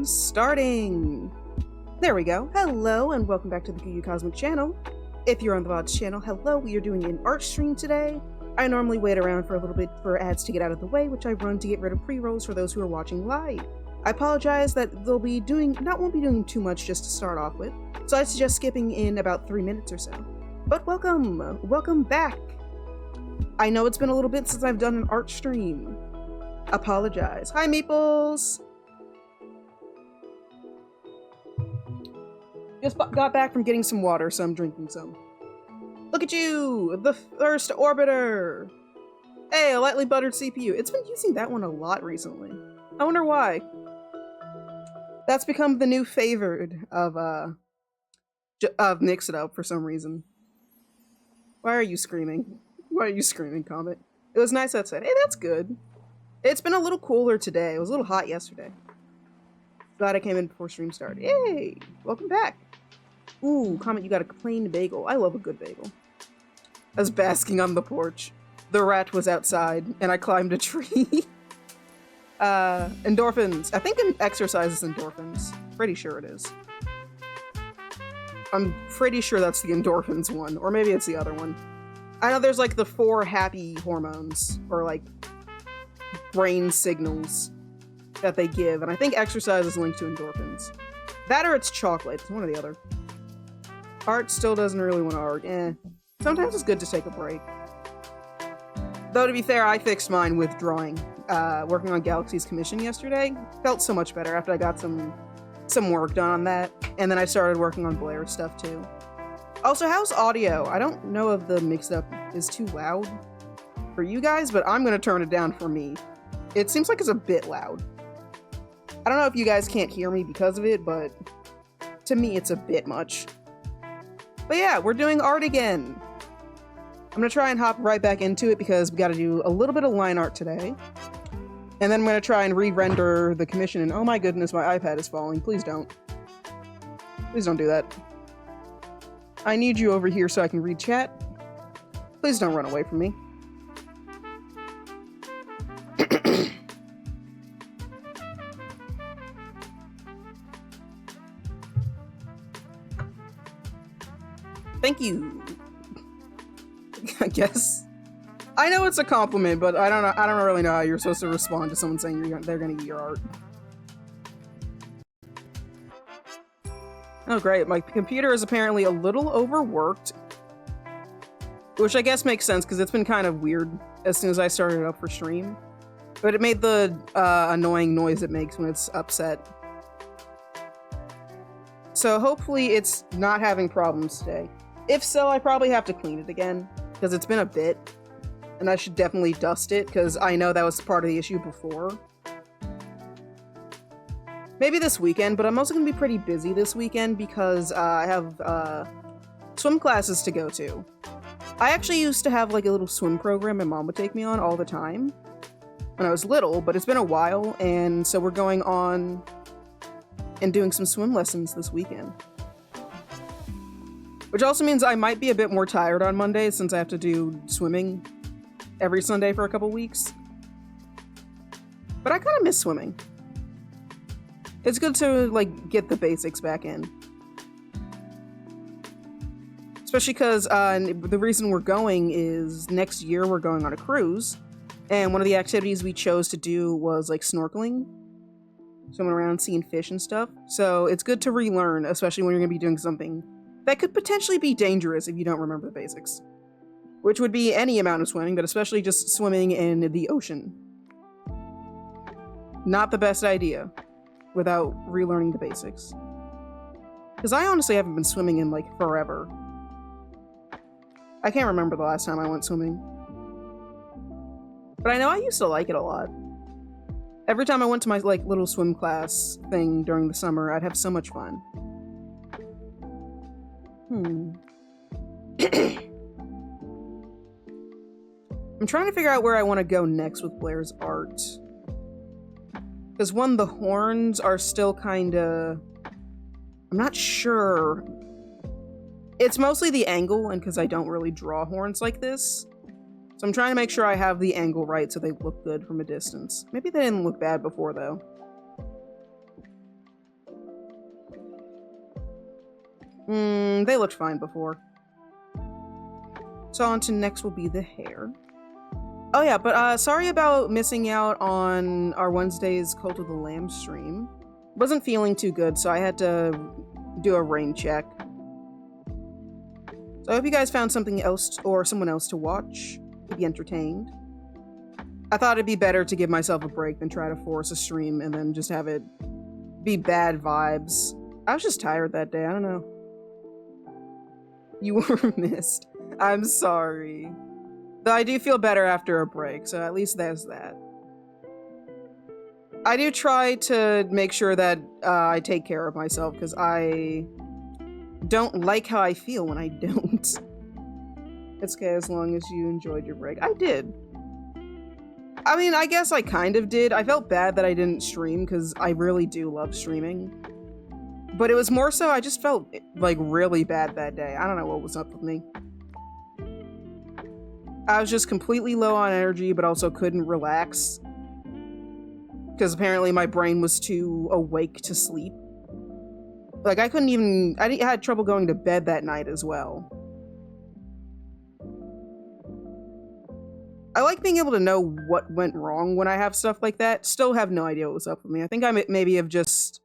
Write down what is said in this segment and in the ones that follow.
Starting! There we go. Hello and welcome back to the Gu Cosmic channel. If you're on the VOD channel, hello, we are doing an art stream today. I normally wait around for a little bit for ads to get out of the way, which I run to get rid of pre-rolls for those who are watching live. I apologize that won't be doing too much just to start off with, so I suggest skipping in about 3 minutes or so. But welcome back. I know it's been a little bit since I've done an art stream. Apologize. Hi, Meeples! Just got back from getting some water, so I'm drinking some. Look at you! The first orbiter! Hey, a lightly buttered CPU. It's been using that one a lot recently. I wonder why. That's become the new favored of Mix It Up for some reason. Why are you screaming? Why are you screaming, Comet? It was nice outside. Hey, that's good. It's been a little cooler today. It was a little hot yesterday. Glad I came in before stream started. Yay! Welcome back. Ooh, Comet, you got a plain bagel. I love a good bagel. I was basking on the porch. The rat was outside, and I climbed a tree. Endorphins. I think exercise is endorphins. Pretty sure it is. I'm pretty sure that's the endorphins one, or maybe it's the other one. I know there's like the 4 happy hormones, or like brain signals that they give, and I think exercise is linked to endorphins. That or it's chocolate. It's one or the other. Art still doesn't really want to art. Sometimes it's good to take a break. Though, to be fair, I fixed mine with drawing. Working on Galaxy's commission yesterday. Felt so much better after I got some work done on that. And then I started working on Blair's stuff, too. Also, how's audio? I don't know if the mix-up is too loud for you guys, but I'm going to turn it down for me. It seems like it's a bit loud. I don't know if you guys can't hear me because of it, but to me, it's a bit much. But yeah, we're doing art again. I'm gonna try and hop right back into it because we gotta do a little bit of line art today. And then I'm gonna try and re-render the commission, and oh my goodness, my iPad is falling. Please don't. Please don't do that. I need you over here so I can read chat. Please don't run away from me. Thank you. I guess. I know it's a compliment, but I don't really know how you're supposed to respond to someone saying they're gonna eat your art. Oh great, my computer is apparently a little overworked. Which I guess makes sense, because it's been kind of weird as soon as I started it up for stream. But it made the annoying noise it makes when it's upset. So hopefully it's not having problems today. If so, I probably have to clean it again, because it's been a bit, and I should definitely dust it, because I know that was part of the issue before. Maybe this weekend, but I'm also going to be pretty busy this weekend, because I have swim classes to go to. I actually used to have like a little swim program my mom would take me on all the time, when I was little, but it's been a while, and so we're going on and doing some swim lessons this weekend. Which also means I might be a bit more tired on Mondays since I have to do swimming every Sunday for a couple weeks. But I kind of miss swimming. It's good to, like, get the basics back in. Especially because the reason we're going is next year we're going on a cruise. And one of the activities we chose to do was, like, snorkeling. Swimming around, seeing fish and stuff. So it's good to relearn, especially when you're going to be doing something that could potentially be dangerous if you don't remember the basics. Which would be any amount of swimming, but especially just swimming in the ocean. Not the best idea without relearning the basics. Because I honestly haven't been swimming in, like, forever. I can't remember the last time I went swimming. But I know I used to like it a lot. Every time I went to my, like, little swim class thing during the summer, I'd have so much fun. I'm trying to figure out where I want to go next with Blair's art. Because one, the horns are still kinda... I'm not sure. It's mostly the angle, and because I don't really draw horns like this. So I'm trying to make sure I have the angle right so they look good from a distance. Maybe they didn't look bad before, though. They looked fine before. So on to next will be the hair. Oh yeah, but sorry about missing out on our Wednesday's Cult of the Lamb stream. Wasn't feeling too good, so I had to do a rain check. So I hope you guys found something else or someone else to watch, to be entertained. I thought it'd be better to give myself a break than try to force a stream and then just have it be bad vibes. I was just tired that day, I don't know. You were missed. I'm sorry. Though I do feel better after a break, so at least there's that. I do try to make sure that I take care of myself, because I don't like how I feel when I don't. It's okay as long as you enjoyed your break. I did. I mean, I guess I kind of did. I felt bad that I didn't stream, because I really do love streaming. But it was more so I just felt, like, really bad that day. I don't know what was up with me. I was just completely low on energy, but also couldn't relax. Because apparently my brain was too awake to sleep. Like, I couldn't even... I had trouble going to bed that night as well. I like being able to know what went wrong when I have stuff like that. Still have no idea what was up with me. I think I maybe have just...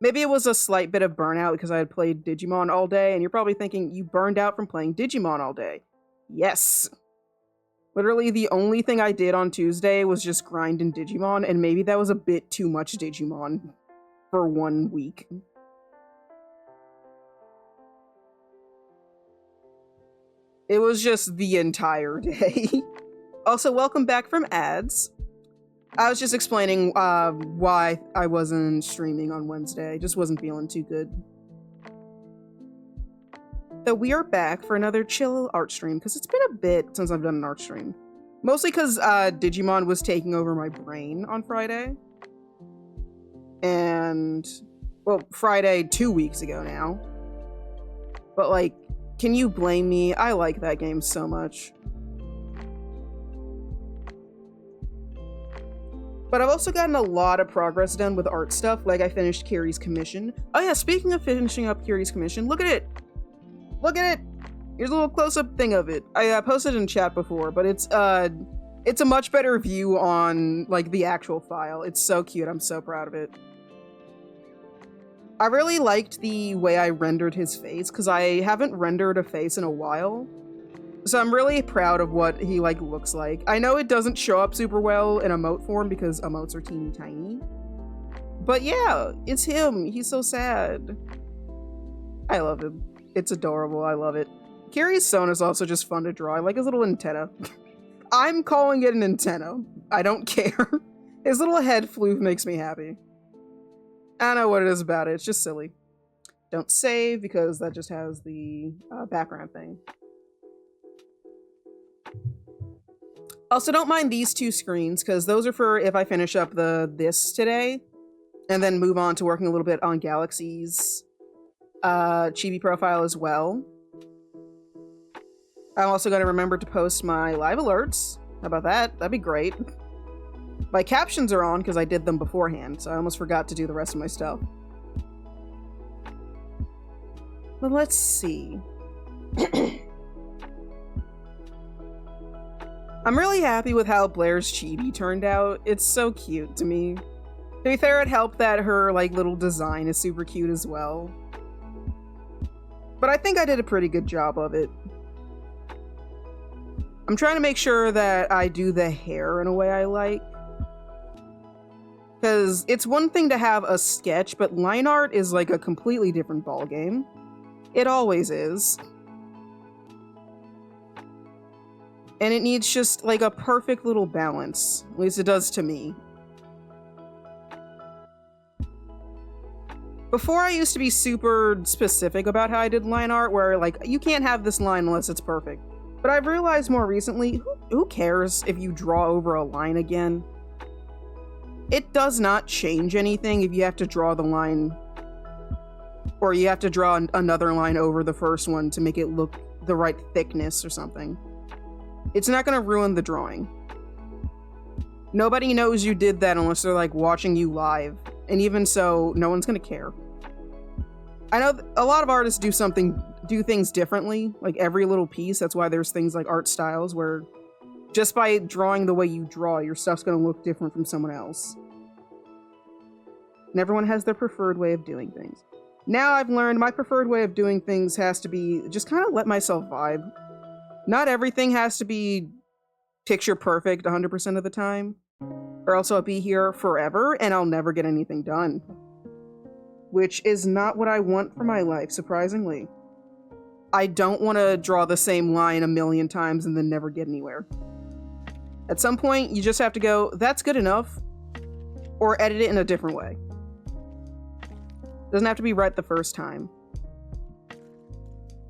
Maybe it was a slight bit of burnout because I had played Digimon all day, and you're probably thinking, you burned out from playing Digimon all day. Yes. Literally, the only thing I did on Tuesday was just grind in Digimon, and maybe that was a bit too much Digimon for 1 week. It was just the entire day. Also, welcome back from ads. I was just explaining why I wasn't streaming on Wednesday. Just wasn't feeling too good. So we are back for another chill art stream, because it's been a bit since I've done an art stream. Mostly because Digimon was taking over my brain on Friday. And, well, Friday 2 weeks ago now. But, like, can you blame me? I like that game so much. But I've also gotten a lot of progress done with art stuff, like I finished Kiri's commission. Oh yeah, speaking of finishing up Kiri's commission, look at it! Look at it! Here's a little close-up thing of it. I posted in chat before, but it's a much better view on, like, the actual file. It's so cute, I'm so proud of it. I really liked the way I rendered his face, because I haven't rendered a face in a while. So I'm really proud of what he, like, looks like. I know it doesn't show up super well in emote form, because emotes are teeny tiny. But yeah, it's him. He's so sad. I love him. It's adorable. I love it. Kiri's Son is also just fun to draw. I like his little antenna. I'm calling it an antenna. I don't care. His little head floof makes me happy. I don't know what it is about it. It's just silly. Don't save, because that just has the background thing. Also, don't mind these two screens, because those are for if I finish up this today, and then move on to working a little bit on Galaxy's Chibi profile as well. I'm also going to remember to post my live alerts. How about that? That'd be great. My captions are on because I did them beforehand, so I almost forgot to do the rest of my stuff. But let's see. I'm really happy with how Blair's chibi turned out. It's so cute to me. To be fair, it helped that her, like, little design is super cute as well. But I think I did a pretty good job of it. I'm trying to make sure that I do the hair in a way I like. Because it's one thing to have a sketch, but line art is like a completely different ballgame. It always is. And it needs just like a perfect little balance. At least it does to me. Before, I used to be super specific about how I did line art, where like, you can't have this line unless it's perfect. But I've realized more recently, who cares if you draw over a line again? It does not change anything if you have to draw the line, or you have to draw another line over the first one to make it look the right thickness or something. It's not going to ruin the drawing. Nobody knows you did that unless they're like watching you live. And even so, no one's going to care. I know a lot of artists do things differently, like every little piece. That's why there's things like art styles where just by drawing the way you draw, your stuff's gonna look different from someone else. And everyone has their preferred way of doing things. Now I've learned my preferred way of doing things has to be just kind of let myself vibe. Not everything has to be picture perfect 100% of the time, or else I'll be here forever and I'll never get anything done. Which is not what I want for my life, surprisingly. I don't want to draw the same line a million times and then never get anywhere. At some point, you just have to go, that's good enough, or edit it in a different way. Doesn't have to be right the first time.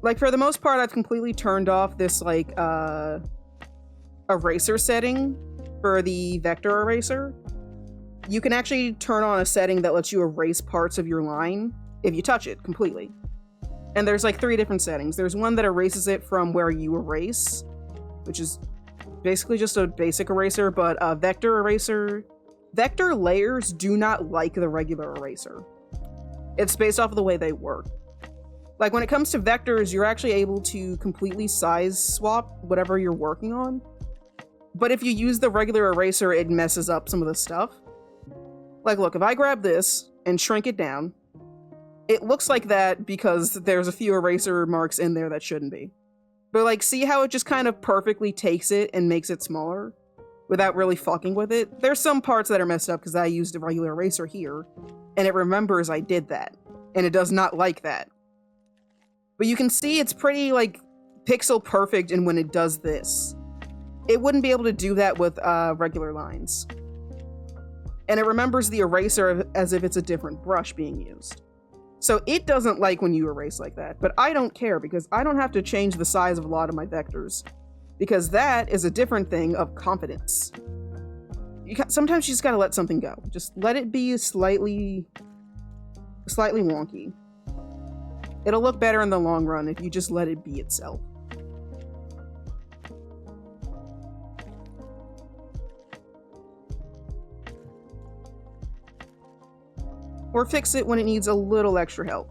Like, for the most part, I've completely turned off this, like, eraser setting for the vector eraser. You can actually turn on a setting that lets you erase parts of your line if you touch it completely. And there's like 3 different settings. There's one that erases it from where you erase, which is basically just a basic eraser, but a vector eraser. Vector layers do not like the regular eraser. It's based off of the way they work. Like when it comes to vectors, you're actually able to completely size swap whatever you're working on. But if you use the regular eraser, it messes up some of the stuff. Like, look, if I grab this and shrink it down, it looks like that because there's a few eraser marks in there that shouldn't be. But, like, see how it just kind of perfectly takes it and makes it smaller without really fucking with it? There's some parts that are messed up because I used a regular eraser here, and it remembers I did that, and it does not like that. But you can see it's pretty, like, pixel perfect in when it does this. It wouldn't be able to do that with regular lines. And it remembers the eraser as if it's a different brush being used. So it doesn't like when you erase like that, but I don't care because I don't have to change the size of a lot of my vectors, because that is a different thing of confidence. Sometimes you just gotta let something go. Just let it be slightly wonky. It'll look better in the long run if you just let it be itself. Or fix it when it needs a little extra help.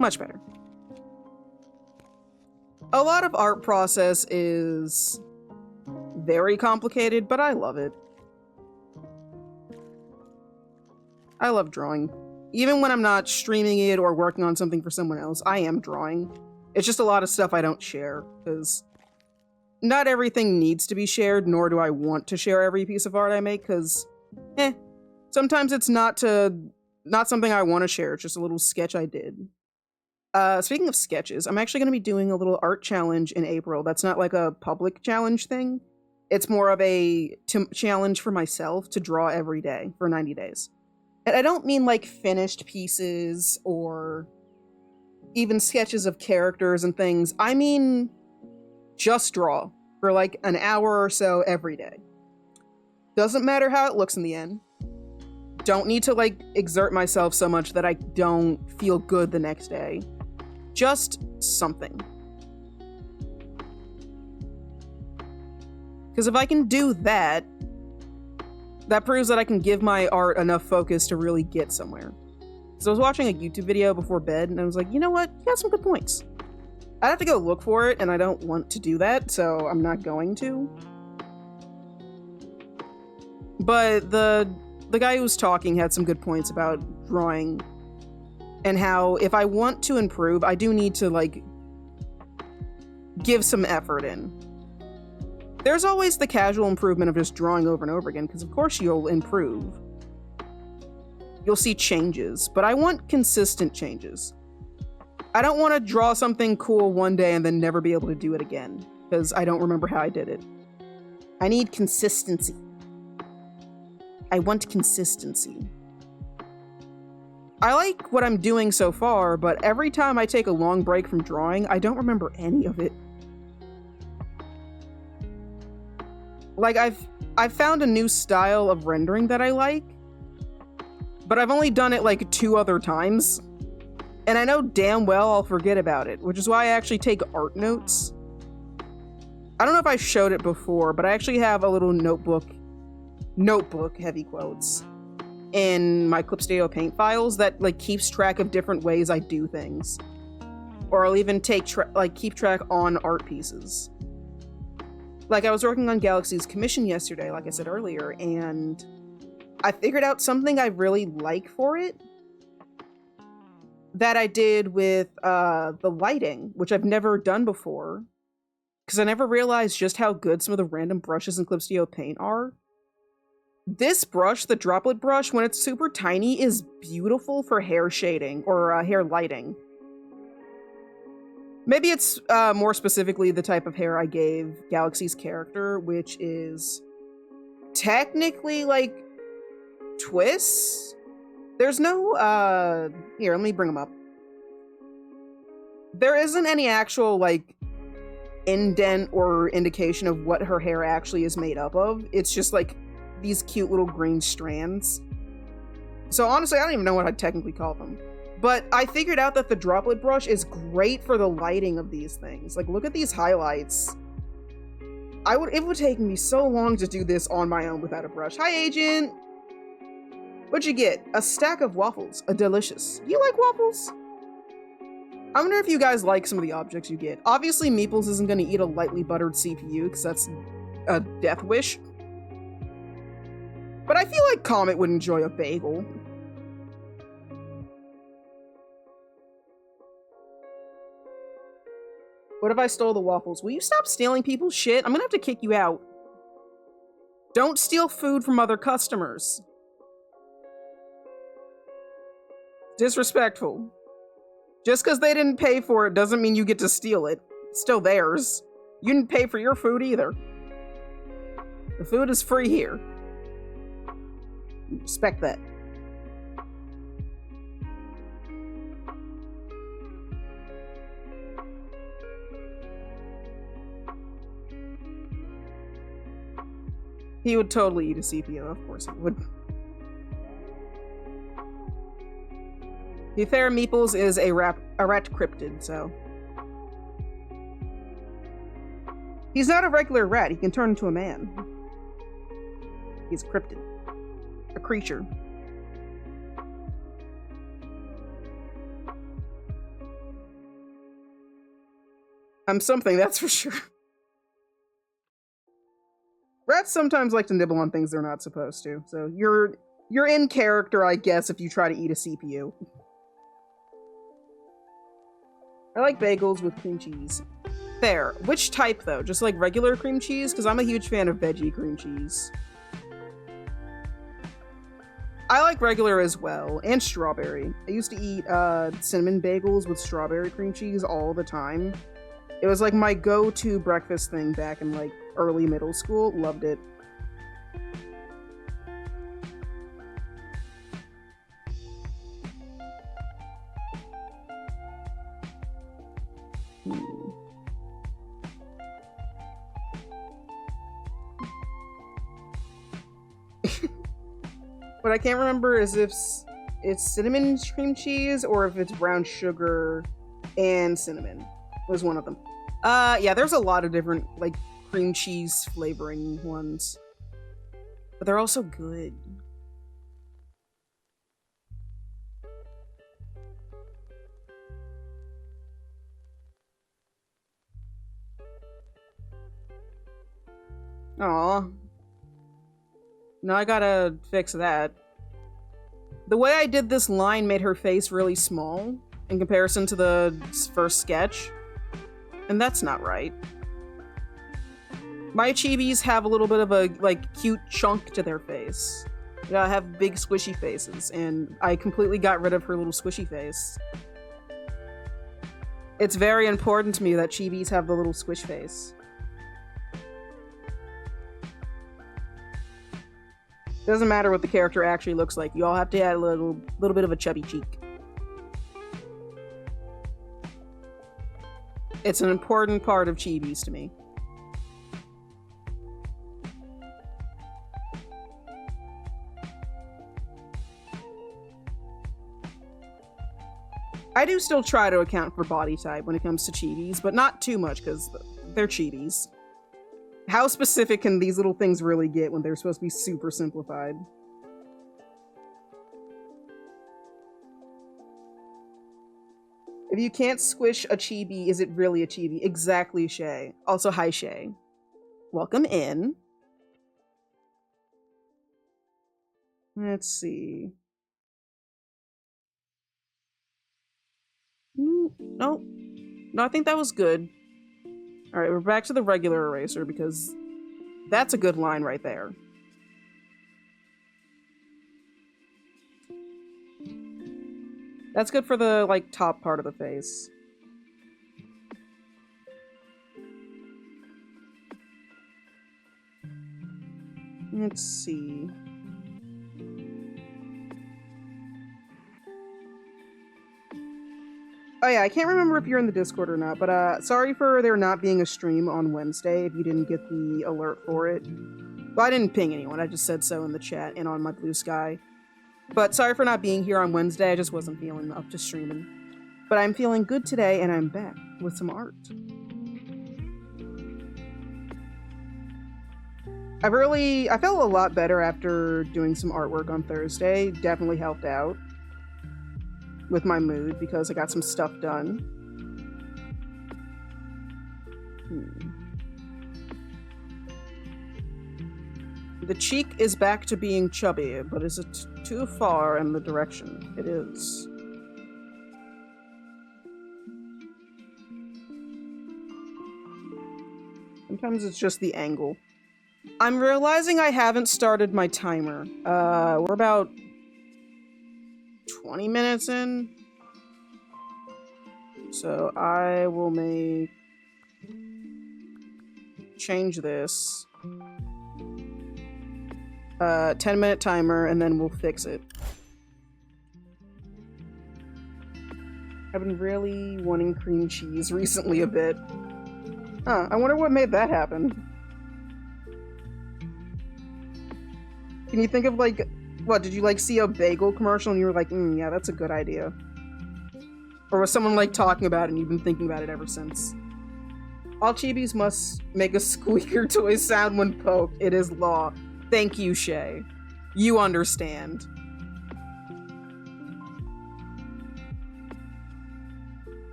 Much better. A lot of art process is very complicated, but I love it. I love drawing. Even when I'm not streaming it or working on something for someone else, I am drawing. It's just a lot of stuff I don't share, because not everything needs to be shared, nor do I want to share every piece of art I make, because, sometimes it's not something I want to share, it's just a little sketch I did. Speaking of sketches, I'm actually going to be doing a little art challenge in April. That's not like a public challenge thing. It's more of a challenge for myself to draw every day for 90 days. And I don't mean like finished pieces or even sketches of characters and things. I mean just draw for like an hour or so every day. Doesn't matter how it looks in the end. Don't need to like exert myself so much that I don't feel good the next day. Just something. Because if I can do that, that proves that I can give my art enough focus to really get somewhere. So I was watching a YouTube video before bed, and I was like, you know what? You got some good points. I'd have to go look for it, and I don't want to do that, so I'm not going to. But the guy who was talking had some good points about drawing, and how if I want to improve, I do need to, like, give some effort in. There's always the casual improvement of just drawing over and over again, because of course you'll improve. You'll see changes, but I want consistent changes. I don't want to draw something cool one day and then never be able to do it again, because I don't remember how I did it. I need consistency. I want consistency. I like what I'm doing so far, but every time I take a long break from drawing, I don't remember any of it. Like, I've found a new style of rendering that I like, but I've only done it like 2 other times, and I know damn well I'll forget about it, which is why I actually take art notes. I don't know if I showed it before, but I actually have a little notebook, heavy quotes, in my Clip Studio Paint files that like keeps track of different ways I do things. Or I'll even keep track on art pieces. Like I was working on Galaxy's commission yesterday, like I said earlier, and I figured out something I really like for it that I did with the lighting, which I've never done before, because I never realized just how good some of the random brushes in Clip Studio Paint are. This brush, the droplet brush, when it's super tiny, is beautiful for hair shading or hair lighting. Maybe it's more specifically the type of hair I gave Galaxy's character, which is technically like twists. There's no, here, let me bring them up. There isn't any actual like indent or indication of what her hair actually is made up of. It's just like these cute little green strands. So honestly, I don't even know what I'd technically call them. But I figured out that the droplet brush is great for the lighting of these things. Like, look at these highlights. It would take me so long to do this on my own without a brush. Hi, Agent! What'd you get? A stack of waffles. A delicious. You like waffles? I wonder if you guys like some of the objects you get. Obviously, Meeples isn't going to eat a lightly buttered CPU, because that's a death wish. But I feel like Comet would enjoy a bagel. What if I stole the waffles? Will you stop stealing people's shit? I'm gonna have to kick you out. Don't steal food from other customers. Disrespectful. Just because they didn't pay for it doesn't mean you get to steal it. It's still theirs. You didn't pay for your food either. The food is free here. Respect that. He would totally eat a CPU, of course he would. The fair Meeples is a rat cryptid, so. He's not a regular rat, he can turn into a man. He's a cryptid. A creature. I'm something, that's for sure. Rats sometimes like to nibble on things they're not supposed to, so you're in character, I guess, if you try to eat a CPU. I like bagels with cream cheese. Fair. Which type, though? Just like regular cream cheese? Because I'm a huge fan of veggie cream cheese. I like regular as well, and strawberry. I used to eat cinnamon bagels with strawberry cream cheese all the time. It was like my go-to breakfast thing back in like early middle school. Loved it. What I can't remember is if it's cinnamon cream cheese or if it's brown sugar and cinnamon. Was one of them. Yeah, there's a lot of different like cream cheese flavoring ones, but they're also good. Aw. Now I gotta fix that. The way I did this line made her face really small in comparison to the first sketch, and that's not right. My chibis have a little bit of a, like, cute chunk to their face. They gotta have big squishy faces, and I completely got rid of her little squishy face. It's very important to me that chibis have the little squish face. Doesn't matter what the character actually looks like. You all have to add a little bit of a chubby cheek. It's an important part of chibis to me. I do still try to account for body type when it comes to chibis, but not too much because they're chibis. How specific can these little things really get when they're supposed to be super simplified? If you can't squish a chibi, is it really a chibi? Exactly, Shay. Also, hi, Shay. Welcome in. Let's see. Nope. No, I think that was good. All right, we're back to the regular eraser because that's a good line right there. That's good for the, like, top part of the face. Let's see. Oh yeah, I can't remember if you're in the Discord or not, but sorry for there not being a stream on Wednesday if you didn't get the alert for it. Well, I didn't ping anyone, I just said so in the chat and on my Blue Sky. But sorry for not being here on Wednesday, I just wasn't feeling up to streaming. But I'm feeling good today and I'm back with some art. I felt a lot better after doing some artwork on Thursday. Definitely helped out with my mood because I got some stuff done. The cheek is back to being chubby, but is it too far in the direction? It is. Sometimes it's just the angle. I'm realizing I haven't started my timer. We're about 20 minutes in. So I will change this. 10-minute timer, and then we'll fix it. I've been really wanting cream cheese recently a bit. Huh, I wonder what made that happen. Can you think of, like, what, did you, like, see a bagel commercial and you were like, yeah, that's a good idea? Or was someone, like, talking about it and you've been thinking about it ever since? All chibis must make a squeaker toy sound when poked. It is law. Thank you, Shay. You understand.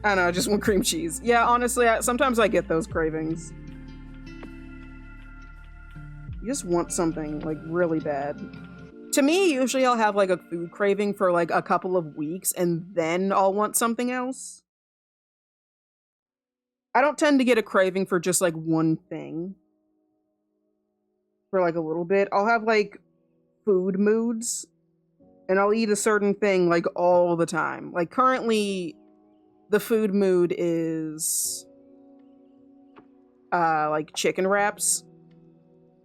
I don't know, I just want cream cheese. Yeah, honestly, sometimes I get those cravings. You just want something, like, really bad. To me, usually I'll have, like, a food craving for, like, a couple of weeks, and then I'll want something else. I don't tend to get a craving for just, like, one thing. For, like, a little bit. I'll have, like, food moods, and I'll eat a certain thing, like, all the time. Like, currently, the food mood is, like, chicken wraps.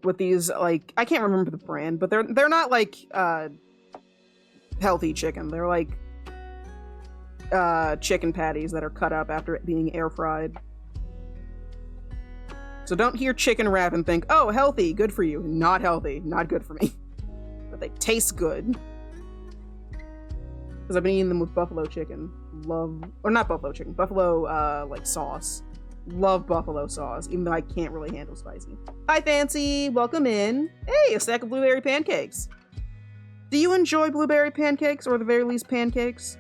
With these, like, I can't remember the brand, but they're not, like, healthy chicken. They're, like, chicken patties that are cut up after it being air fried. So don't hear chicken wrap and think, oh, healthy, good for you. Not healthy, not good for me. But they taste good. Because I've been eating them with buffalo chicken. Or not buffalo chicken, buffalo, like, sauce. Love buffalo sauce, even though I can't really handle spicy. Hi, Fancy! Welcome in. Hey, a stack of blueberry pancakes. Do you enjoy blueberry pancakes, or at the very least pancakes?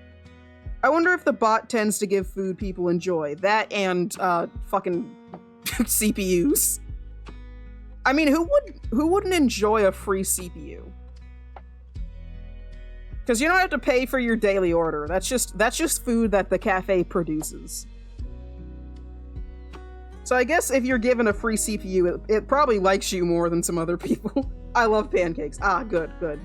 I wonder if the bot tends to give food people enjoy. That and, fucking CPUs. I mean, who wouldn't enjoy a free CPU? Because you don't have to pay for your daily order. That's just food that the cafe produces. So I guess if you're given a free CPU, it probably likes you more than some other people. I love pancakes. Ah, good, good.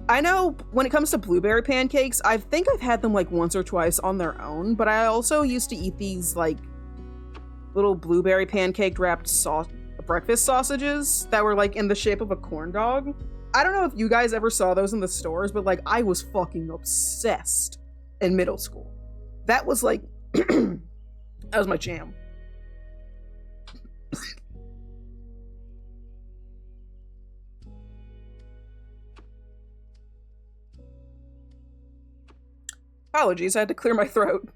I know when it comes to blueberry pancakes, I think I've had them like once or twice on their own, but I also used to eat these like little blueberry pancake wrapped breakfast sausages that were like in the shape of a corn dog. I don't know if you guys ever saw those in the stores, but like I was fucking obsessed in middle school. That was like, that was my jam. Apologies, I had to clear my throat.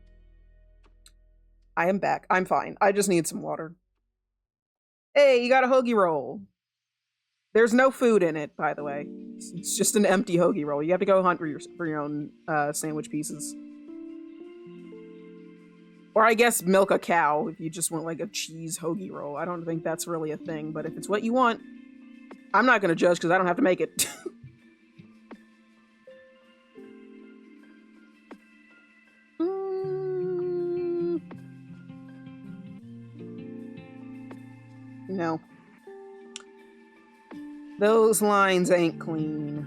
I am back. I'm fine. I just need some water. Hey, you got a hoagie roll. There's no food in it, by the way. It's just an empty hoagie roll. You have to go hunt for your own sandwich pieces. Or I guess milk a cow if you just want like a cheese hoagie roll. I don't think that's really a thing, but if it's what you want, I'm not going to judge because I don't have to make it. No. Those lines ain't clean.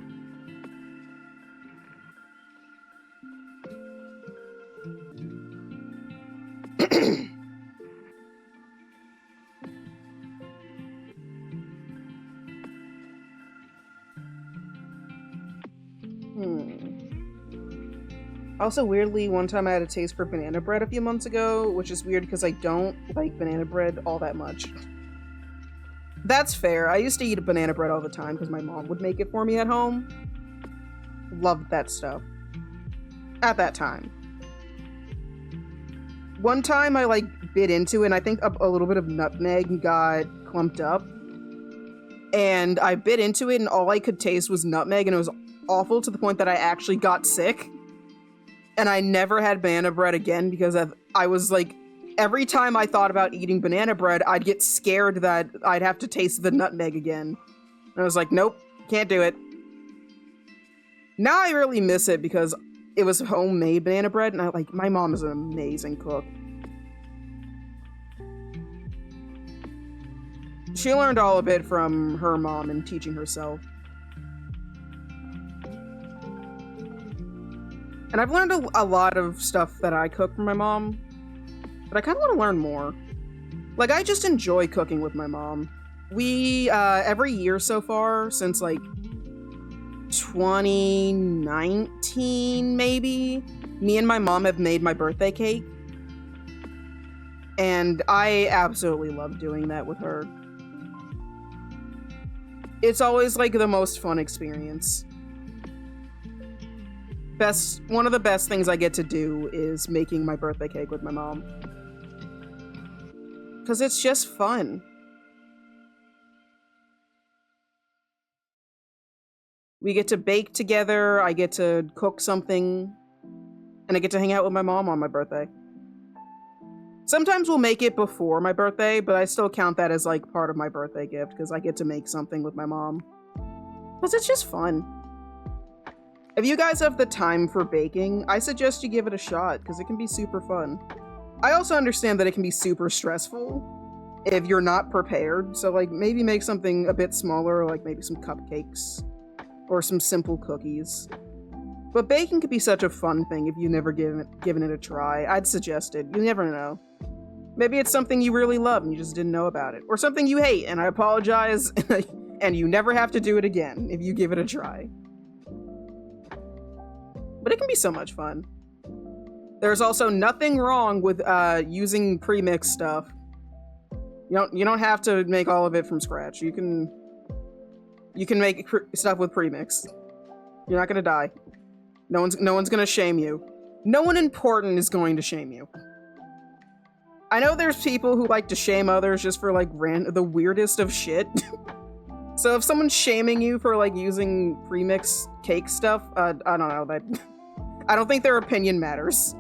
Also, weirdly, one time I had a taste for banana bread a few months ago, which is weird because I don't like banana bread all that much. That's fair. I used to eat banana bread all the time because my mom would make it for me at home. Loved that stuff. At that time. One time I like bit into it and I think a little bit of nutmeg got clumped up. And I bit into it and all I could taste was nutmeg and it was awful to the point that I actually got sick. And I never had banana bread again because I was like, every time I thought about eating banana bread, I'd get scared that I'd have to taste the nutmeg again. And I was like, nope, can't do it. Now I really miss it because it was homemade banana bread and my mom is an amazing cook. She learned all of it from her mom and teaching herself. And I've learned a lot of stuff that I cook from my mom, but I kind of want to learn more. Like, I just enjoy cooking with my mom. We, every year so far, since, like, 2019, maybe, me and my mom have made my birthday cake. And I absolutely love doing that with her. It's always, like, the most fun experience. One of the best things I get to do is making my birthday cake with my mom. Because it's just fun. We get to bake together, I get to cook something, and I get to hang out with my mom on my birthday. Sometimes we'll make it before my birthday, but I still count that as like part of my birthday gift because I get to make something with my mom. Because it's just fun. If you guys have the time for baking, I suggest you give it a shot because it can be super fun. I also understand that it can be super stressful if you're not prepared, so like maybe make something a bit smaller, like maybe some cupcakes or some simple cookies. But baking could be such a fun thing if you've never given it a try. I'd suggest it. You never know. Maybe it's something you really love and you just didn't know about it. Or something you hate, and I apologize, and you never have to do it again if you give it a try. But it can be so much fun. There's also nothing wrong with using pre-mixed stuff. You don't have to make all of it from scratch. You can make stuff with pre-mix. You're not gonna die. No one's gonna shame you. No one important is going to shame you. I know there's people who like to shame others just for like the weirdest of shit. So if someone's shaming you for like using pre-mixed cake stuff, I don't know, I don't think their opinion matters.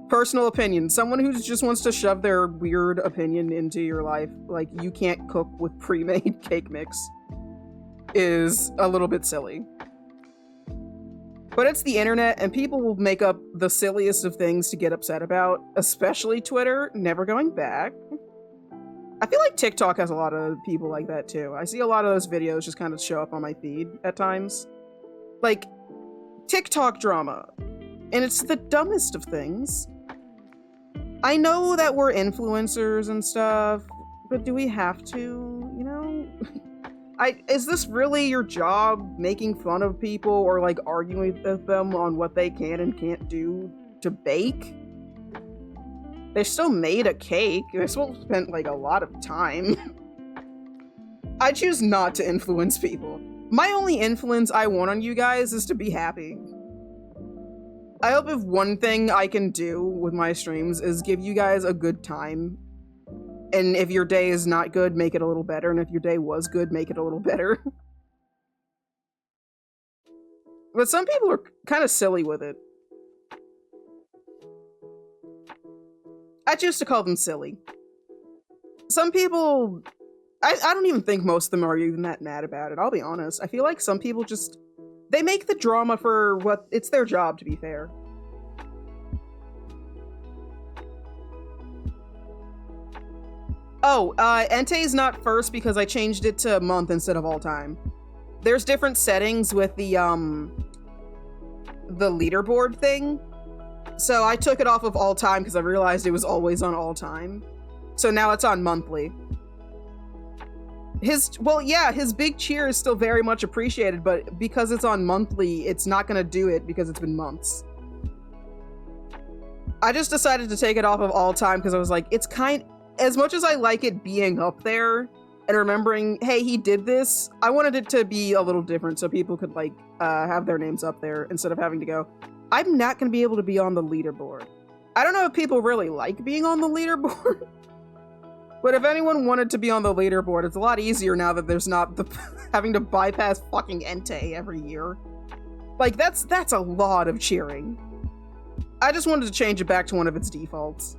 Personal opinion. Someone who just wants to shove their weird opinion into your life, like you can't cook with pre-made cake mix, is a little bit silly. But it's the internet, and people will make up the silliest of things to get upset about, especially Twitter, never going back. I feel like TikTok has a lot of people like that too. I see a lot of those videos just kind of show up on my feed at times. Like, TikTok drama. And it's the dumbest of things. I know that we're influencers and stuff, but do we have to, you know? Is this really your job, making fun of people or like arguing with them on what they can and can't do to bake? They still made a cake. They still spent like a lot of time. I choose not to influence people. My only influence I want on you guys is to be happy. I hope if one thing I can do with my streams is give you guys a good time And if your day is not good, make it a little better. And if your day was good, make it a little better. But some people are kind of silly with it. I choose to call them silly. Some people, I don't even think most of them are even that mad about it, I'll be honest. I feel like some people just, they make the drama for what, it's their job, to be fair. Oh, Entei is not first because I changed it to month instead of all time. There's different settings with the leaderboard thing. So I took it off of all time because I realized it was always on all time. So now it's on monthly. His big cheer is still very much appreciated, but because it's on monthly, it's not gonna do it because it's been months. I just decided to take it off of all time because I was like, it's as much as I like it being up there and remembering, hey, he did this, I wanted it to be a little different so people could like have their names up there instead of having to go, I'm not gonna be able to be on the leaderboard. I don't know if people really like being on the leaderboard. But if anyone wanted to be on the leaderboard, it's a lot easier now that there's not the having to bypass fucking Entei every year. Like, that's a lot of cheering. I just wanted to change it back to one of its defaults.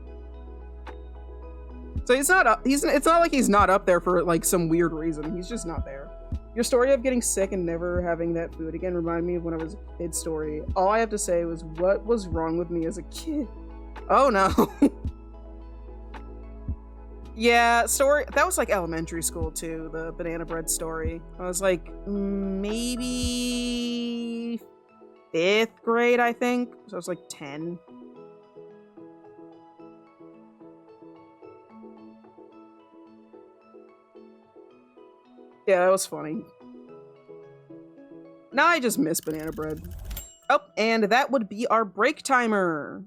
So it's not like he's not up there for like some weird reason. He's just not there. Your story of getting sick and never having that food again reminded me of when I was a kid story. All I have to say was what was wrong with me as a kid. Oh no. Yeah, that was like elementary school too, the banana bread story. I was like, maybe 5th grade, I think. So I was like 10. Yeah, that was funny. Now I just miss banana bread. Oh, and that would be our break timer.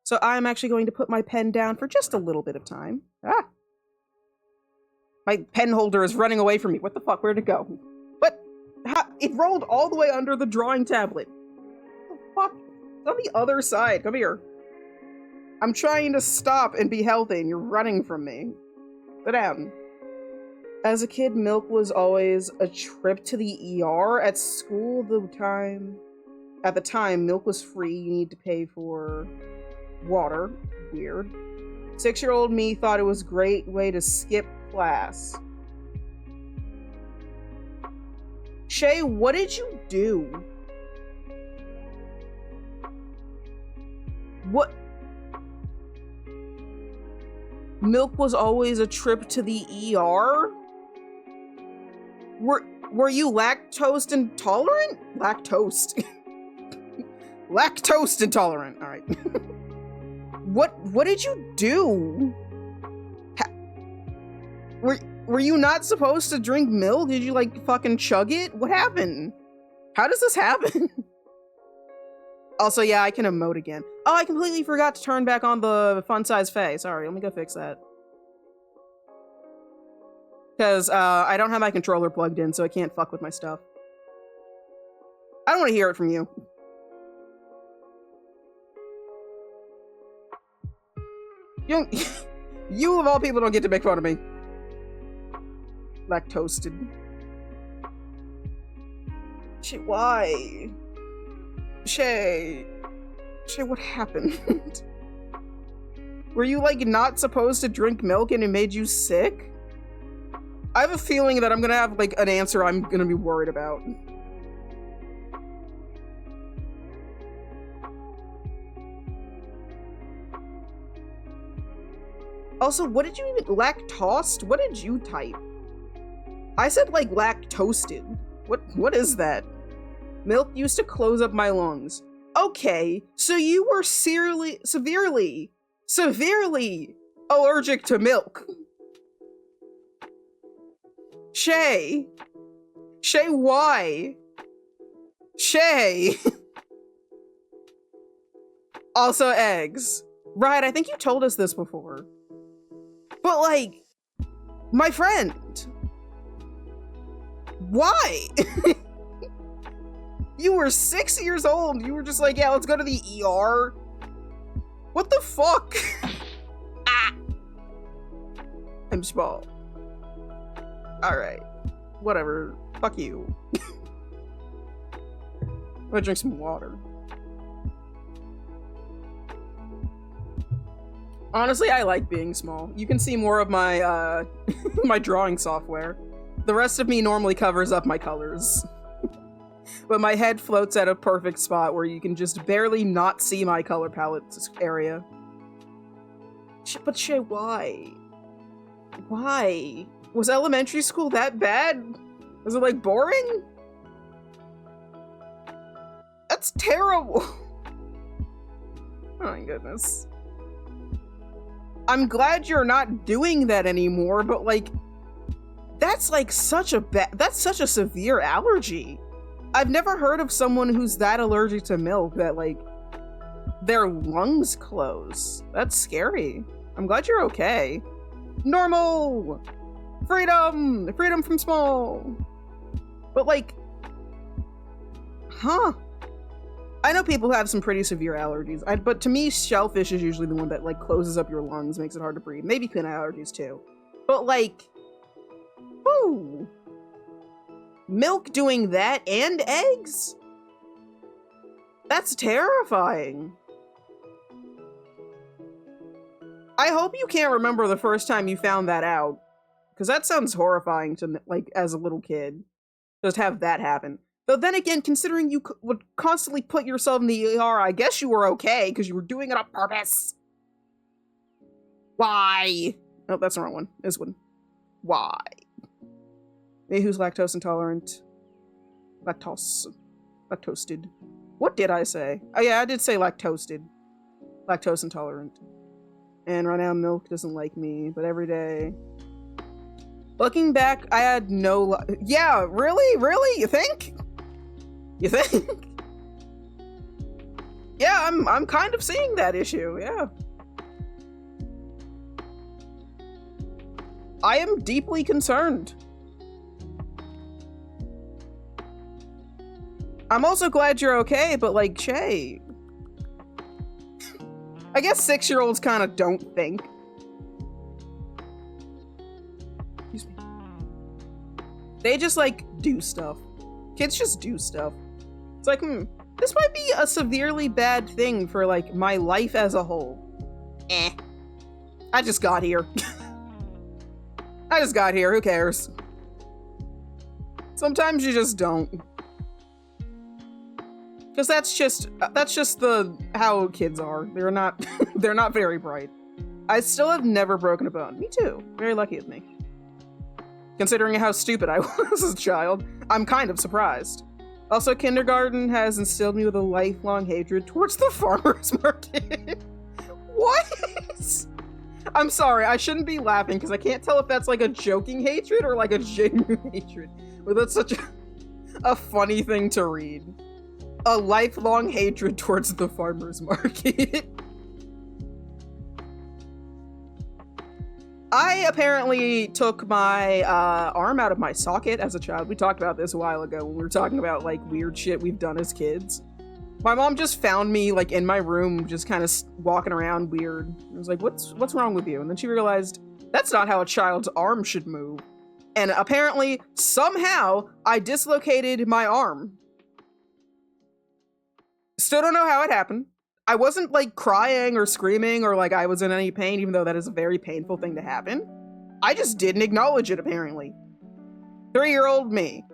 So I'm actually going to put my pen down for just a little bit of time. Ah! My pen holder is running away from me. What the fuck? Where'd it go? What? It rolled all the way under the drawing tablet. What the fuck? It's on the other side. Come here. I'm trying to stop and be healthy, and you're running from me. Sit down. As a kid, milk was always a trip to the ER. At school, at the time, milk was free. You need to pay for water. Weird. 6-year-old me thought it was a great way to skip class. Shay, what did you do? What? Milk was always a trip to the ER? Were you lactose intolerant? Lactose. Lactose intolerant. All right. What did you do? Were you not supposed to drink milk? Did you like fucking chug it? What happened? How does this happen? Also, yeah, I can emote again. Oh, I completely forgot to turn back on the fun size Faye. Sorry, let me go fix that. Because I don't have my controller plugged in, so I can't fuck with my stuff. I don't want to hear it from you. You of all people don't get to make fun of me. Lactoasted. Shay, why? Shay, what happened? Were you like not supposed to drink milk and it made you sick? I have a feeling that I'm gonna have like an answer I'm gonna be worried about. Also, what did you even, lactosed? What did you type? I said like lactoasted. What is that? Milk used to close up my lungs. Okay, so you were severely allergic to milk. Shay, why? Shay. Also eggs. Right, I think you told us this before. But like, my friend, why? You were 6 years old. You were just like, yeah, let's go to the ER. What the fuck? Ah. I'm small. Alright. Whatever. Fuck you. I'm gonna drink some water. Honestly, I like being small. You can see more of my, my drawing software. The rest of me normally covers up my colors. But my head floats at a perfect spot where you can just barely not see my color palette area. But Shay, why? Why? Was elementary school that bad? Was it, like, boring? That's terrible. Oh my goodness. I'm glad you're not doing that anymore, but, like, that's, like, that's such a severe allergy. I've never heard of someone who's that allergic to milk that, like, their lungs close. That's scary. I'm glad you're okay. Normal! Freedom! Freedom from small! But, like, huh? I know people have some pretty severe allergies, but to me, shellfish is usually the one that, like, closes up your lungs, makes it hard to breathe. Maybe peanut allergies, too. But, like, whoo! Milk doing that and eggs? That's terrifying. I hope you can't remember the first time you found that out, because that sounds horrifying to, like, as a little kid. Just have that happen. Though then again, considering you would constantly put yourself in the ER, I guess you were okay, because you were doing it on purpose. Why? Oh, that's the wrong one. This one. Why? Me who's lactose intolerant. Lactosed. What did I say? Oh yeah, I did say lactosed. Lactose intolerant. And right now milk doesn't like me, but every day. Looking back, I had no yeah, really? Really? You think? You think? Yeah, I'm kind of seeing that issue, yeah. I am deeply concerned. I'm also glad you're okay, but like, Shay. I guess 6-year-olds kind of don't think. Excuse me. They just, like, do stuff. Kids just do stuff. It's like, this might be a severely bad thing for, like, my life as a whole. I just got here. I just got here, who cares? Sometimes you just don't. Because that's just how kids are. They're not, they're not very bright. I still have never broken a bone. Me too. Very lucky of me. Considering how stupid I was as a child, I'm kind of surprised. Also, kindergarten has instilled me with a lifelong hatred towards the farmer's market. What? I'm sorry, I shouldn't be laughing because I can't tell if that's like a joking hatred or like a genuine hatred. But that's such a funny thing to read. A lifelong hatred towards the farmer's market. I apparently took my arm out of my socket as a child. We talked about this a while ago when we were talking about like weird shit we've done as kids. My mom just found me like in my room just kind of walking around weird. I was like, what's wrong with you? And then she realized that's not how a child's arm should move. And apparently, somehow, I dislocated my arm. Still don't know how it happened. I wasn't like crying or screaming or like I was in any pain, even though that is a very painful thing to happen. I just didn't acknowledge it, apparently. 3-year-old me.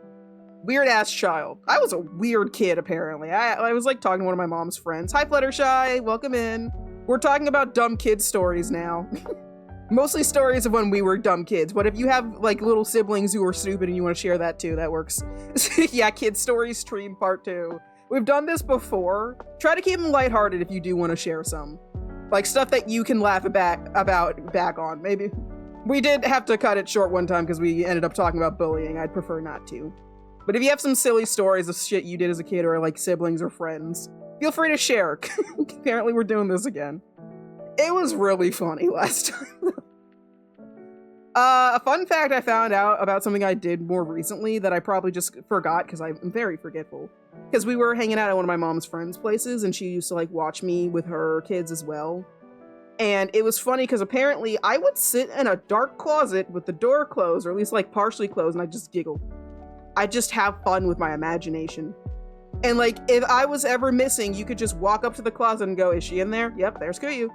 Weird ass child. I was a weird kid, apparently. I was like talking to one of my mom's friends. Hi, Fluttershy, welcome in. We're talking about dumb kid stories now. Mostly stories of when we were dumb kids, but if you have like little siblings who are stupid and you want to share that too, that works. Yeah, kid stories stream part 2. We've done this before. Try to keep them lighthearted if you do want to share some. Like stuff that you can laugh back on, maybe. We did have to cut it short one time because we ended up talking about bullying. I'd prefer not to. But if you have some silly stories of shit you did as a kid or like siblings or friends, feel free to share. Apparently we're doing this again. It was really funny last time. A fun fact I found out about something I did more recently that I probably just forgot because I'm very forgetful. Because we were hanging out at one of my mom's friends' places and she used to like watch me with her kids as well. And it was funny because apparently I would sit in a dark closet with the door closed, or at least like partially closed, and I just giggle. I just have fun with my imagination. And like, if I was ever missing, you could just walk up to the closet and go, is she in there? Yep, there's Kuyu.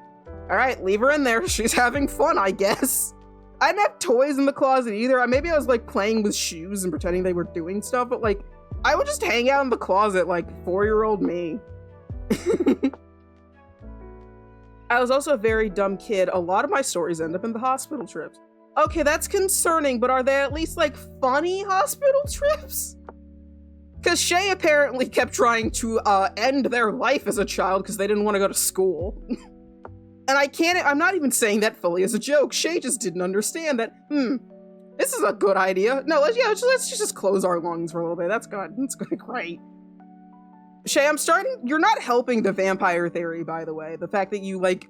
All right, leave her in there. She's having fun, I guess. I didn't have toys in the closet either. Maybe I was like playing with shoes and pretending they were doing stuff, but like, I would just hang out in the closet like 4-year-old me. I was also a very dumb kid. A lot of my stories end up in the hospital trips. Okay, that's concerning, but are they at least like funny hospital trips? Because Shay apparently kept trying to end their life as a child because they didn't want to go to school. And I'm not even saying that fully as a joke. Shay just didn't understand that, this is a good idea. No, let's just close our lungs for a little bit. That's good. That's good. Great. Shay, you're not helping the vampire theory, by the way. The fact that you, like,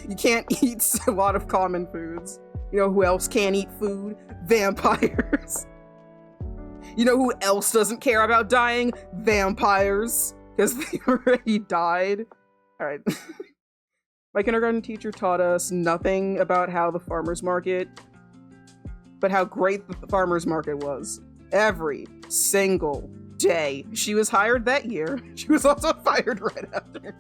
you can't eat a lot of common foods. You know who else can't eat food? Vampires. You know who else doesn't care about dying? Vampires. Because they already died. Alright. My kindergarten teacher taught us nothing about how the farmer's market, but how great the farmer's market was. Every single day. She was hired that year. She was also fired right after.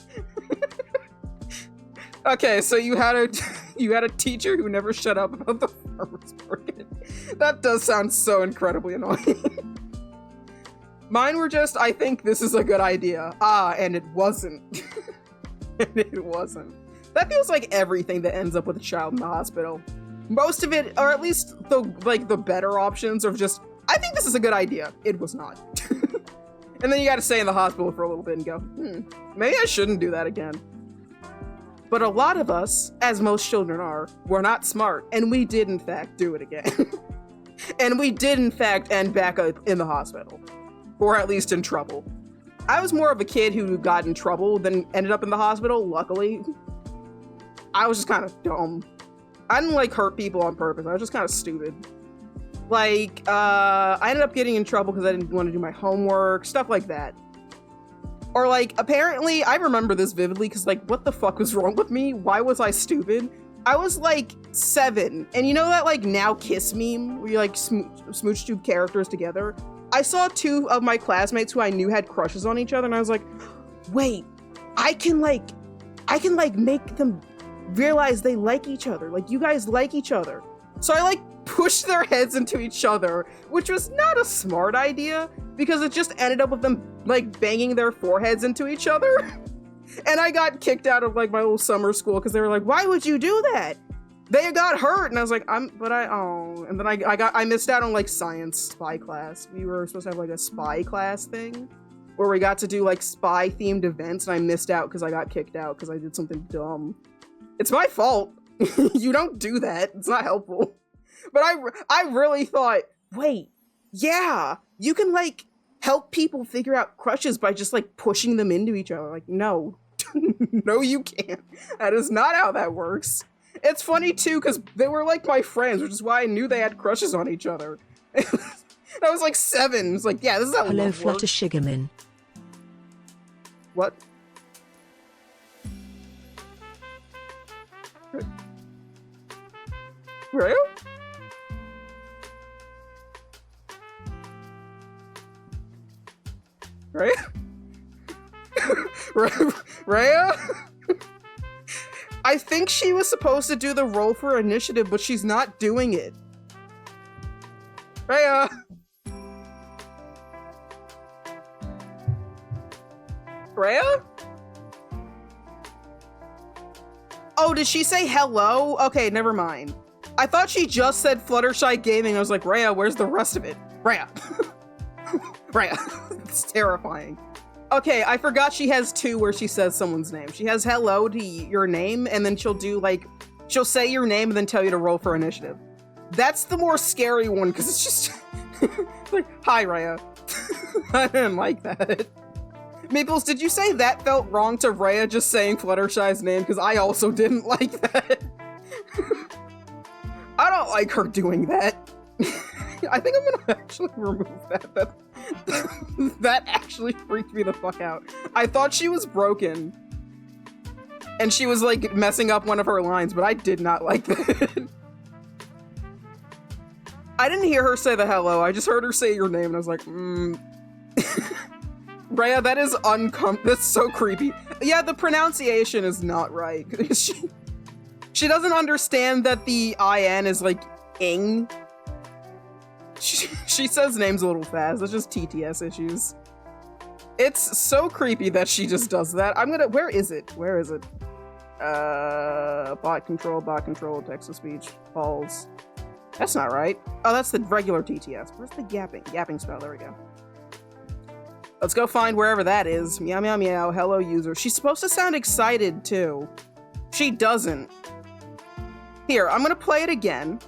Okay, so you had a teacher who never shut up about the farmer's market. That does sound so incredibly annoying. Mine were just, I think this is a good idea. And it wasn't. And it wasn't. That feels like everything that ends up with a child in the hospital. Most of it, or at least the better options are just, I think this is a good idea. It was not. And then you gotta stay in the hospital for a little bit and go, maybe I shouldn't do that again. But a lot of us, as most children are, were not smart, and we did in fact do it again. And we did in fact end back up in the hospital. Or at least in trouble. I was more of a kid who got in trouble than ended up in the hospital, luckily. I was just kind of dumb. I didn't like hurt people on purpose, I was just kind of stupid. Like, I ended up getting in trouble because I didn't want to do my homework, stuff like that. Or like, apparently, I remember this vividly because like, what the fuck was wrong with me? Why was I stupid? I was like 7, and you know that like Now Kiss meme where you like smooch two characters together? I saw 2 of my classmates who I knew had crushes on each other, and I was like, wait, I can like make them realize they like each other. Like, you guys like each other. So I like pushed their heads into each other, which was not a smart idea because it just ended up with them like banging their foreheads into each other. And I got kicked out of like my little summer school because they were like, why would you do that? They got hurt. And I was like, and then I missed out on like science spy class. We were supposed to have like a spy class thing where we got to do like spy themed events, and I missed out because I got kicked out because I did something dumb. It's my fault. You don't do that. It's not helpful. But I really thought, wait, yeah, you can like help people figure out crushes by just like pushing them into each other. Like, no, no, you can't. That is not how that works. It's funny too, because they were like my friends, which is why I knew they had crushes on each other. I was like 7. It's like, yeah, this is how Hello, love Flutter works. Sugarman. What? Raya? Raya? Raya? I think she was supposed to do the roll for initiative, but she's not doing it. Raya! Raya? Oh, did she say hello? Okay, never mind. I thought she just said Fluttershy Gaming. I was like, Raya, where's the rest of it? Raya. Raya. It's terrifying. Okay, I forgot she has 2 where she says someone's name. She has hello to your name, and then she'll do like, she'll say your name and then tell you to roll for initiative. That's the more scary one, because it's just like, hi, Raya. I didn't like that. Maples, did you say that felt wrong to Raya just saying Fluttershy's name? Because I also didn't like that. I don't like her doing that. I think I'm gonna actually remove that. That actually freaked me the fuck out. I thought she was broken. And she was like messing up one of her lines, but I did not like that. I didn't hear her say the hello, I just heard her say your name, and I was like, Rhea, that is that's so creepy. Yeah, the pronunciation is not right. She doesn't understand that the IN is like ing. She says names a little fast. It's just TTS issues. It's so creepy that she just does that. Where is it? Where is it? Bot control, text-to-speech, falls. That's not right. Oh, that's the regular TTS. Where's the yapping spell? There we go. Let's go find wherever that is. Meow, meow, meow. Hello, user. She's supposed to sound excited, too. She doesn't. Here, I'm gonna play it again.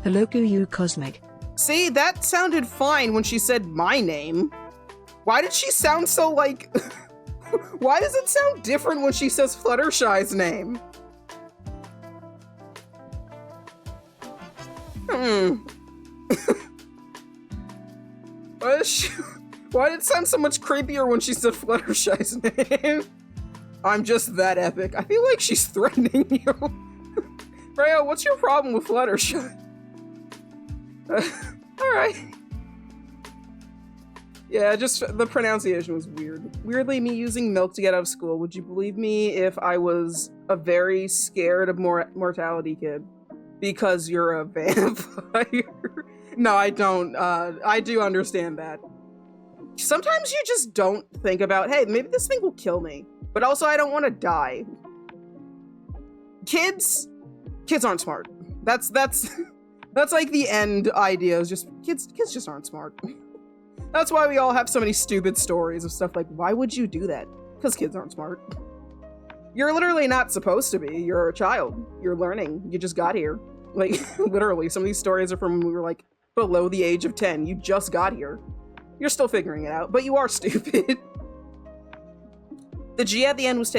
Hello, Kuyu Cosmic. See, that sounded fine when she said my name. Why did she sound so, like... Why does it sound different when she says Fluttershy's name? Why did it sound so much creepier when she said Fluttershy's name? I'm just that epic. I feel like she's threatening you. Rhea, what's your problem with Fluttershy? Alright. Yeah, just the pronunciation was weird. Weirdly, me using milk to get out of school. Would you believe me if I was a very scared of mortality kid? Because you're a vampire. No, I don't. I do understand that. Sometimes you just don't think about, hey, maybe this thing will kill me. But also, I don't want to die. Kids aren't smart. That's like the end idea, is just kids just aren't smart. That's why we all have so many stupid stories of stuff like, why would you do that? Because kids aren't smart. You're literally not supposed to be. You're a child. You're learning. You just got here. Like, literally, some of these stories are from when we were, like, below the age of 10. You just got here. You're still figuring it out, but you are stupid. The G at the end was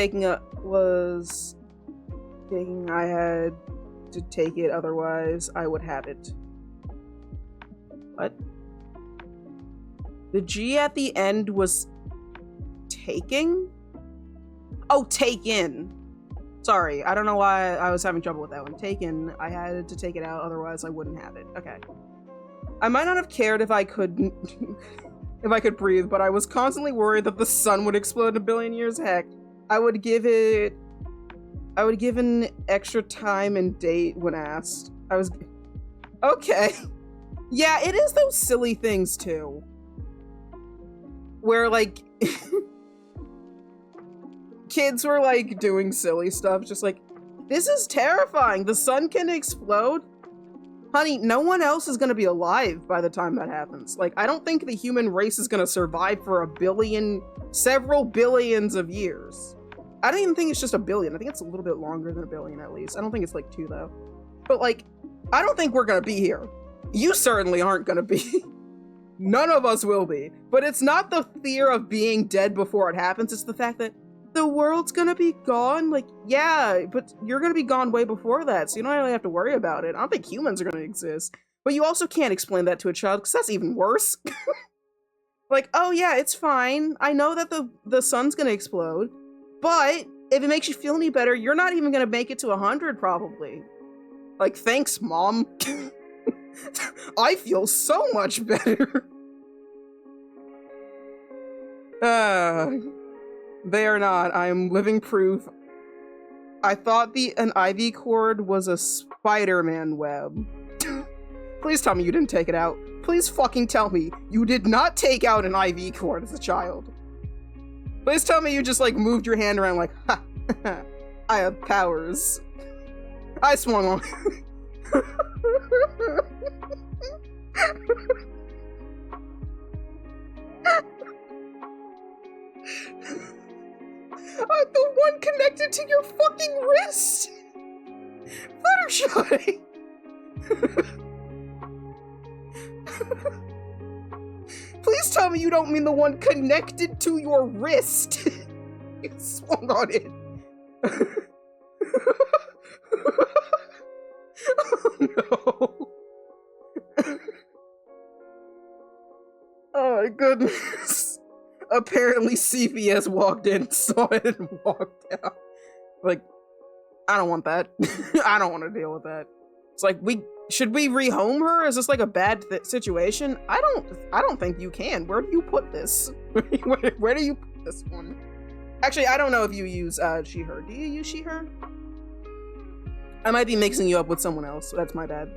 I had to take it, otherwise I would have it. What? The G at the end was taking? Oh, taken. Sorry, I don't know why I was having trouble with that one. Taken, I had to take it out, otherwise I wouldn't have it. Okay. I might not have cared if I couldn't, if I could breathe, but I was constantly worried that the sun would explode in a billion years. Heck, I would give an extra time and date when asked. Okay. Yeah, it is those silly things too. Where, like, kids were, like, doing silly stuff, just like, this is terrifying, the sun can explode? Honey, no one else is gonna be alive by the time that happens. Like, I don't think the human race is gonna survive for several billions of years. I don't even think it's just a billion, I think it's a little bit longer than a billion at least. I don't think it's like 2 though. But, like, I don't think we're gonna be here. You certainly aren't gonna be. None of us will be. But it's not the fear of being dead before it happens, it's the fact that the world's gonna be gone. Like, yeah, but you're gonna be gone way before that, so you don't really have to worry about it. I don't think humans are gonna exist. But you also can't explain that to a child, because that's even worse. Like, oh yeah, it's fine. I know that the sun's gonna explode, but if it makes you feel any better, you're not even gonna make it to 100, probably. Like, thanks, Mom. I feel so much better. They are not. I am living proof. I thought an IV cord was a Spider-Man web. Please tell me you didn't take it out. Please fucking tell me you did not take out an IV cord as a child. Please tell me you just, like, moved your hand around like, ha, I have powers. I swung on. I'm the one connected to your fucking wrist! Fluttershy! Please tell me you don't mean the one connected to your wrist! You swung on it. Oh no. Oh my goodness. Apparently CPS walked in, saw it, and walked out. Like, I don't want that. I don't want to deal with that. It's like, should we rehome her? Is this like a bad situation? I don't think you can. Where do you put this? Where do you put this one? Actually, I don't know if you use she, her. Do you use she, her? I might be mixing you up with someone else. That's my bad.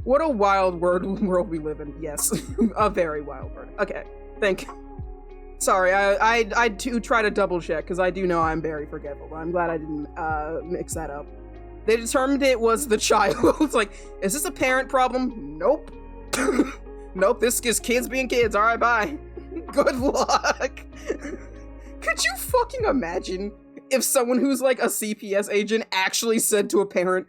What a wild world we live in. Yes, a very wild world. Okay, thank you. Sorry, I do try to double check because I do know I'm very forgetful, but I'm glad I didn't mix that up. They determined it was the child. It's like, is this a parent problem? Nope. Nope, this is kids being kids. All right, bye. Good luck. Could you fucking imagine if someone who's like a CPS agent actually said to a parent,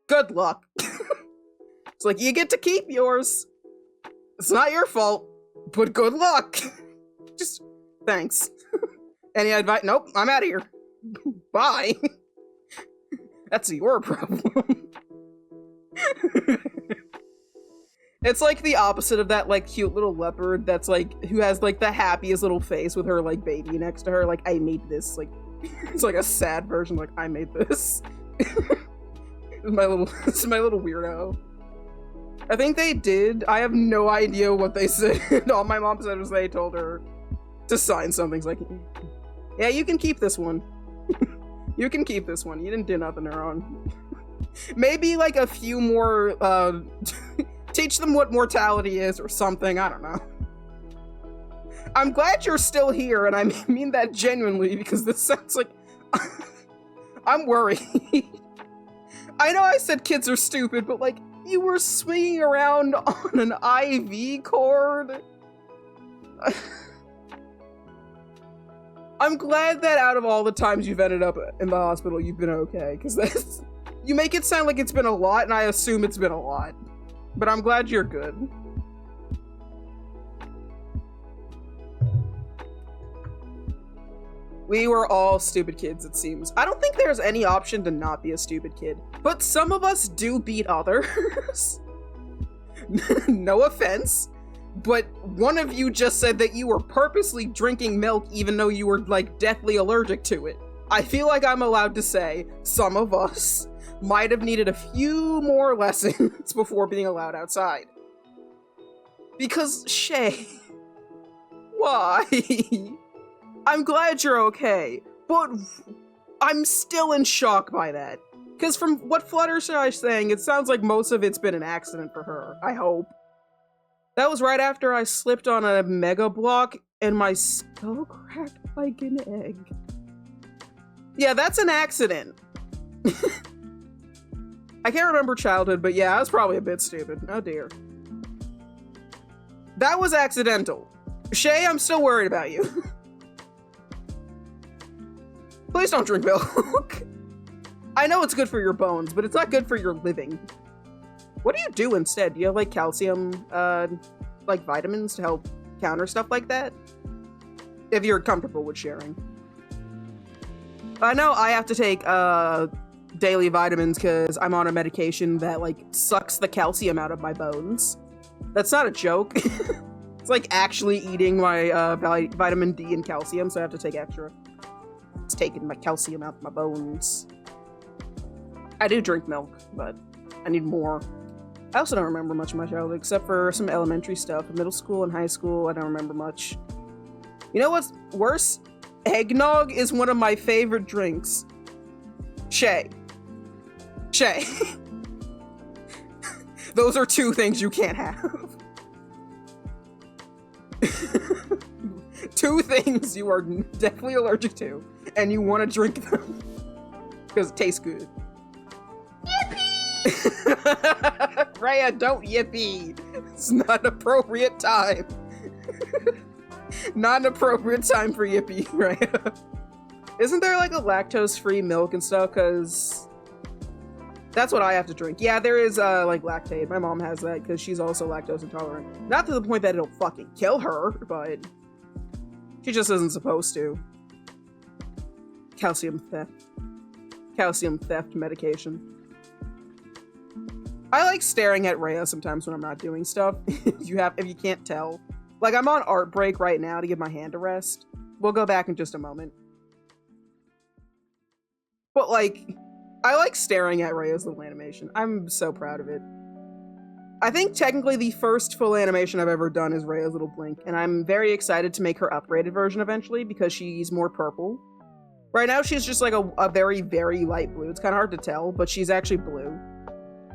good luck. It's like, you get to keep yours. It's not your fault, but good luck. Just, thanks. Any advice? Nope, I'm out of here. Bye. That's your problem. It's like the opposite of that, like, cute little leopard that's like, who has like the happiest little face with her like baby next to her. Like, I made this. Like, it's like a sad version. Like, I made this. This is my little weirdo. I think they did. I have no idea what they said. All my mom said was they told her to sign something. It's like, yeah, you can keep this one. You can keep this one. You didn't do nothing wrong. Maybe like a few more, teach them what mortality is or something. I don't know. I'm glad you're still here, and I mean that genuinely, because this sounds like I'm worried. I know I said kids are stupid, but like, you were swinging around on an IV cord. I'm glad that out of all the times you've ended up in the hospital, you've been okay, because you make it sound like it's been a lot, and I assume it's been a lot. But I'm glad you're good. We were all stupid kids, it seems. I don't think there's any option to not be a stupid kid, but some of us do beat others. No offense, but one of you just said that you were purposely drinking milk even though you were, like, deathly allergic to it. I feel like I'm allowed to say some of us might have needed a few more lessons before being allowed outside. Because, Shay, why? I'm glad you're okay, but I'm still in shock by that. Because from what Fluttershy's saying, it sounds like most of it's been an accident for her, I hope. That was right after I slipped on a mega block and my skull cracked like an egg. Yeah, that's an accident. I can't remember childhood, but yeah, I was probably a bit stupid. Oh dear. That was accidental. Shay, I'm still worried about you. Please don't drink milk. I know it's good for your bones, but it's not good for your living. What do you do instead? Do you have like calcium, like vitamins to help counter stuff like that? If you're comfortable with sharing. I know I have to take daily vitamins because I'm on a medication that like sucks the calcium out of my bones. That's not a joke. It's like actually eating my vitamin D and calcium, so I have to take extra. It's taking my calcium out of my bones. I do drink milk, but I need more. I also don't remember much of my childhood, except for some elementary stuff. In middle school and high school, I don't remember much. You know what's worse? Eggnog is one of my favorite drinks. Shay. Shay. Those are two things you can't have. Two things you are definitely allergic to, and you want to drink them. Because it tastes good. Yippee! Rhea, don't yippee! It's not an appropriate time. Not an appropriate time for yippee, Rhea. Isn't there like a lactose-free milk and stuff? Because that's what I have to drink. Yeah, there is like lactate. My mom has that because she's also lactose intolerant. Not to the point that it'll fucking kill her, but she just isn't supposed to. Calcium theft. Calcium theft medication. I like staring at Rhea sometimes when I'm not doing stuff. If you can't tell. Like, I'm on art break right now to give my hand a rest. We'll go back in just a moment. But, like, I like staring at Rhea's little animation. I'm so proud of it. I think technically the first full animation I've ever done is Rhea's little blink, and I'm very excited to make her upgraded version eventually because she's more purple. Right now she's just like a very, very light blue. It's kind of hard to tell, but she's actually blue.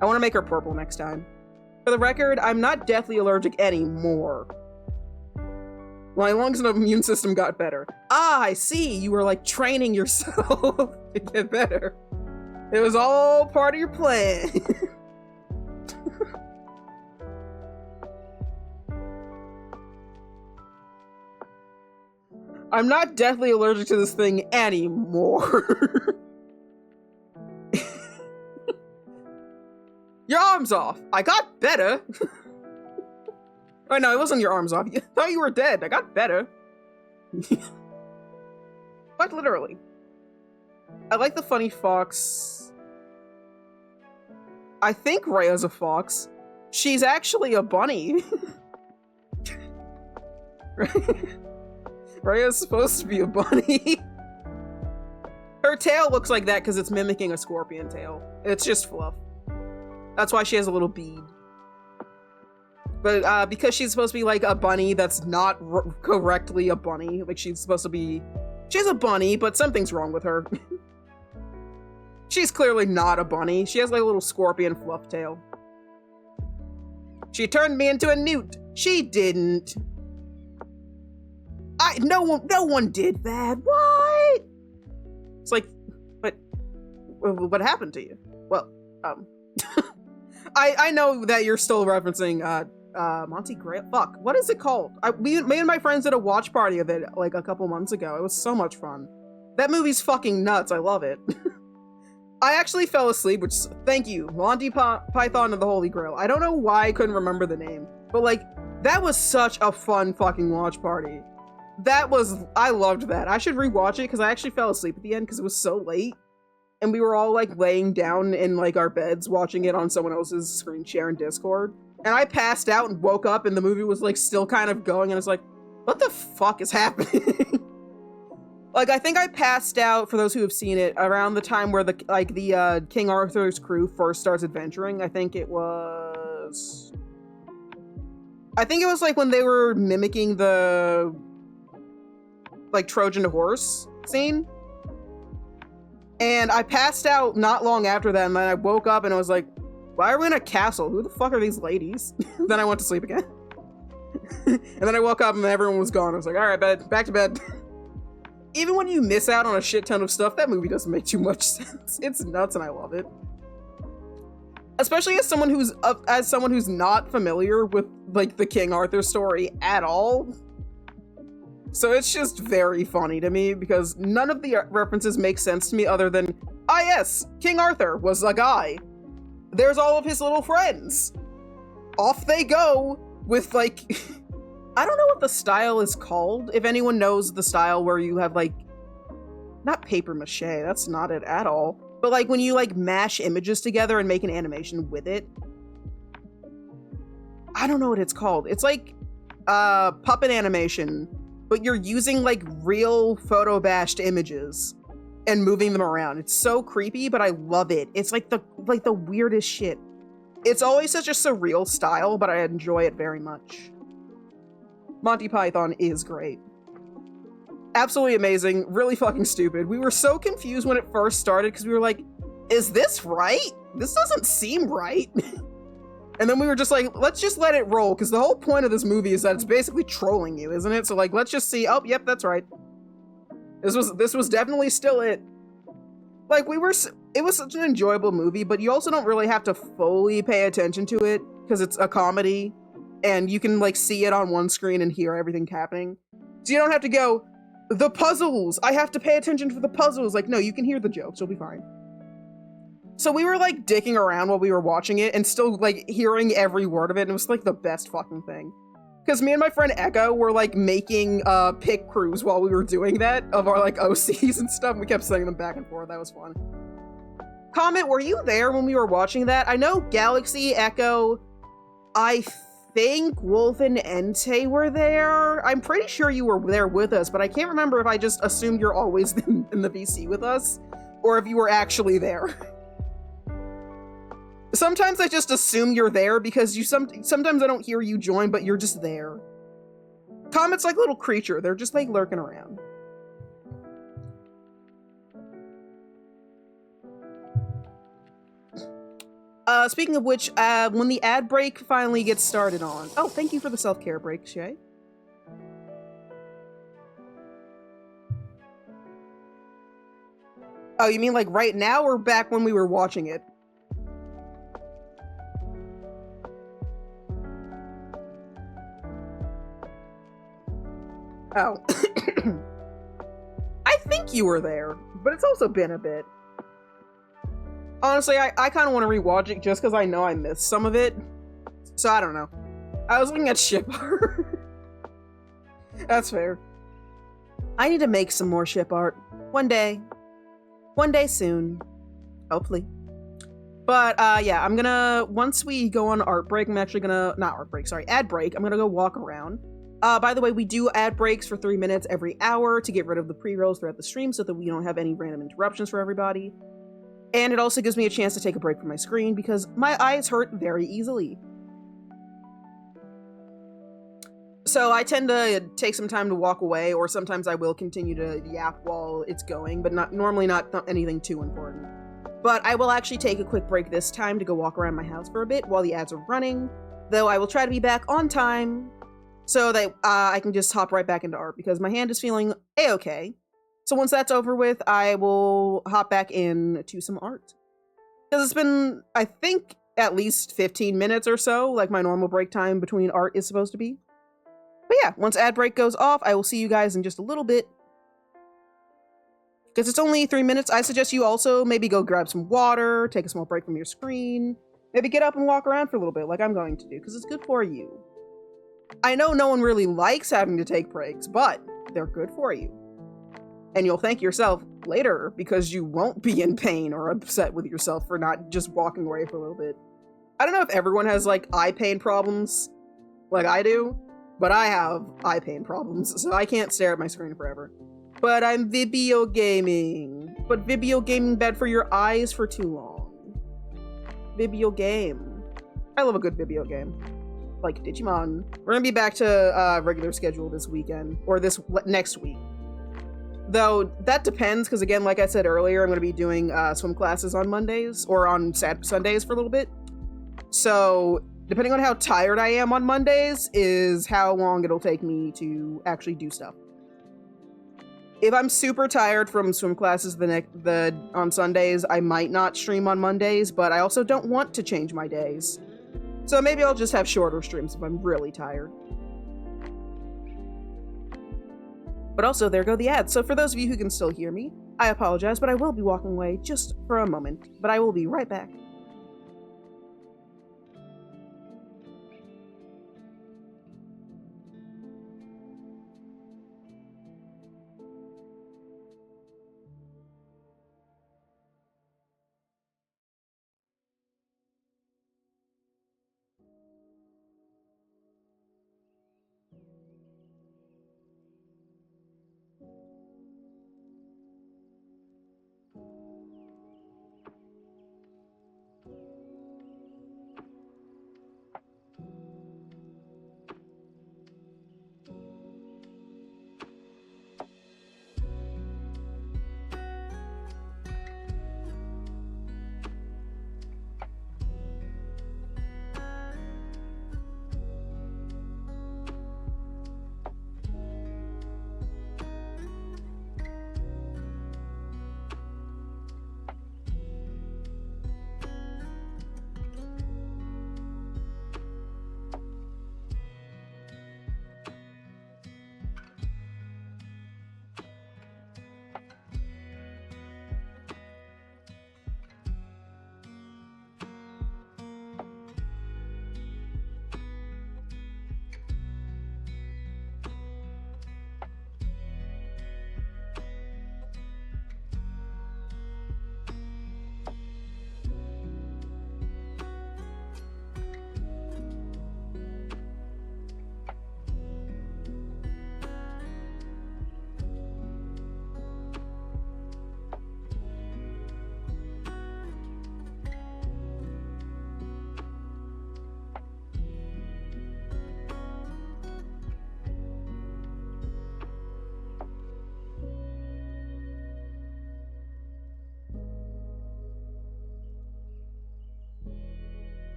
I want to make her purple next time. For the record, I'm not deathly allergic anymore. My lungs and immune system got better. Ah, I see. You were like training yourself to get better. It was all part of your plan. I'm not deathly allergic to this thing anymore. Your arm's off. I got better. Oh no, it wasn't your arms off. I thought you were dead. I got better. Quite literally. I like the funny fox. I think Rhea's a fox. She's actually a bunny. Rhea's supposed to be a bunny. Her tail looks like that because it's mimicking a scorpion tail. It's just fluff. That's why she has a little bead. But because she's supposed to be like a bunny that's not correctly a bunny, like she's supposed to be... She's a bunny, but something's wrong with her. She's clearly not a bunny. She has like a little scorpion fluff tail. She turned me into a newt. She didn't. No one did that. What? It's like, what happened to you? Well, I know that you're still referencing Monty Grail. Fuck, what is it called? Me and my friends did a watch party of it like a couple months ago. It was so much fun. That movie's fucking nuts. I love it. I actually fell asleep, which, thank you, Monty Python and the Holy Grail. I don't know why I couldn't remember the name, but like, that was such a fun fucking watch party. I loved that. I should rewatch it because I actually fell asleep at the end because it was so late. And we were all like laying down in like our beds watching it on someone else's screen share in Discord. And I passed out and woke up and the movie was like still kind of going and I was like, what the fuck is happening? Like, I think I passed out, for those who have seen it, around the time where the King Arthur's crew first starts adventuring. I think it was like when they were mimicking the like Trojan horse scene. And I passed out not long after that, and then I woke up and I was like, why are we in a castle? Who the fuck are these ladies? Then I went to sleep again. And then I woke up and everyone was gone. I was like, all right, back to bed. Even when you miss out on a shit ton of stuff, that movie doesn't make too much sense. It's nuts and I love it. Especially as someone who's not familiar with like the King Arthur story at all. So it's just very funny to me because none of the references make sense to me other than, ah yes, King Arthur was a guy. There's all of his little friends. Off they go with like, I don't know what the style is called. If anyone knows the style where you have like, not paper mache, that's not it at all. But like when you like mash images together and make an animation with it. I don't know what it's called. It's like puppet animation. But you're using like real photo bashed images and moving them around. It's so creepy, but I love it. It's like the weirdest shit. It's always such a surreal style, but I enjoy it very much. Monty Python is great. Absolutely amazing, really fucking stupid. We were so confused when it first started because we were like, is this right? This doesn't seem right. And then we were just like, let's just let it roll, because the whole point of this movie is that it's basically trolling you, isn't it? So like, let's just see. Oh, yep, that's right. This was definitely still it. Like, it was such an enjoyable movie, but you also don't really have to fully pay attention to it, because it's a comedy, and you can like see it on one screen and hear everything happening. So you don't have to go, the puzzles! I have to pay attention to the puzzles! Like, no, you can hear the jokes, you'll be fine. So we were like dicking around while we were watching it and still like hearing every word of it, and it was like the best fucking thing. Because me and my friend Echo were like making pick crews while we were doing that of our like OCs and stuff. We kept sending them back and forth. That was fun. Comment, were you there when we were watching that? I know Galaxy, Echo, I think Wolf and Entei were there. I'm pretty sure you were there with us, but I can't remember if I just assumed you're always in the VC with us, or if you were actually there. Sometimes I just assume you're there because sometimes I don't hear you join, but you're just there. Comet's like a little creature. They're just like lurking around. Speaking of which, when the ad break finally gets started on... Oh, thank you for the self-care break, Shay. Oh, you mean like right now or back when we were watching it? Oh. I think you were there, but it's also been a bit. Honestly, I kind of want to rewatch it just because I know I missed some of it. So I don't know. I was looking at ship art. That's fair. I need to make some more ship art. One day. One day soon. Hopefully. But yeah, I'm gonna, once we go on art break, I'm actually gonna, not art break, sorry, ad break. I'm gonna go walk around. By the way, we do ad breaks for 3 minutes every hour to get rid of the pre-rolls throughout the stream so that we don't have any random interruptions for everybody. And it also gives me a chance to take a break from my screen because my eyes hurt very easily. So I tend to take some time to walk away, or sometimes I will continue to yap while it's going, but normally not anything too important. But I will actually take a quick break this time to go walk around my house for a bit while the ads are running, though I will try to be back on time so that I can just hop right back into art because my hand is feeling a-okay. So once that's over with, I will hop back in to some art. Because it's been, I think, at least 15 minutes or so, like my normal break time between art is supposed to be. But yeah, once ad break goes off, I will see you guys in just a little bit. Because it's only 3 minutes, I suggest you also maybe go grab some water, take a small break from your screen, maybe get up and walk around for a little bit like I'm going to do, because it's good for you. I know no one really likes having to take breaks, but they're good for you. And you'll thank yourself later because you won't be in pain or upset with yourself for not just walking away for a little bit. I don't know if everyone has like eye pain problems like I do, but I have eye pain problems, so I can't stare at my screen forever. But I'm video gaming. But video gaming bad for your eyes for too long. Video game. I love a good video game. Like Digimon. We're gonna be back to regular schedule this weekend, or this next week. Though, that depends, because again, like I said earlier, I'm going to be doing swim classes on Mondays, or on Sundays for a little bit. So, depending on how tired I am on Mondays, is how long it'll take me to actually do stuff. If I'm super tired from swim classes on Sundays, I might not stream on Mondays, but I also don't want to change my days. So maybe I'll just have shorter streams if I'm really tired. But also, there go the ads. So for those of you who can still hear me, I apologize, but I will be walking away just for a moment. But I will be right back.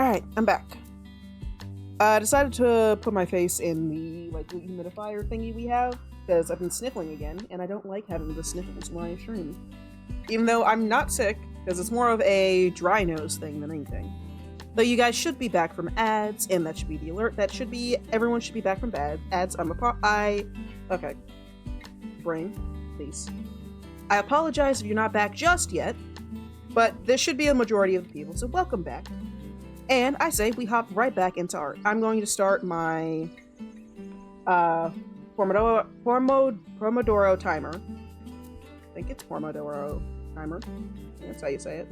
Alright, I'm back. I decided to put my face in the like humidifier thingy we have because I've been sniffling again, and I don't like having the sniffles when I stream. Even though I'm not sick, because it's more of a dry nose thing than anything. Though you guys should be back from ads, and that should be the alert. That should be everyone should be back from ads. Okay. Brain, please. I apologize if you're not back just yet, but this should be a majority of the people, so welcome back. And I say we hop right back into art. I'm going to start my Pomodoro timer. I think it's Pomodoro timer. That's how you say it.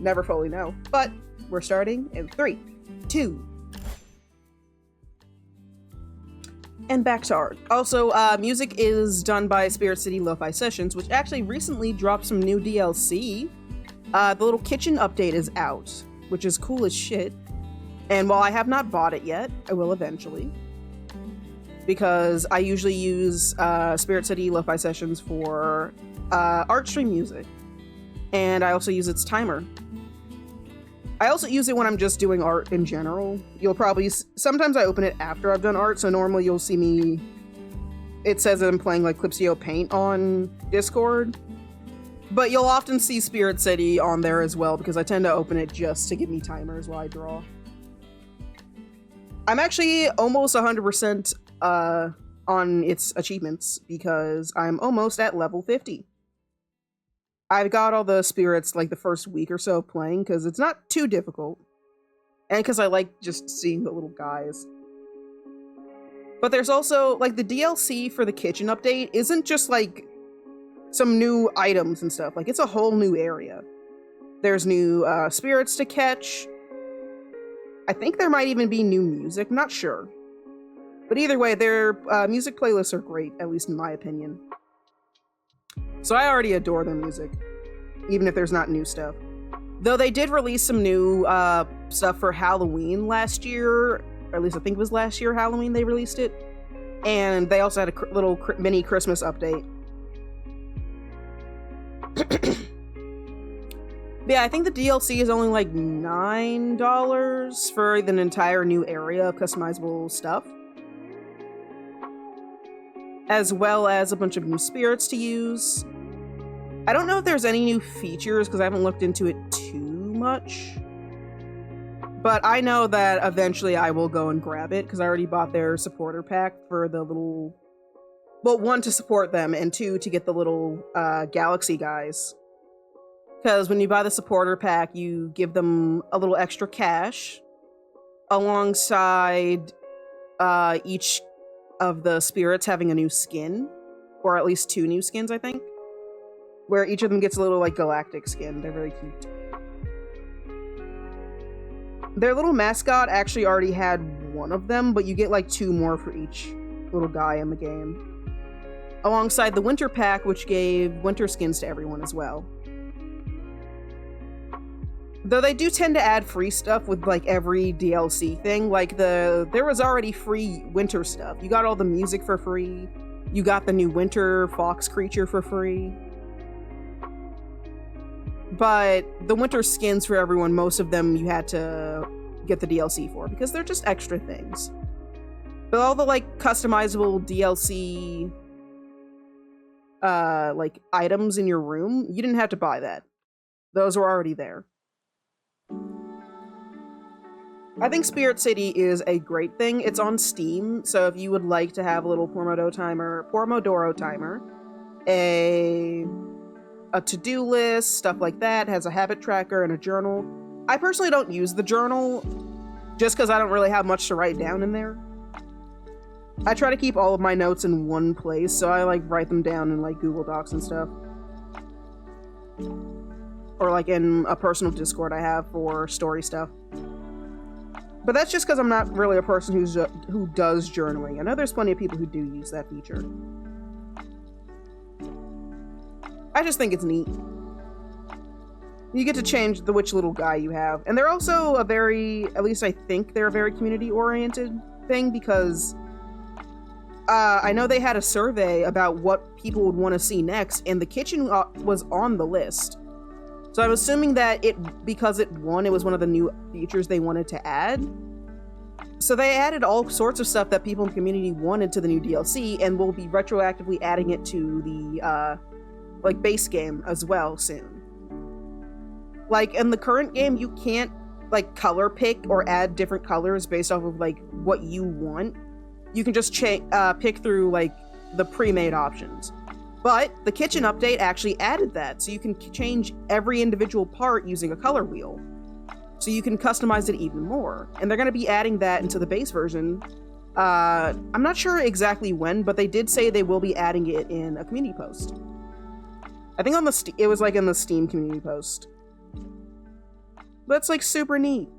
Never fully know. But we're starting in 3, 2. And back to art. Also, music is done by Spirit City Lo-Fi Sessions, which actually recently dropped some new DLC. The little kitchen update is out, which is cool as shit. And while I have not bought it yet, I will eventually. Because I usually use Spirit City Lo-Fi Sessions for art stream music. And I also use its timer. I also use it when I'm just doing art in general. You'll probably... Sometimes I open it after I've done art, so normally you'll see me... It says that I'm playing like Clipsio Paint on Discord. But you'll often see Spirit City on there as well, because I tend to open it just to give me timers while I draw. I'm actually almost 100% on its achievements, because I'm almost at level 50. I've got all the spirits like the first week or so playing, because it's not too difficult. And because I like just seeing the little guys. But there's also, like, the DLC for the kitchen update isn't just, like, some new items and stuff. Like, it's a whole new area. There's new spirits to catch. I think there might even be new music. I'm not sure. But either way, their music playlists are great, at least in my opinion. So I already adore their music, even if there's not new stuff. Though they did release some new stuff for Halloween last year, or at least I think it was last year Halloween they released it. And they also had a little mini Christmas update. Yeah, I think the DLC is only like $9 for an entire new area of customizable stuff. As well as a bunch of new spirits to use. I don't know if there's any new features because I haven't looked into it too much. But I know that eventually I will go and grab it because I already bought their supporter pack for the little... Well, 1, to support them, and 2, to get the little galaxy guys. Because when you buy the supporter pack, you give them a little extra cash alongside each of the spirits having a new skin, or at least 2 new skins, I think, where each of them gets a little like galactic skin. They're very cute. Their little mascot actually already had 1 of them, but you get like 2 more for each little guy in the game, alongside the winter pack, which gave winter skins to everyone as well. Though they do tend to add free stuff with like every DLC thing. Like there was already free winter stuff. You got all the music for free. You got the new winter fox creature for free. But the winter skins for everyone, most of them you had to get the DLC for because they're just extra things. But all the like customizable DLC like items in your room, you didn't have to buy that. Those were already there. I think Spirit City is a great thing. It's on Steam, so if you would like to have a little Pomodoro timer, a to-do list, stuff like that, has a habit tracker and a journal. I personally don't use the journal, just because I don't really have much to write down in there. I try to keep all of my notes in one place, so I like write them down in like Google Docs and stuff. Or like in a personal Discord I have for story stuff. But that's just because I'm not really a person who does journaling. I know there's plenty of people who do use that feature. I just think it's neat. You get to change which little guy you have. And they're also a very, at least I think they're a very community-oriented thing because I know they had a survey about what people would want to see next, and the kitchen was on the list. So I'm assuming that because it won, it was one of the new features they wanted to add. So they added all sorts of stuff that people in the community wanted to the new DLC, and will be retroactively adding it to the like base game as well soon. Like in the current game, you can't like color pick or add different colors based off of like what you want. You can just pick through like the pre-made options. But the kitchen update actually added that, so you can change every individual part using a color wheel. So you can customize it even more. And they're going to be adding that into the base version. I'm not sure exactly when, but they did say they will be adding it in a community post. I think on it was like in the Steam community post. That's like super neat.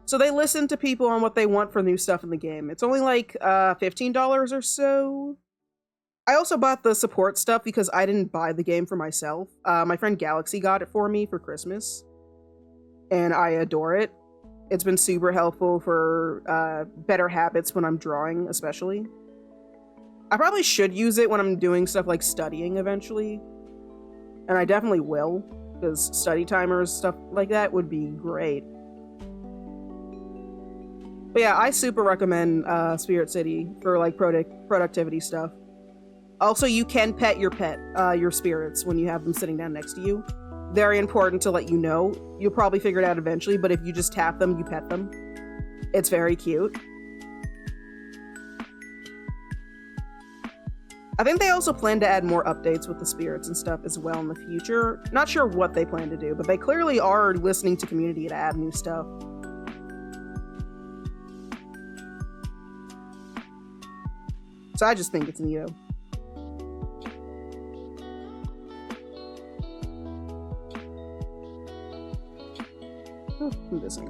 So they listen to people on what they want for new stuff in the game. It's only like $15 or so. I also bought the support stuff because I didn't buy the game for myself. My friend Galaxy got it for me for Christmas, and I adore it. It's been super helpful for better habits when I'm drawing, especially. I probably should use it when I'm doing stuff like studying eventually, and I definitely will, because study timers, stuff like that would be great. But yeah, I super recommend Spirit City for like productivity stuff. Also, you can pet your spirits when you have them sitting down next to you. Very important to let you know. You'll probably figure it out eventually, but if you just tap them, you pet them. It's very cute. I think they also plan to add more updates with the spirits and stuff as well in the future. Not sure what they plan to do, but they clearly are listening to community to add new stuff. So I just think it's neato. Oh, I'm missing.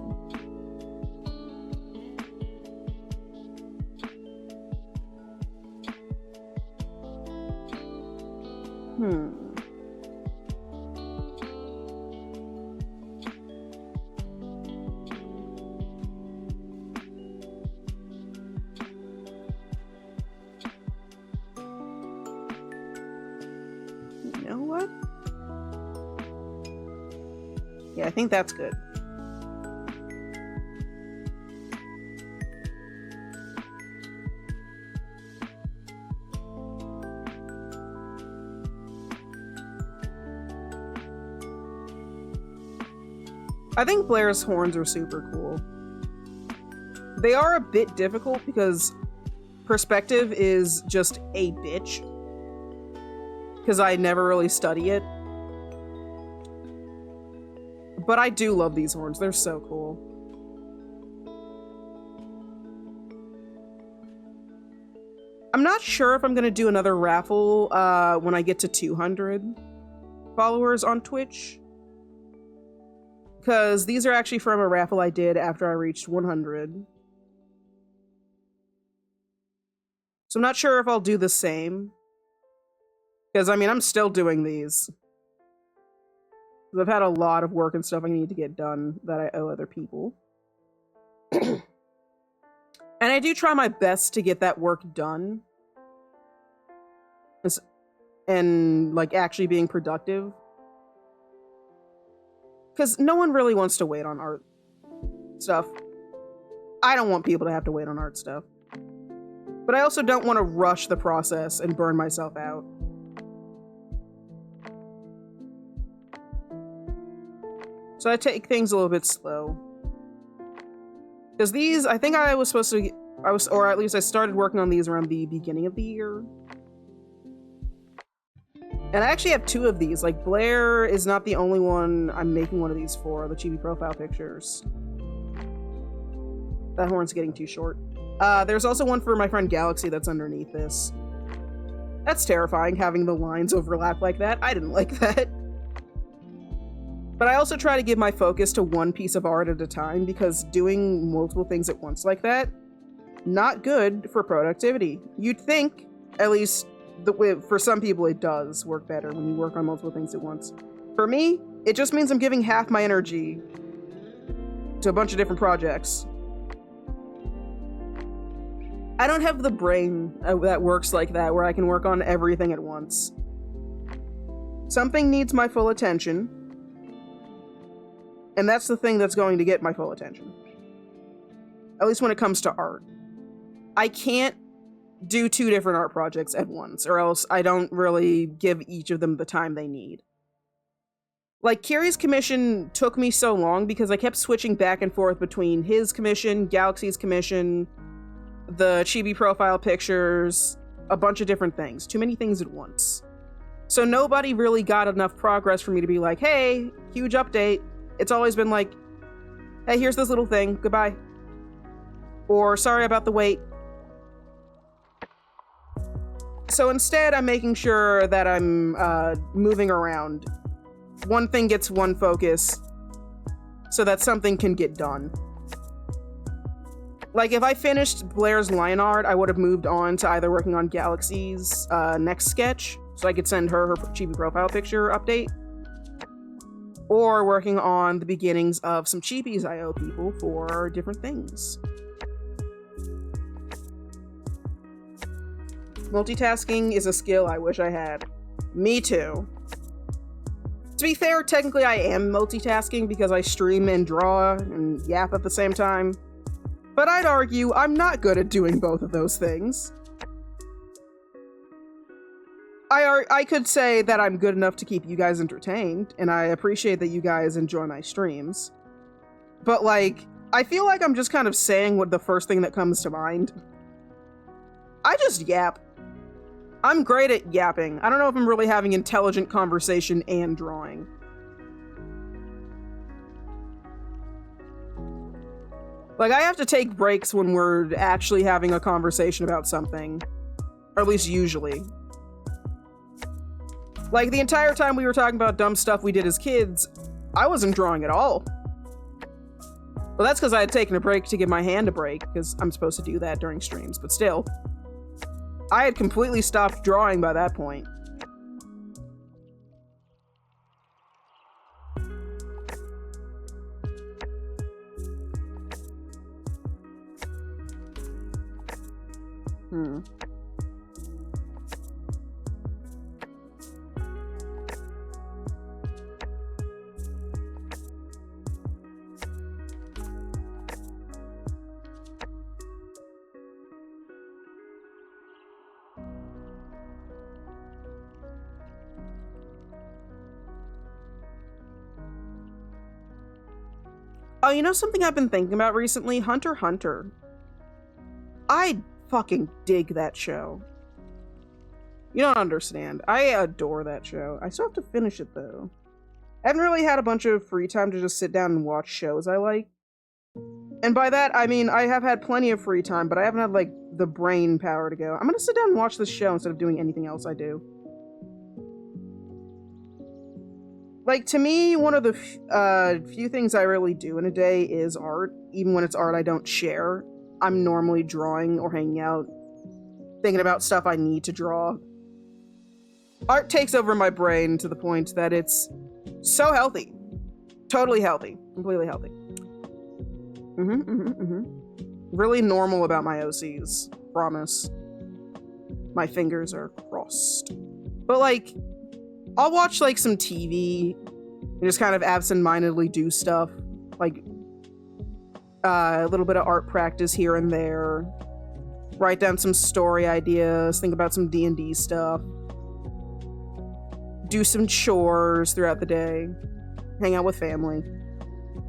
You know what? Yeah, I think that's good. I think Blair's horns are super cool. They are a bit difficult because perspective is just a bitch. Because I never really study it. But I do love these horns. They're so cool. I'm not sure if I'm going to do another raffle when I get to 200 followers on Twitch. Because these are actually from a raffle I did after I reached 100. So I'm not sure if I'll do the same. Because, I mean, I'm still doing these. Because I've had a lot of work and stuff I need to get done that I owe other people. And I do try my best to get that work done. And, like, actually being productive. Because no one really wants to wait on art stuff. I don't want people to have to wait on art stuff. But I also don't want to rush the process and burn myself out. So I take things a little bit slow. Because these, I think I was supposed to, or at least I started working on these around the beginning of the year. And I actually have 2 of these. Like, Blair is not the only one I'm making one of these for, the Chibi profile pictures. That horn's getting too short. There's also one for my friend Galaxy that's underneath this. That's terrifying, having the lines overlap like that. I didn't like that. But I also try to give my focus to one piece of art at a time, because doing multiple things at once like that, not good for productivity. You'd think, at least for some people, it does work better when you work on multiple things at once. For me, it just means I'm giving half my energy to a bunch of different projects. I don't have the brain that works like that, where I can work on everything at once. Something needs my full attention, and that's the thing that's going to get my full attention. At least when it comes to art. I can't do 2 different art projects at once, or else I don't really give each of them the time they need. Like, Kiri's commission took me so long because I kept switching back and forth between his commission, Galaxy's commission, the Chibi profile pictures, a bunch of different things. Too many things at once. So nobody really got enough progress for me to be like, hey, huge update. It's always been like, hey, here's this little thing, goodbye. Or sorry about the wait. So instead, I'm making sure that I'm moving around. One thing gets one focus so that something can get done. Like, if I finished Blair's line art, I would have moved on to either working on Galaxy's next sketch, so I could send her Chibi profile picture update, or working on the beginnings of some Chibis I owe people for different things. Multitasking is a skill I wish I had. Me too. To be fair, technically I am multitasking because I stream and draw and yap at the same time. But I'd argue I'm not good at doing both of those things. I could say that I'm good enough to keep you guys entertained, and I appreciate that you guys enjoy my streams. But, like, I feel like I'm just kind of saying what the first thing that comes to mind. I just yap. I'm great at yapping. I don't know if I'm really having intelligent conversation and drawing. Like, I have to take breaks when we're actually having a conversation about something. Or at least usually. Like, the entire time we were talking about dumb stuff we did as kids, I wasn't drawing at all. Well, that's because I had taken a break to give my hand a break, because I'm supposed to do that during streams, but still. I had completely stopped drawing by that point. Oh, you know something I've been thinking about recently? Hunter x Hunter. I fucking dig that show. You don't understand. I adore that show. I still have to finish it, though. I haven't really had a bunch of free time to just sit down and watch shows I like. And by that, I mean, I have had plenty of free time, but I haven't had, like, the brain power to go, I'm gonna sit down and watch this show instead of doing anything else I do. Like, to me, one of the few things I really do in a day is art. Even when it's art I don't share. I'm normally drawing or hanging out, thinking about stuff I need to draw. Art takes over my brain to the point that it's so healthy. Totally healthy. Completely healthy. Really normal about my OCs. Promise. My fingers are crossed. But, like, I'll watch, like, some TV and just kind of absent-mindedly do stuff. Like, a little bit of art practice here and there. Write down some story ideas. Think about some D&D stuff. Do some chores throughout the day. Hang out with family.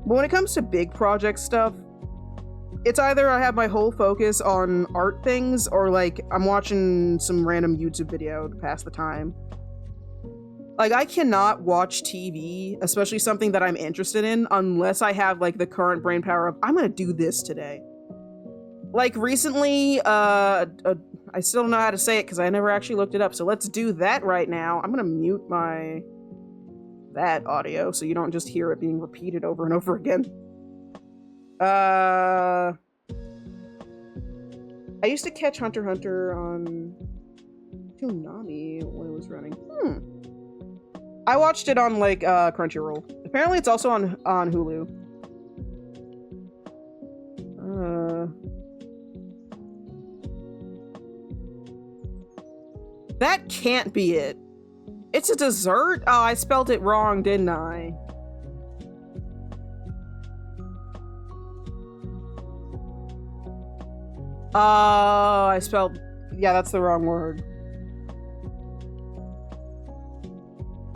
But when it comes to big project stuff, it's either I have my whole focus on art things, or, like, I'm watching some random YouTube video to pass the time. Like, I cannot watch TV, especially something that I'm interested in, unless I have, like, the current brain power of, I'm gonna do this today. Like, recently, I still don't know how to say it because I never actually looked it up, so let's do that right now. I'm gonna mute that audio so you don't just hear it being repeated over and over again. I used to catch Hunter x Hunter on Toonami when it was running. I watched it on, like, Crunchyroll. Apparently it's also on Hulu. That can't be it. It's a dessert? Oh, I spelled it wrong, didn't I? Oh, I spelled... Yeah, that's the wrong word.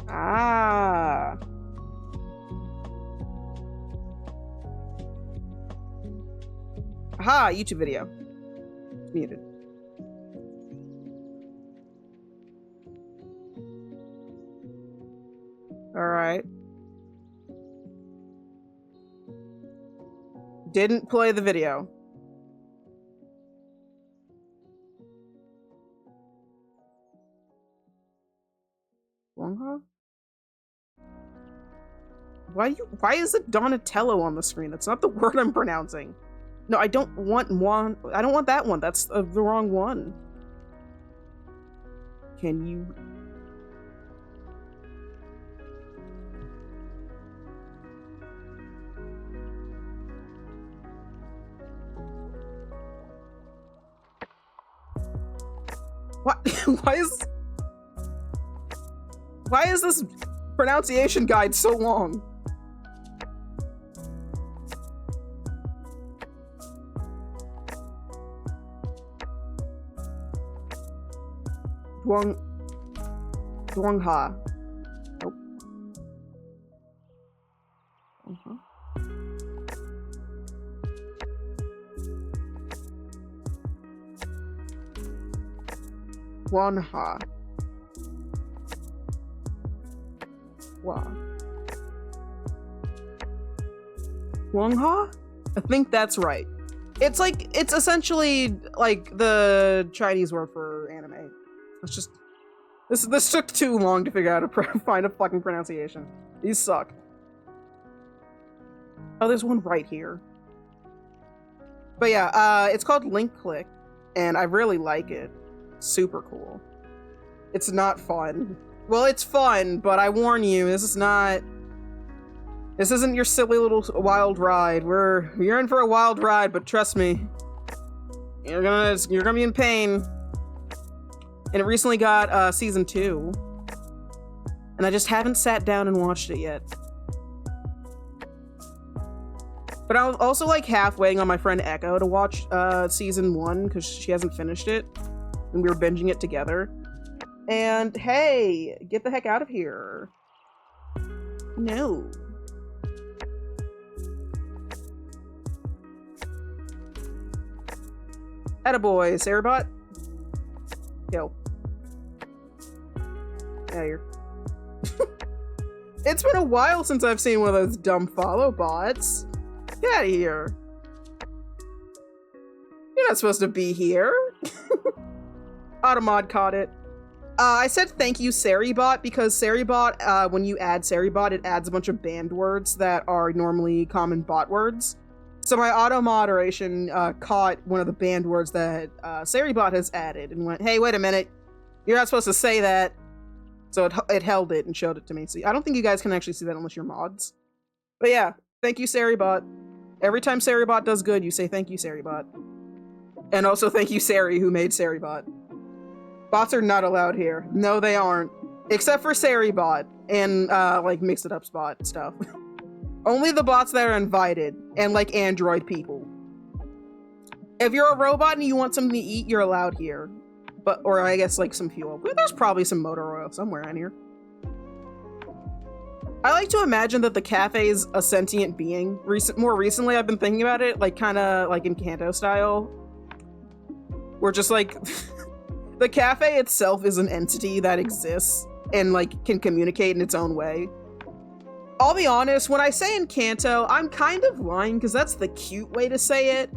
Ah. Aha, YouTube video. Muted. Alright. Didn't play the video. Why is it Donatello on the screen? That's not the word I'm pronouncing. No, I don't want one. I don't want that one. That's the wrong one. Can you... What? Why is this pronunciation guide so long? Duongha. Nope. Duongha. Wow. Duongha? I think that's right. It's essentially like the Chinese word for anime. It's just, this took too long to figure out how to find a fucking pronunciation. These suck. Oh, there's one right here. But yeah, it's called Link Click, and I really like it. Super cool. It's not fun. Well, it's fun, but I warn you, this isn't your silly little wild ride. You're in for a wild ride, but trust me, you're gonna be in pain. And it recently got season 2, and I just haven't sat down and watched it yet. But I was also like half waiting on my friend Echo to watch season 1 because she hasn't finished it, and we were binging it together. And hey, get the heck out of here! No. Attaboy, Sarabot. Yo. Yeah, you're... It's been a while since I've seen one of those dumb follow bots. Get out of here. You're not supposed to be here. Automod caught it. I said thank you, Saribot, because Saribot, when you add Saribot, it adds a bunch of banned words that are normally common bot words. So my auto moderation caught one of the banned words that Saribot has added and went, hey, wait a minute. You're not supposed to say that. So it held it and showed it to me. So I don't think you guys can actually see that unless you're mods. But yeah, thank you, Saribot. Every time Saribot does good, you say thank you, Saribot. And also thank you, Sari, who made Saribot. Bots are not allowed here. No, they aren't. Except for Saribot and like Mix It Up Spot stuff. Only the bots that are invited and like Android people. If you're a robot and you want something to eat, you're allowed here. Or I guess like some fuel. But there's probably some motor oil somewhere in here. I like to imagine that the cafe is a sentient being. More recently, I've been thinking about it, like kind of like in Kanto style. Where just like the cafe itself is an entity that exists and like can communicate in its own way. I'll be honest, when I say in Kanto, I'm kind of lying because that's the cute way to say it.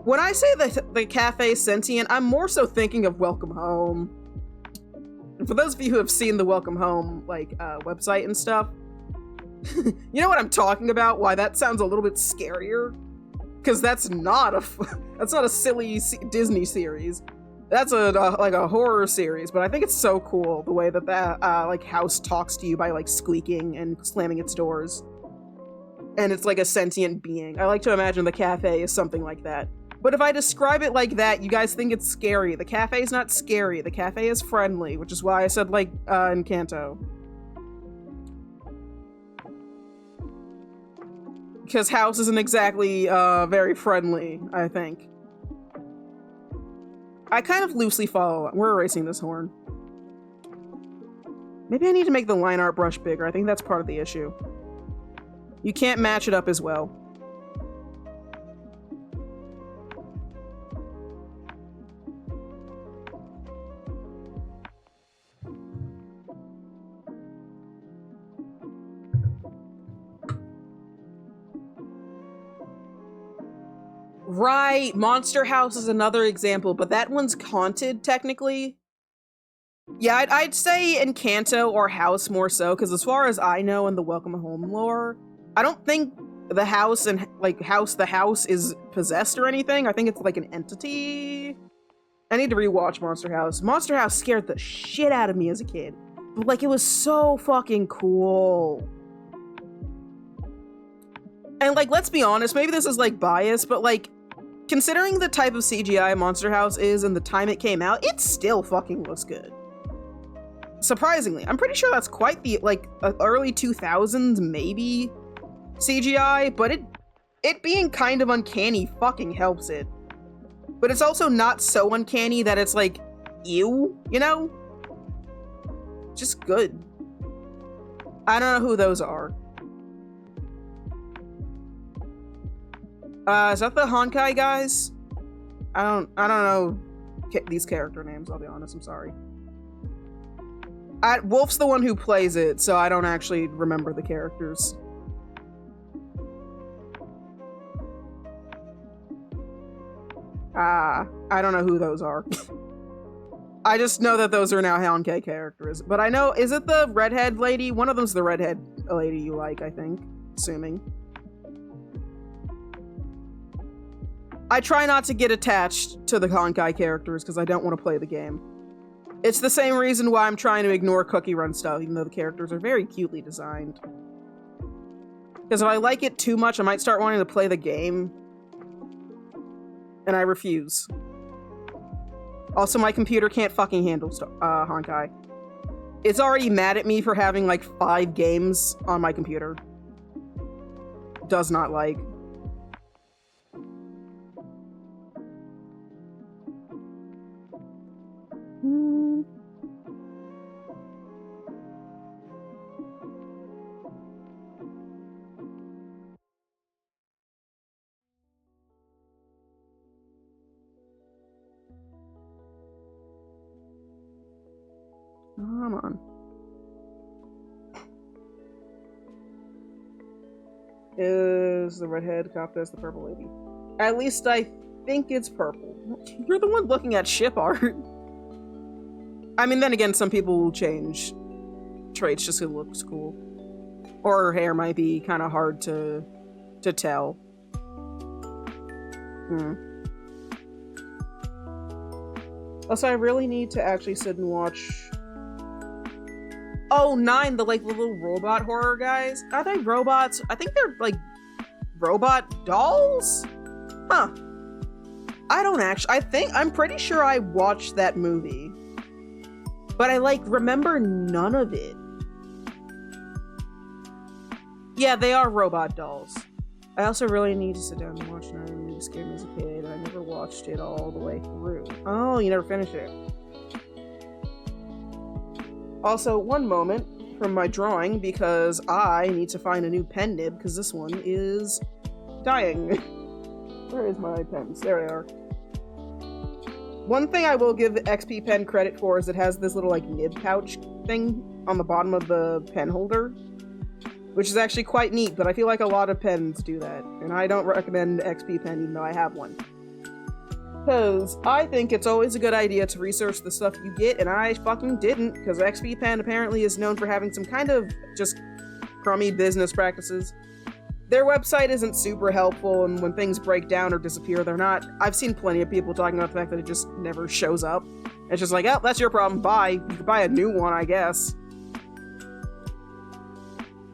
When I say the cafe is sentient, I'm more so thinking of Welcome Home. And for those of you who have seen the Welcome Home like website and stuff, you know what I'm talking about? Why that sounds a little bit scarier? Because that's not a silly Disney series. That's like a horror series, but I think it's so cool the way that like house talks to you by like squeaking and slamming its doors. And it's like a sentient being. I like to imagine the cafe is something like that. But if I describe it like that, you guys think it's scary. The cafe is not scary. The cafe is friendly, which is why I said like in Kanto. Because house isn't exactly very friendly, I think. I kind of loosely follow. We're erasing this horn. Maybe I need to make the line art brush bigger. I think that's part of the issue. You can't match it up as well. Right, Monster House is another example, but that one's haunted, technically. Yeah, I'd say in Kanto or House more so, because as far as I know in the Welcome Home lore, I don't think the house and, like, the house is possessed or anything. I think it's, like, an entity. I need to rewatch Monster House. Monster House scared the shit out of me as a kid. But, like, it was so fucking cool. And, like, let's be honest, maybe this is, like, biased, but, like, considering the type of CGI Monster House is and the time it came out, it still fucking looks good. Surprisingly. I'm pretty sure that's quite the, like, early 2000s, maybe, CGI, but it being kind of uncanny fucking helps it. But it's also not so uncanny that it's, like, ew, you know? Just good. I don't know who those are. Is that the Honkai guys? I don't know these character names, I'll be honest, I'm sorry. Wolf's the one who plays it, so I don't actually remember the characters. I don't know who those are. I just know that those are now Honkai characters. But I know, is it the redhead lady? One of them's the redhead lady you like, I think. Assuming. I try not to get attached to the Honkai characters because I don't want to play the game. It's the same reason why I'm trying to ignore Cookie Run stuff, even though the characters are very cutely designed. Because if I like it too much, I might start wanting to play the game. And I refuse. Also, my computer can't fucking handle Honkai. It's already mad at me for having like 5 games on my computer. Does not like. Come on. Is the redhead cop as the purple lady? At least I think it's purple. You're the one looking at ship art. I mean, then again, some people will change traits just because it looks cool. Or her hair might be kind of hard to tell. Also, I really need to actually sit and watch... Oh, 9, the little robot horror guys. Are they robots? I think they're like robot dolls? Huh. I don't actually, I'm pretty sure I watched that movie. But I remember none of it. Yeah, they are robot dolls. I also really need to sit down and watch it. It scared me as a kid. I never watched it all the way through. Oh, you never finished it. Also, one moment from my drawing because I need to find a new pen nib because this one is dying. Where is my pens? There they are. One thing I will give XP Pen credit for is it has this little nib pouch thing on the bottom of the pen holder, which is actually quite neat, but I feel like a lot of pens do that, and I don't recommend XP Pen even though I have one. Because I think it's always a good idea to research the stuff you get, and I fucking didn't, because XP Pen apparently is known for having some kind of just crummy business practices. Their website isn't super helpful, and when things break down or disappear, they're not. I've seen plenty of people talking about the fact that it just never shows up. It's just like, oh, that's your problem, bye. You can buy a new one, I guess.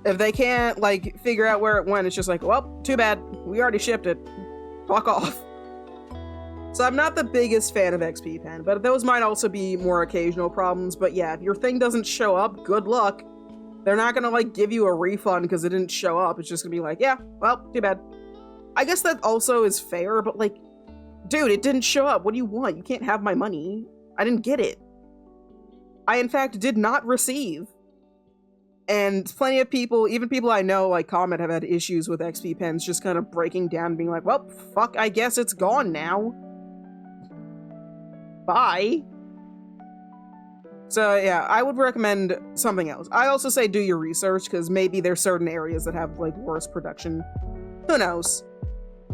If they can't, figure out where it went, it's just like, well, too bad. We already shipped it. Fuck off. So I'm not the biggest fan of XP Pen, but those might also be more occasional problems. But yeah, if your thing doesn't show up, good luck. They're not gonna like give you a refund because it didn't show up. It's just gonna be like, yeah, well, too bad. I guess that also is fair, but like, dude, it didn't show up. What do you want? You can't have my money. I didn't get it. I, in fact, did not receive. And plenty of people, even people I know, like Comet, have had issues with XP Pens just kind of breaking down and being like, well, fuck, I guess it's gone now. Bye. So yeah, I would recommend something else. I also say do your research, because maybe there's certain areas that have like worse production. Who knows?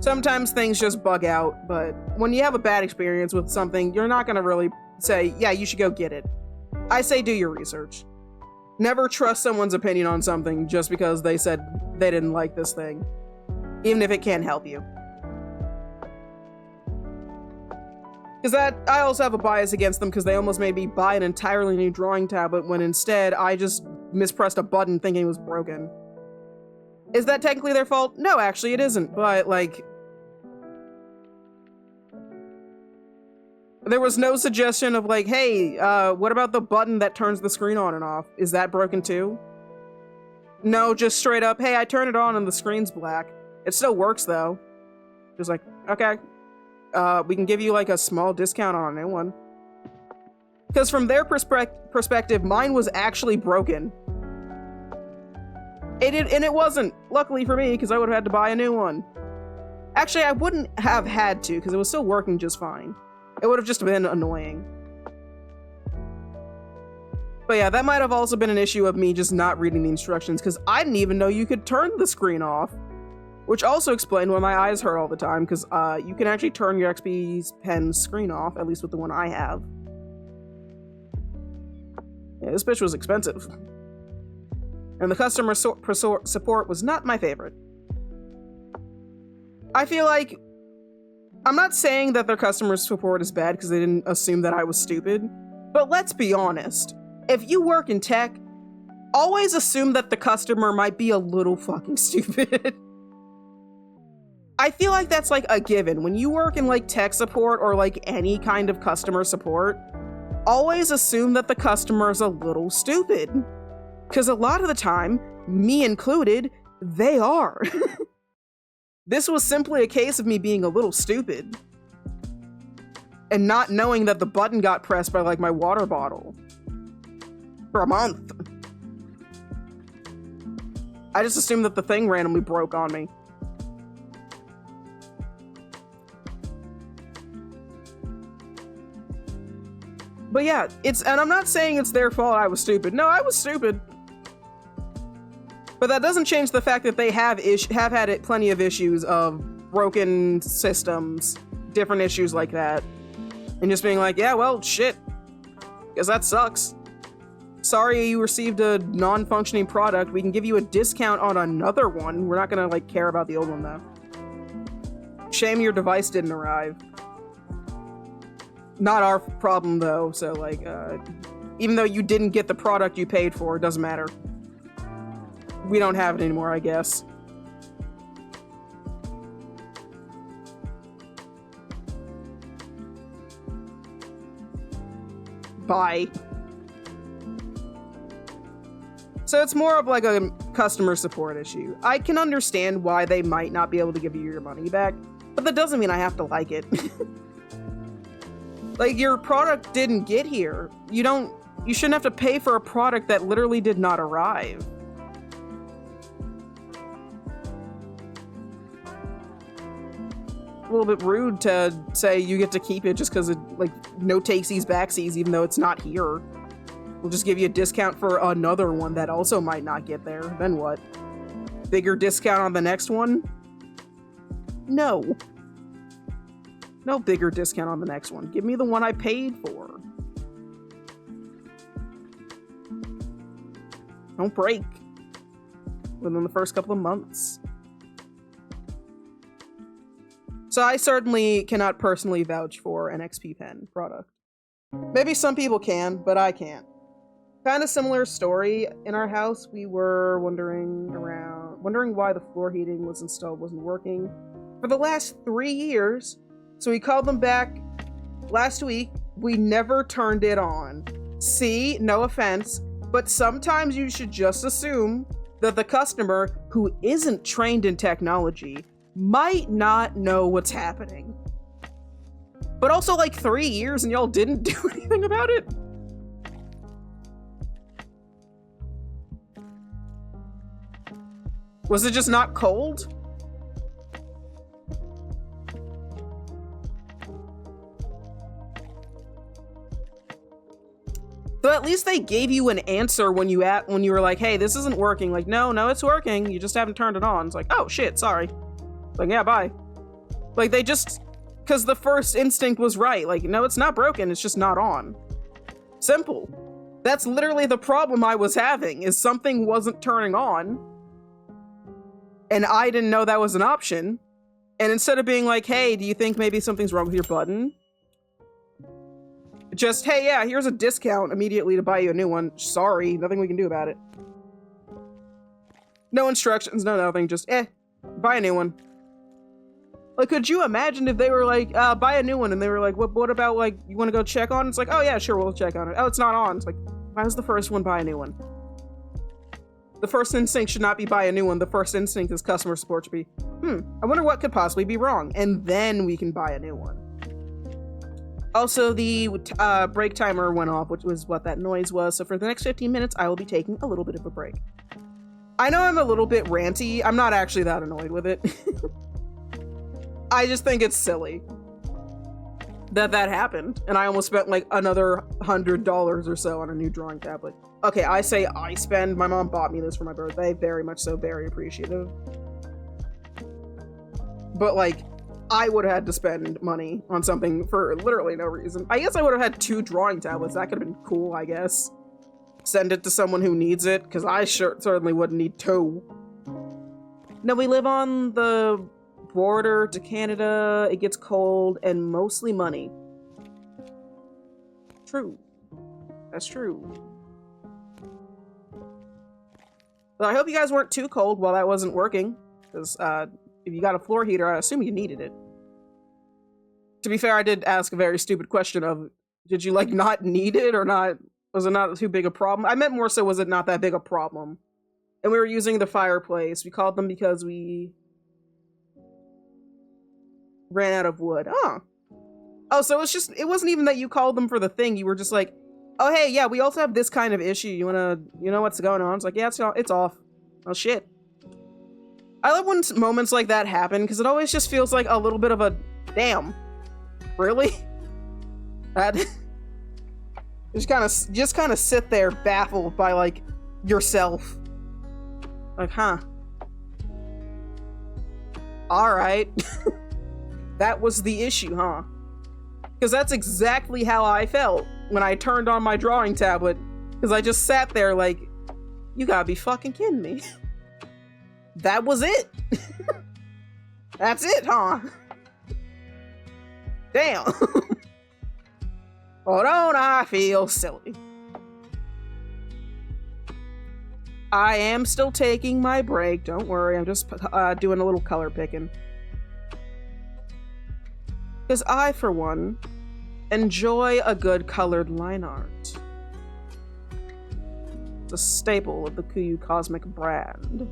Sometimes things just bug out, but when you have a bad experience with something, you're not gonna really say, yeah, you should go get it. I say do your research. Never trust someone's opinion on something just because they said they didn't like this thing, even if it can help you. Because I also have a bias against them because they almost made me buy an entirely new drawing tablet when instead I just mispressed a button thinking it was broken. Is that technically their fault? No, actually it isn't, but like... There was no suggestion of like, hey, what about the button that turns the screen on and off? Is that broken too? No, just straight up, hey, I turned it on and the screen's black. It still works though. Just like, okay. We can give you like a small discount on a new one. Because from their perspective, mine was actually broken. And it wasn't, luckily for me, because I would have had to buy a new one. Actually, I wouldn't have had to, because it was still working just fine. It would have just been annoying. But yeah, that might have also been an issue of me just not reading the instructions, because I didn't even know you could turn the screen off. Which also explained why my eyes hurt all the time, because you can actually turn your XP Pen screen off, at least with the one I have. Yeah, this bitch was expensive. And the customer support was not my favorite. I feel like... I'm not saying that their customer support is bad because they didn't assume that I was stupid, but let's be honest. If you work in tech, always assume that the customer might be a little fucking stupid. I feel like that's like a given. When you work in like tech support or like any kind of customer support, always assume that the customer is a little stupid. Because a lot of the time, me included, they are. This was simply a case of me being a little stupid. And not knowing that the button got pressed by like my water bottle. For a month. I just assumed that the thing randomly broke on me. But yeah, and I'm not saying it's their fault I was stupid. No, I was stupid. But that doesn't change the fact that they have had plenty of issues of broken systems, different issues like that. And just being like, yeah, well, shit. Guess that sucks. Sorry you received a non-functioning product. We can give you a discount on another one. We're not gonna, like, care about the old one, though. Shame your device didn't arrive. Not our problem, though, so, like, even though you didn't get the product you paid for, it doesn't matter. We don't have it anymore, I guess. Bye. So it's more of like a customer support issue. I can understand why they might not be able to give you your money back, but that doesn't mean I have to like it. Like, your product didn't get here. You shouldn't have to pay for a product that literally did not arrive. A little bit rude to say you get to keep it just because it, like, no takesies backsies, even though it's not here. We'll just give you a discount for another one that also might not get there. Then what? Bigger discount on the next one? No. No bigger discount on the next one. Give me the one I paid for. Don't break within the first couple of months. So I certainly cannot personally vouch for an XP Pen product. Maybe some people can, but I can't. Kind of similar story in our house. We were wondering why the floor heating was installed wasn't working for the last 3 years. So we called them back last week. We never turned it on. See, no offense, but sometimes you should just assume that the customer who isn't trained in technology might not know what's happening. But also like 3 years and y'all didn't do anything about it? Was it just not cold? So at least they gave you an answer when you were like, hey, this isn't working. Like, no, it's working. You just haven't turned it on. It's like, oh shit, sorry. Like, yeah, bye. Like, they just, because the first instinct was right. Like, no, it's not broken. It's just not on. Simple. That's literally the problem I was having, is something wasn't turning on. And I didn't know that was an option. And instead of being like, hey, do you think maybe something's wrong with your button? Just, hey, yeah, here's a discount immediately to buy you a new one. Sorry, nothing we can do about it. No instructions, no nothing, just, buy a new one. Like, could you imagine if they were like, buy a new one, and they were like, what about, like, you want to go check on it? It's like, oh yeah, sure, we'll check on it. Oh, it's not on. It's like, why was the first one buy a new one? The first instinct should not be buy a new one. The first instinct is customer support should be, I wonder what could possibly be wrong, and then we can buy a new one. Also, the break timer went off, which was what that noise was. So for the next 15 minutes, I will be taking a little bit of a break. I know I'm a little bit ranty. I'm not actually that annoyed with it. I just think it's silly that happened. And I almost spent like another $100 or so on a new drawing tablet. Okay, I say I spend. My mom bought me this for my birthday. Very much so, very appreciative. But like, I would have had to spend money on something for literally no reason. I guess I would have had 2 drawing tablets. That could have been cool, I guess. Send it to someone who needs it, because I certainly wouldn't need 2. No, we live on the border to Canada. It gets cold and mostly money. True. That's true. But I hope you guys weren't too cold while that wasn't working, because, if you got a floor heater, I assume you needed it. To be fair, I did ask a very stupid question of, did you, like, not need it or not? Was it not too big a problem? I meant more so, was it not that big a problem? And we were using the fireplace. We called them because we ran out of wood. Oh, so it wasn't even that you called them for the thing. You were just like, oh, hey, yeah, we also have this kind of issue. You know what's going on? It's like, yeah, it's off. Oh, shit. I love when moments like that happen, because it always just feels like a little bit of a, damn, really? That just kind of sit there baffled by like yourself. Like, huh. Alright. That was the issue, huh? Because that's exactly how I felt when I turned on my drawing tablet, because I just sat there like, you gotta be fucking kidding me. That was it. That's it, huh? Damn. Oh, don't I feel silly? I am still taking my break. Don't worry. I'm just doing a little color picking. Because I, for one, enjoy a good colored line art. It's a staple of the Kuyu Cosmic brand.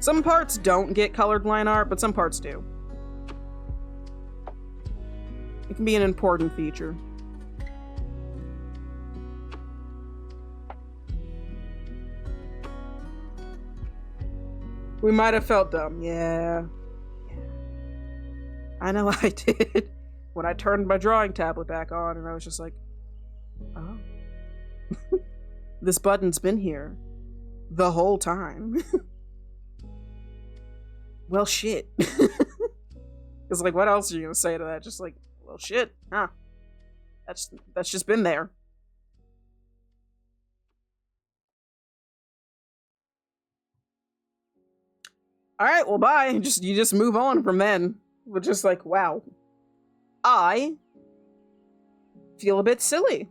Some parts don't get colored line art, but some parts do. It can be an important feature. We might have felt dumb. Yeah. I know I did. When I turned my drawing tablet back on, and I was just like, oh. This button's been here the whole time. Well, shit. It's like, what else are you gonna say to that? Just like, well, shit, huh? That's just been there. All right, well, bye. You just move on from then. We're just like, wow. I feel a bit silly.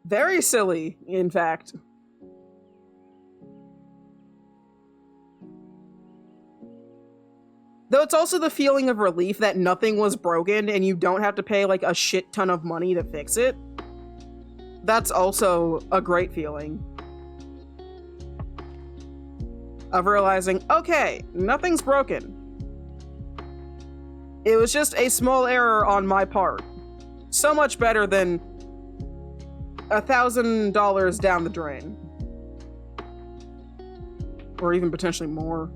Very silly, in fact. Though it's also the feeling of relief that nothing was broken and you don't have to pay like a shit ton of money to fix it. That's also a great feeling. Of realizing, okay, nothing's broken. It was just a small error on my part. So much better than $1,000 down the drain. Or even potentially more.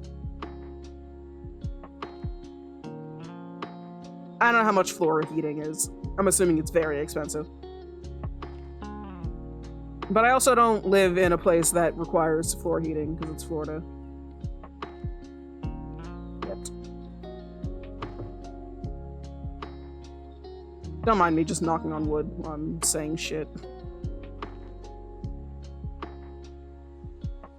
I don't know how much floor heating is. I'm assuming it's very expensive. But I also don't live in a place that requires floor heating because it's Florida. Yet. Don't mind me just knocking on wood while I'm saying shit.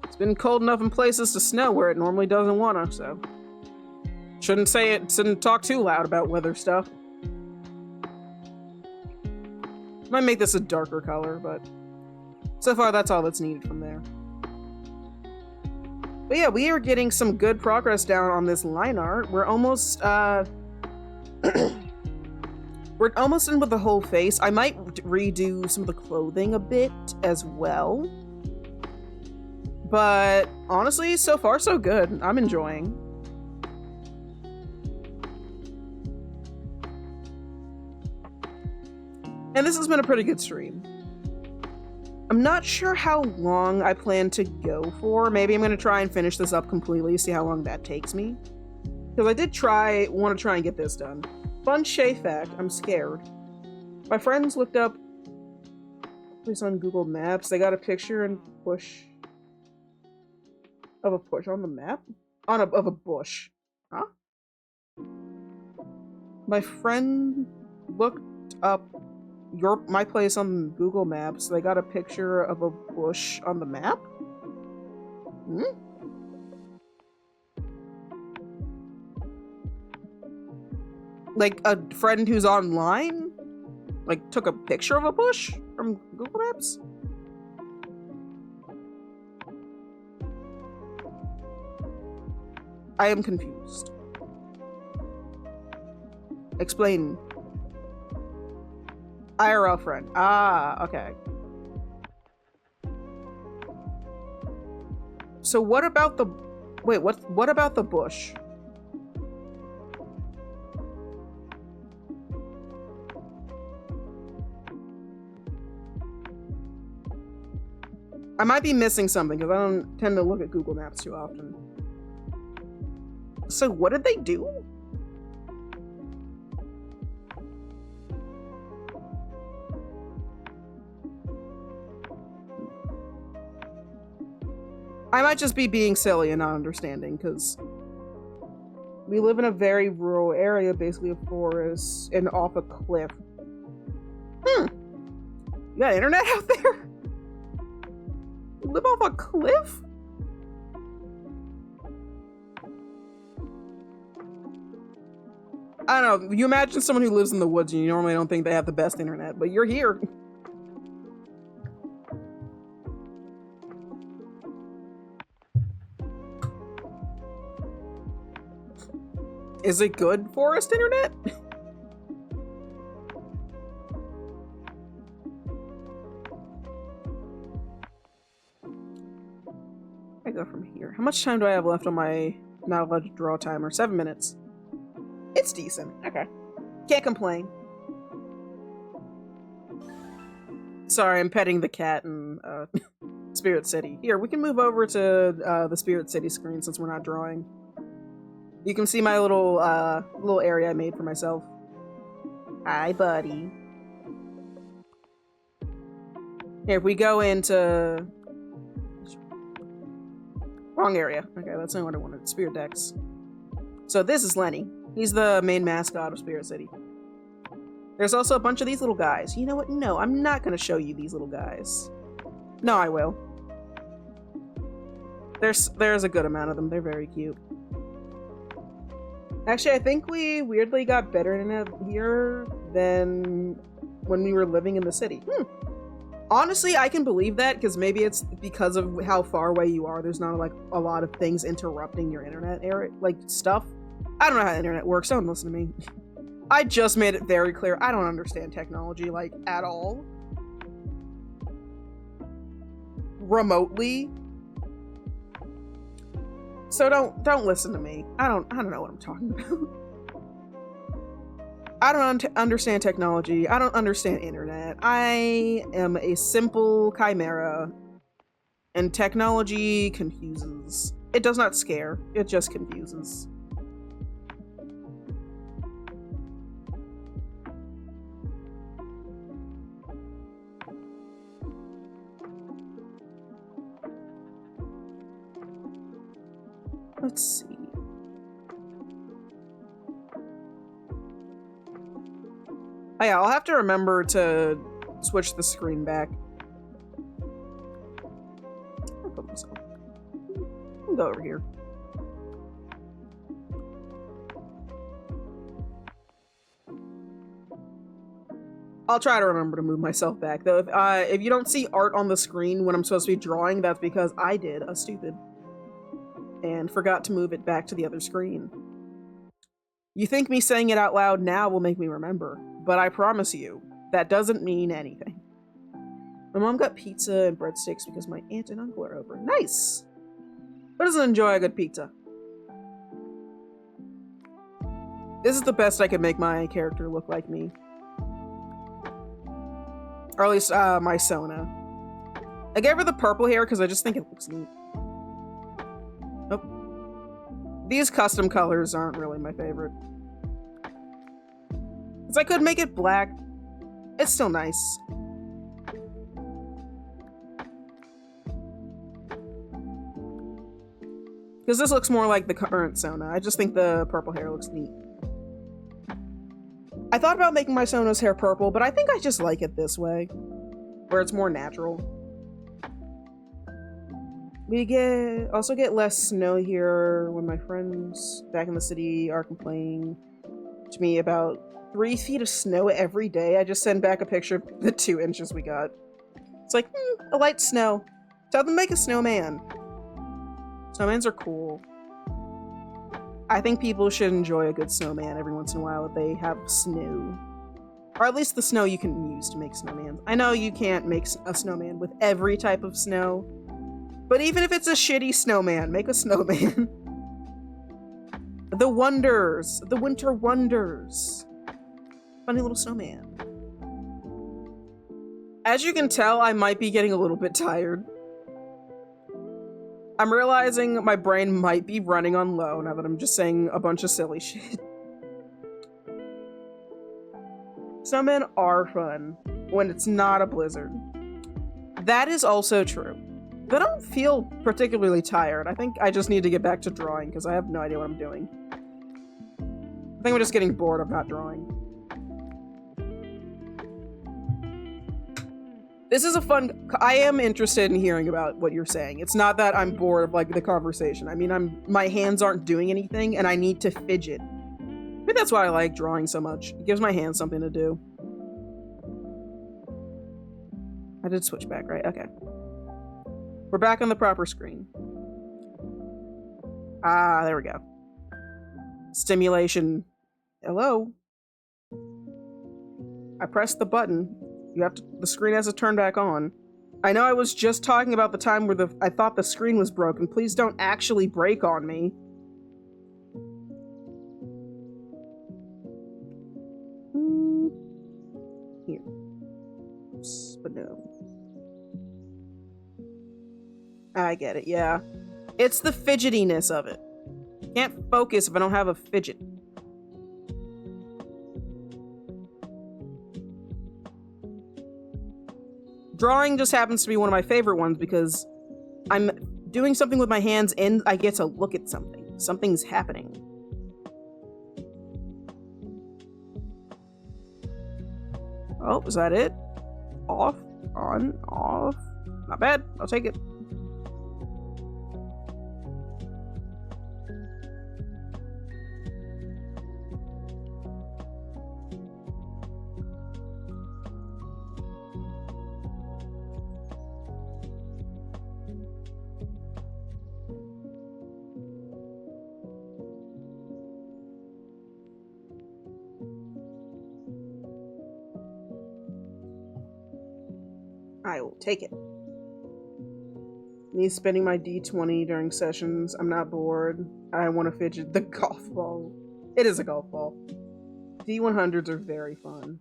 It's been cold enough in places to snow where it normally doesn't wanna, so. Shouldn't talk too loud about weather stuff. Might make this a darker color, but so far that's all that's needed from there. But yeah, we are getting some good progress down on this line art. We're almost we're almost in with the whole face. I might redo some of the clothing a bit as well. But honestly, so far so good. I'm enjoying. And this has been a pretty good stream. I'm not sure how long I plan to go for. Maybe I'm going to try and finish this up completely, see how long that takes me. Because I did want to try and get this done. Fun Shay fact, I'm scared. My friends looked up this on Google Maps. They got a picture and push of a push on the map? Of a bush. Huh? My friend looked up my place on Google Maps. They got a picture of a bush on the map? Hmm? Like a friend who's online? Like took a picture of a bush from Google Maps? I am confused. Explain. IRL friend. Ah, okay. So what about the... Wait, what about the bush? I might be missing something because I don't tend to look at Google Maps too often. So what did they do? I might just be being silly and not understanding, because we live in a very rural area, basically a forest, and off a cliff. You got internet out there? You live off a cliff? I don't know, you imagine someone who lives in the woods and you normally don't think they have the best internet, but you're here. Is it good forest internet? I go from here. How much time do I have left on my not allowed to draw timer? 7 minutes. It's decent. Okay. Can't complain. Sorry, I'm petting the cat in Spirit City. Here, we can move over to the Spirit City screen since we're not drawing. You can see my little area I made for myself. Hi, buddy. Here, if we go into... Wrong area. Okay, that's not what I wanted. Spirit Decks. So this is Lenny. He's the main mascot of Spirit City. There's also a bunch of these little guys. You know what? No, I'm not going to show you these little guys. No, I will. There's a good amount of them. They're very cute. Actually, I think we weirdly got better internet here than when we were living in the city. Honestly, I can believe that, because maybe it's because of how far away you are. There's not like a lot of things interrupting your internet area, like stuff. I don't know how the internet works. Don't listen to me. I just made it very clear. I don't understand technology, like, at all. Remotely. So don't listen to me. I don't know what I'm talking about. I don't understand technology. I don't understand internet. I am a simple chimera, and technology confuses. It does not scare. It just confuses. Let's see. Oh yeah, I'll have to remember to switch the screen back. I'll put myself. I'll go over here. I'll try to remember to move myself back, though. If you don't see art on the screen when I'm supposed to be drawing, that's because I did a stupid and forgot to move it back to the other screen. You think me saying it out loud now will make me remember, but I promise you, that doesn't mean anything. My mom got pizza and breadsticks because my aunt and uncle are over. Nice! Who doesn't enjoy a good pizza? This is the best I could make my character look like me. Or at least, my Sona. I gave her the purple hair because I just think it looks neat. Nope. These custom colors aren't really my favorite. Because I could make it black. It's still nice. Because this looks more like the current Sona. I just think the purple hair looks neat. I thought about making my Sona's hair purple, but I think I just like it this way. Where it's more natural. We also get less snow here when my friends back in the city are complaining to me about 3 feet of snow every day. I just send back a picture of the 2 inches we got. It's like, a light snow. Tell them to make a snowman. Snowmans are cool. I think people should enjoy a good snowman every once in a while if they have snow. Or at least the snow you can use to make snowmans. I know you can't make a snowman with every type of snow. But even if it's a shitty snowman, make a snowman. The wonders. The winter wonders. Funny little snowman. As you can tell, I might be getting a little bit tired. I'm realizing my brain might be running on low now that I'm just saying a bunch of silly shit. Snowmen are fun when it's not a blizzard. That is also true. I don't feel particularly tired. I think I just need to get back to drawing because I have no idea what I'm doing. I think I'm just getting bored of not drawing. This is a fun... I am interested in hearing about what you're saying. It's not that I'm bored of, like, the conversation. I mean, my hands aren't doing anything, and I need to fidget. Maybe that's why I like drawing so much. It gives my hands something to do. I did switch back, right? Okay. We're back on the proper screen. Ah, there we go. Stimulation. Hello? I pressed the button. The screen has to turn back on. I know I was just talking about the time where I thought the screen was broken. Please don't actually break on me. Here. But no. I get it, yeah. It's the fidgetiness of it. Can't focus if I don't have a fidget. Drawing just happens to be one of my favorite ones because I'm doing something with my hands and I get to look at something. Something's happening. Oh, is that it? Off, on, off. Not bad. I'll take it. I will take it. Me spending my D20 during sessions. I'm not bored. I want to fidget the golf ball. It is a golf ball. D100s are very fun.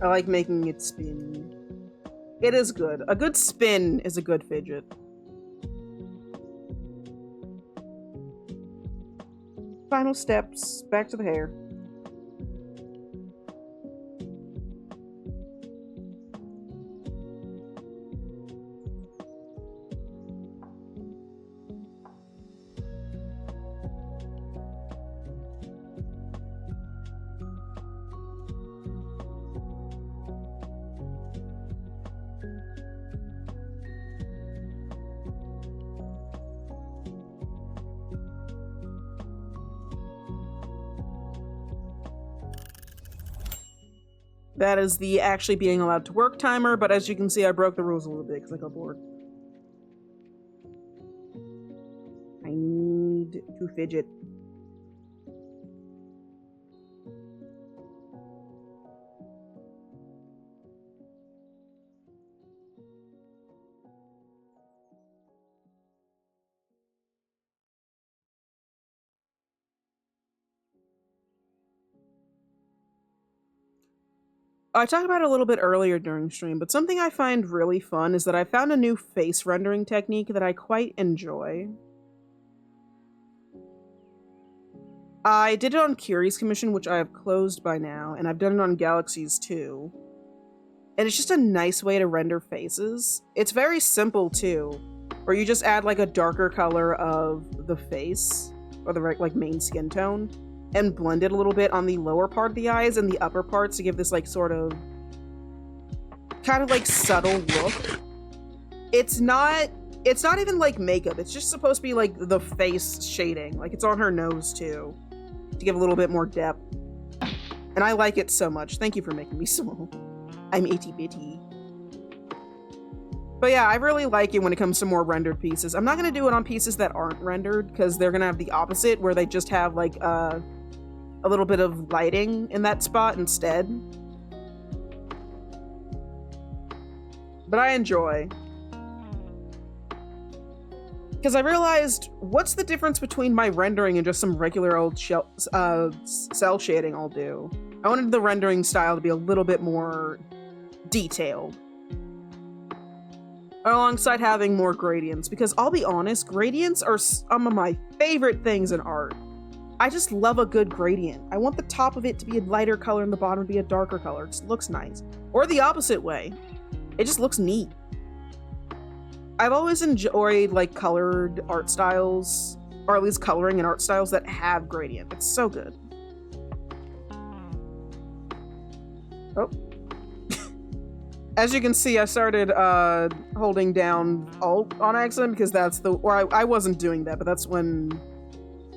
I like making it spin. It is good. A good spin is a good fidget. Final steps. Back to the hair. That is the actually being allowed to work timer, but as you can see, I broke the rules a little bit because I got bored. I need to fidget. I talked about it a little bit earlier during stream, but something I find really fun is that I found a new face rendering technique that I quite enjoy. I did it on Curie's commission, which I have closed by now, and I've done it on Galaxies too. And it's just a nice way to render faces. It's very simple too, where you just add like a darker color of the face, or the like main skin tone, and blend it a little bit on the lower part of the eyes and the upper parts to give this like sort of kind of like subtle look. It's not even like makeup. It's just supposed to be like the face shading. Like it's on her nose too, to give a little bit more depth. And I like it so much. Thank you for making me small. I'm itty bitty. But yeah, I really like it when it comes to more rendered pieces. I'm not gonna do it on pieces that aren't rendered because they're gonna have the opposite, where they just have like a little bit of lighting in that spot instead. But I enjoy. Because I realized, what's the difference between my rendering and just some regular old cell shading I'll do? I wanted the rendering style to be a little bit more detailed, alongside having more gradients, because I'll be honest, gradients are some of my favorite things in art. I just love a good gradient. I want the top of it to be a lighter color and the bottom to be a darker color. It just looks nice. Or the opposite way. It just looks neat. I've always enjoyed like colored art styles, or at least coloring in art styles that have gradient. It's so good. Oh. As you can see, I started holding down Alt on accident because that's the, or I wasn't doing that, but that's when,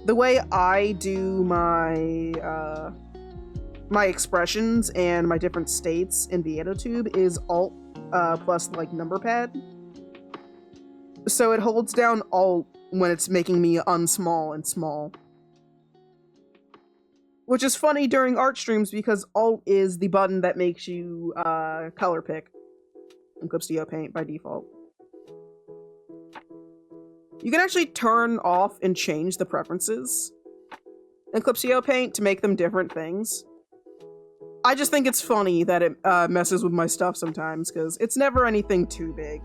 the way I do my my expressions and my different states in the AutoTube is Alt plus like number pad. So it holds down Alt when it's making me unsmall and small. Which is funny during art streams because Alt is the button that makes you color pick in Clipsio Paint by default. You can actually turn off and change the preferences in Clipsio Paint to make them different things. I just think it's funny that it messes with my stuff sometimes because it's never anything too big.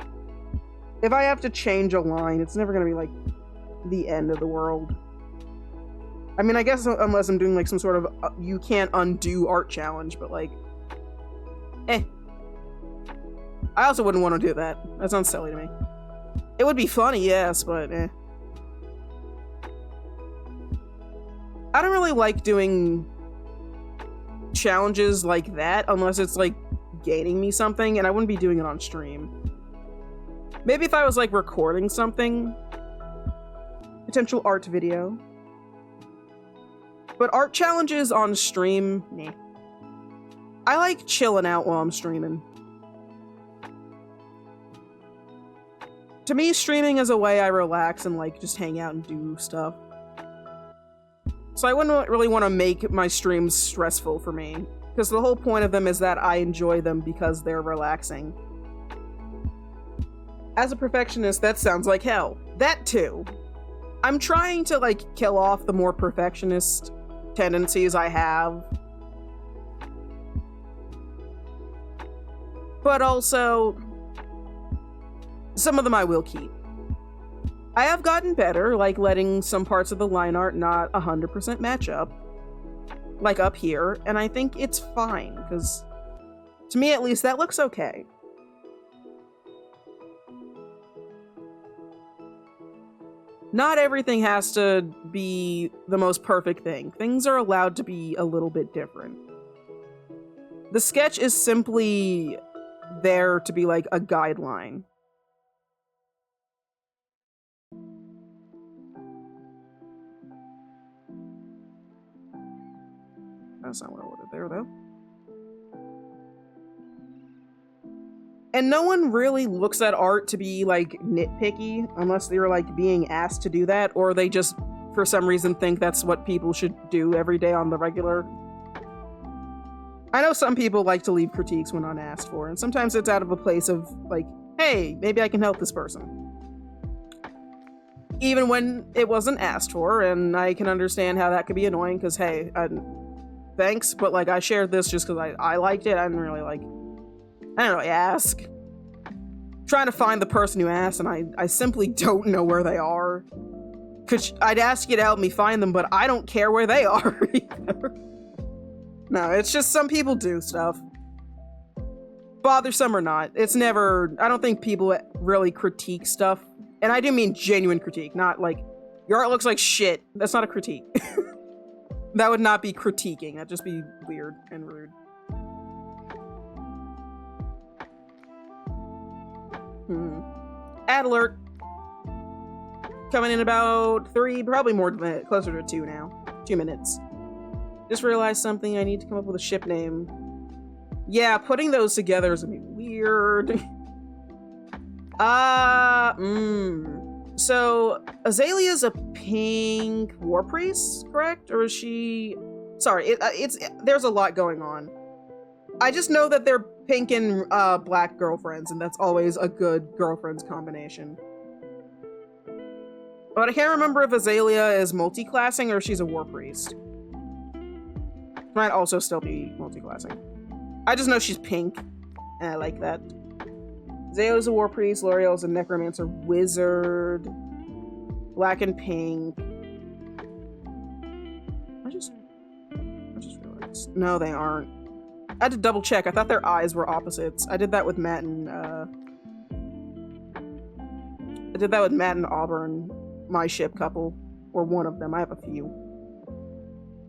If I have to change a line, it's never going to be like the end of the world. I mean, I guess unless I'm doing like some sort of you can't undo art challenge, but like, eh. I also wouldn't want to do that. That sounds silly to me. It would be funny, yes, but eh. I don't really like doing challenges like that unless it's like gaining me something, and I wouldn't be doing it on stream. Maybe if I was like recording something, potential art video. But art challenges on stream, nah. I like chilling out while I'm streaming. To me, streaming is a way I relax and like just hang out and do stuff. So I wouldn't really want to make my streams stressful for me, because the whole point of them is that I enjoy them because they're relaxing. As a perfectionist, that sounds like hell. That too. I'm trying to, like, kill off the more perfectionist tendencies I have. But also, some of them I will keep. I have gotten better, like letting some parts of the line art not 100% match up. Like up here, and I think it's fine, because to me at least, that looks okay. Not everything has to be the most perfect thing. Things are allowed to be a little bit different. The sketch is simply there to be like a guideline. That's not what I wanted there, though. And no one really looks at art to be, like, nitpicky, unless they're, like, being asked to do that, or they just, for some reason, think that's what people should do every day on the regular. I know some people like to leave critiques when unasked for, and sometimes it's out of a place of, like, hey, maybe I can help this person. Even when it wasn't asked for, and I can understand how that could be annoying, because, hey, thanks, but, like, I shared this just because I liked it. I didn't really, like, I don't know, ask. Trying to find the person who asked, and I simply don't know where they are. Cause I'd ask you to help me find them, but I don't care where they are either. No, it's just some people do stuff. Bothersome or not. It's never, I don't think people really critique stuff. And I do mean genuine critique, not like, your art looks like shit. That's not a critique. That would not be critiquing. That'd just be weird and rude. Ad alert. Coming in about 3, probably more than that, closer to 2 now. 2 minutes. Just realized something, I need to come up with a ship name. Yeah, putting those together is gonna be weird. So, Azalea's a pink war priest, correct? Or is she... Sorry, there's a lot going on. I just know that they're pink and black girlfriends, and that's always a good girlfriends combination. But I can't remember if Azalea is multi-classing or if she's a war priest. Might also still be multi-classing. I just know she's pink, and I like that. Azalea's a war priest, L'Oreal's a necromancer wizard. Black and pink. I just realized. No, they aren't. I had to double check. I thought their eyes were opposites. I did that with Matt and Auburn, my ship couple, or one of them. I have a few.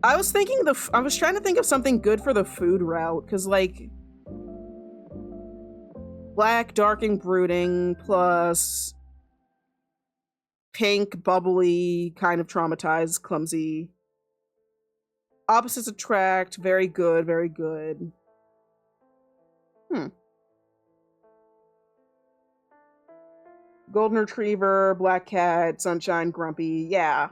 I was trying to think of something good for the food route, because like black, dark, and brooding, plus pink, bubbly, kind of traumatized, clumsy. Opposites attract, very good, very good. Golden Retriever, Black Cat, Sunshine, Grumpy, yeah.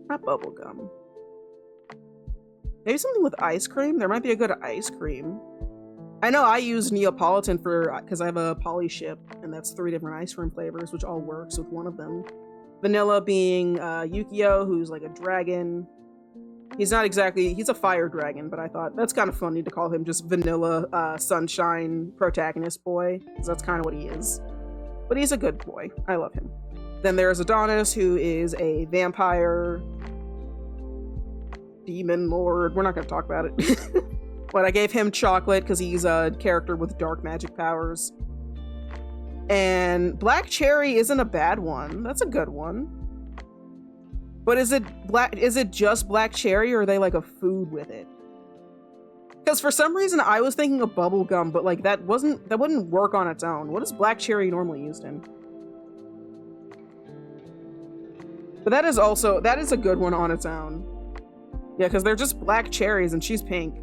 Not bubblegum. Maybe something with ice cream? There might be a good ice cream. I know I use Neapolitan because I have a poly ship, and that's 3 different ice cream flavors, which all works with one of them. Vanilla being Yukio, who's like a dragon. He's a fire dragon, but I thought that's kind of funny to call him just vanilla sunshine protagonist boy, because that's kind of what he is. But he's a good boy. I love him. Then there's Adonis, who is a vampire demon lord. We're not going to talk about it. But I gave him chocolate because he's a character with dark magic powers. And Black Cherry isn't a bad one. That's a good one. But is it just Black Cherry, or are they like a food with it? Because for some reason I was thinking of bubblegum, but like that wouldn't work on its own. What is Black Cherry normally used in? But that is a good one on its own. Yeah, because they're just black cherries and she's pink.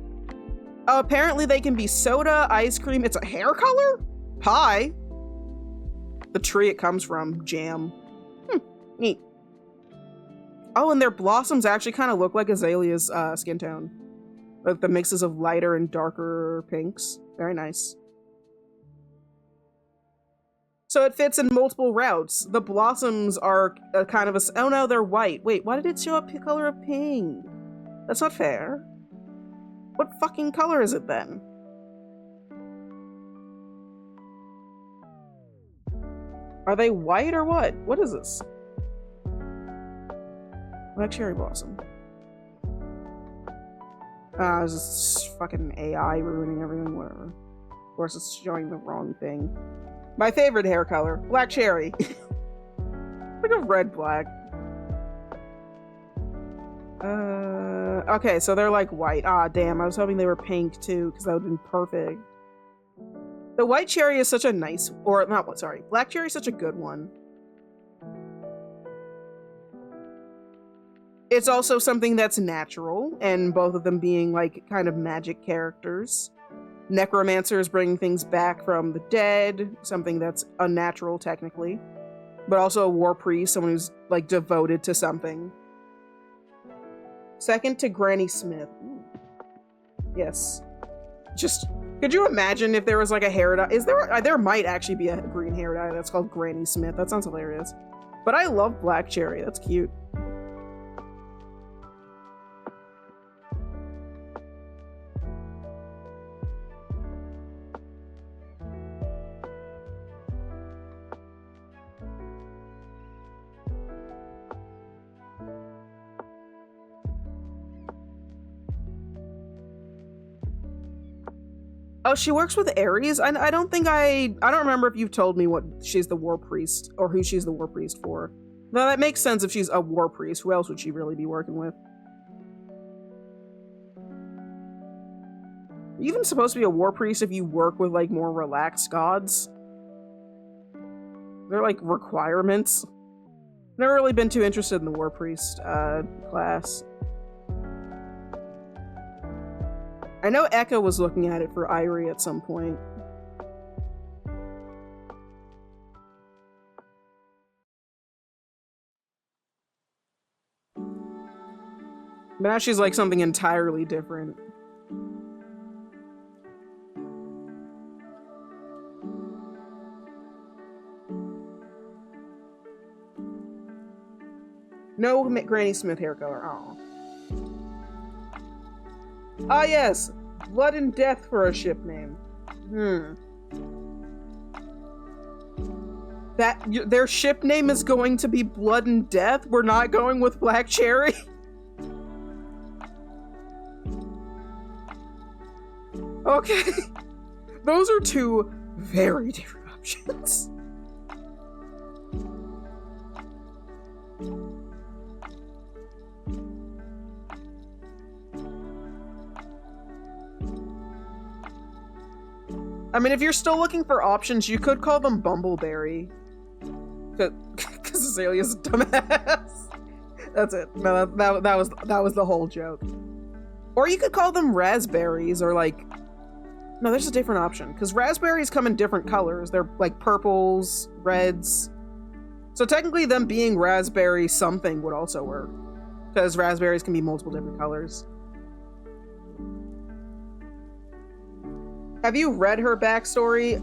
Oh, apparently they can be soda, ice cream. It's a hair color? Pie. The tree it comes from, jam. Neat. Oh, and their blossoms actually kind of look like Azalea's skin tone. Like the mixes of lighter and darker pinks. Very nice. So it fits in multiple routes. The blossoms are kind of a... Oh no, they're white. Wait, why did it show up the color of pink? That's not fair. What fucking color is it then? Are they white or what? What is this? Black cherry blossom. It's just fucking AI ruining everything, whatever. Of course, it's showing the wrong thing. My favorite hair color, black cherry. Like a red black. Okay, so they're like white. Ah, damn, I was hoping they were pink too, because that would have been perfect. The white cherry is such a nice, or not, sorry, black cherry is such a good one. It's also something that's natural, and both of them being like kind of magic characters. Necromancers bringing things back from the dead, something that's unnatural technically, but also a war priest, someone who's like devoted to something. Second to Granny Smith. Ooh. Yes. Just, could you imagine if there was like a hair dye? There might actually be a green hair dye that's called Granny Smith. That sounds hilarious. But I love black cherry. That's cute. Oh, she works with Ares? I don't think I don't remember if you've told me what she's the war priest, or who she's the war priest for. No, that makes sense if she's a war priest. Who else would she really be working with? Are you even supposed to be a war priest if you work with, like, more relaxed gods? They're, like, requirements. Never really been too interested in the war priest, class. I know Eka was looking at it for Irie at some point. But now she's like something entirely different. No Granny Smith hair color. Oh. Ah, yes! Blood and Death for a ship name. Their ship name is going to be Blood and Death? We're not going with Black Cherry? Okay. Those are two very different options. I mean, if you're still looking for options, you could call them Bumbleberry. Because Azalea's a dumbass. That's it. No, that was the whole joke. Or you could call them Raspberries, or like... No, there's a different option. Because raspberries come in different colors. They're like purples, reds. So technically them being raspberry something would also work. Because raspberries can be multiple different colors. Have you read her backstory?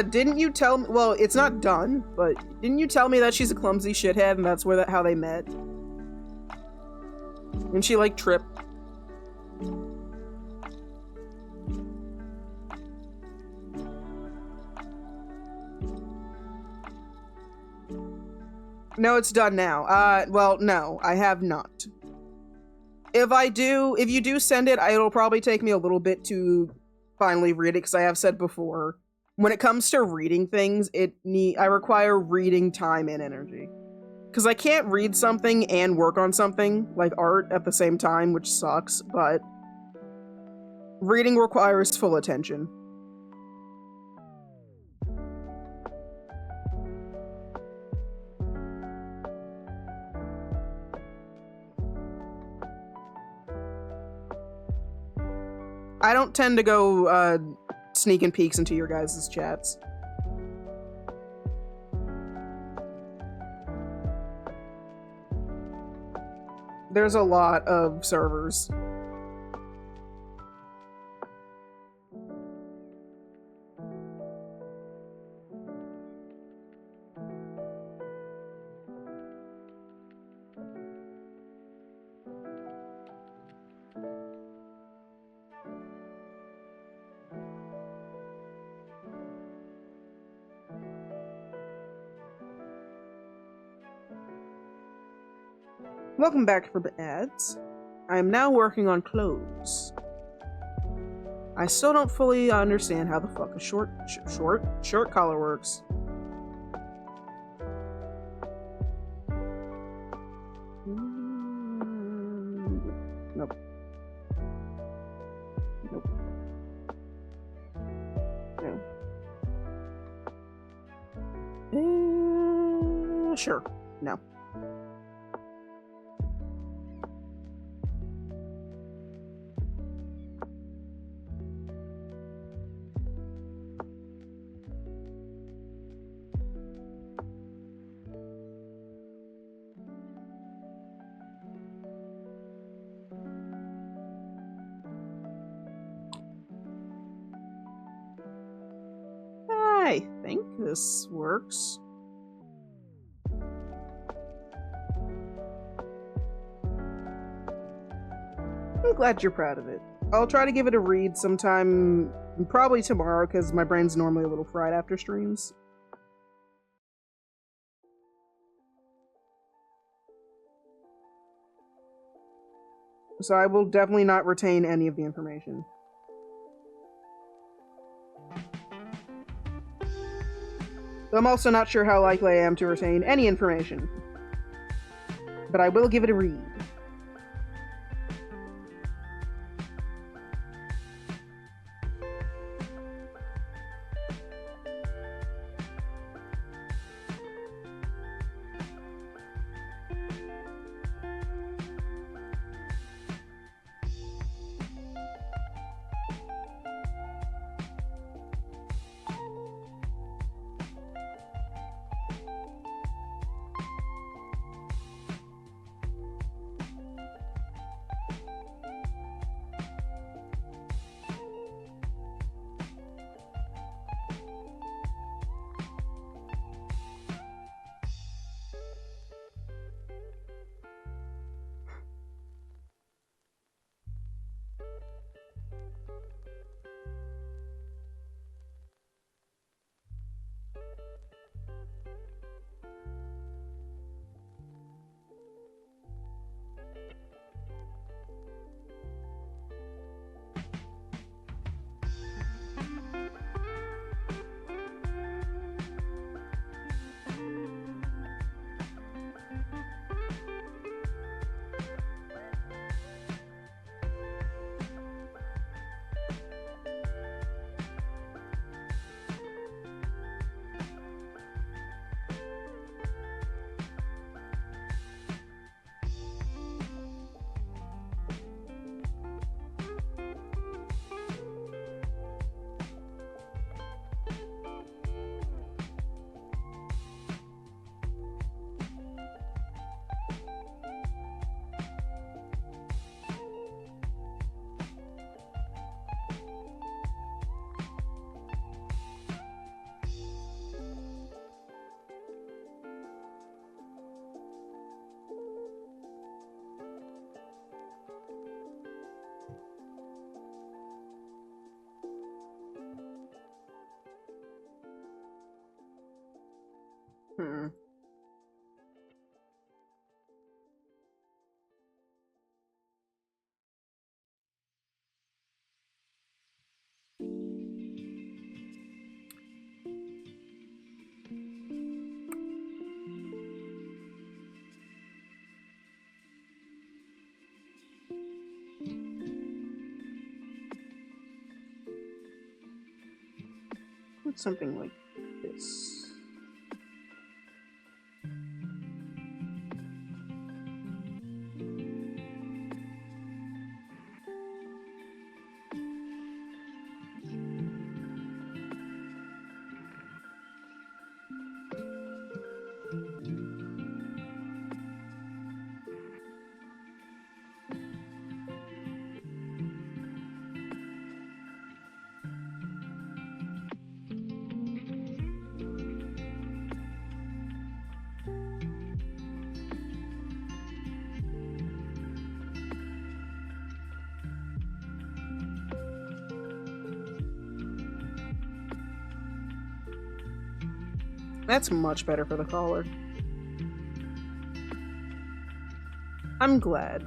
Didn't you tell me? Well, it's not done, but didn't you tell me that she's a clumsy shithead and that's where how they met? Didn't she like trip? No, it's done now. Well, no, I have not. If you do send it, it'll probably take me a little bit to finally read it, because I have said before, when it comes to reading things, I require reading time and energy. Because I can't read something and work on something, like art, at the same time, which sucks, but reading requires full attention. I don't tend to go sneaking peeks into your guys' chats. there's a lot of servers. Welcome back from the ads. I am now working on clothes. I still don't fully understand how the fuck a short collar works. Nope. Nope. No. Sure. No. I think this works. I'm glad you're proud of it. I'll try to give it a read sometime, probably tomorrow, because my brain's normally a little fried after streams. So I will definitely not retain any of the information. I'm also not sure how likely I am to retain any information. But I will give it a read. Hmm. Put something like this. That's much better for the collar. I'm glad.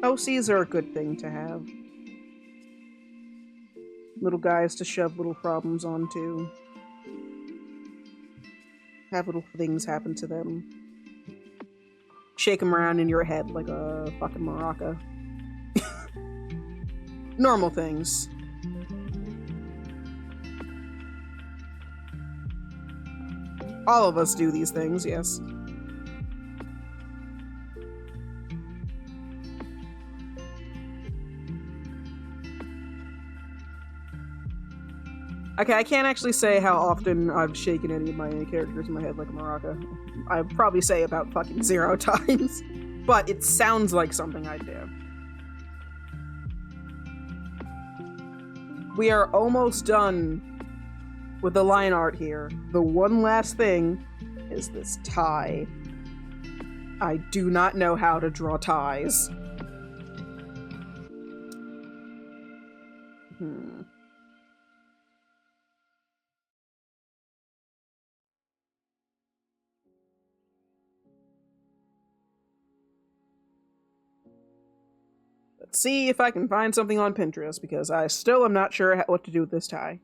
OCs are a good thing to have. Little guys to shove little problems onto. Have little things happen to them. Shake them around in your head like a fucking maraca. Normal things. All of us do these things, yes. Okay, I can't actually say how often I've shaken any of my characters in my head like a maraca. I'd probably say about fucking 0 times. But it sounds like something I do. We are almost done with the line art here. The one last thing is this tie. I do not know how to draw ties. Let's see if I can find something on Pinterest, because I still am not sure what to do with this tie.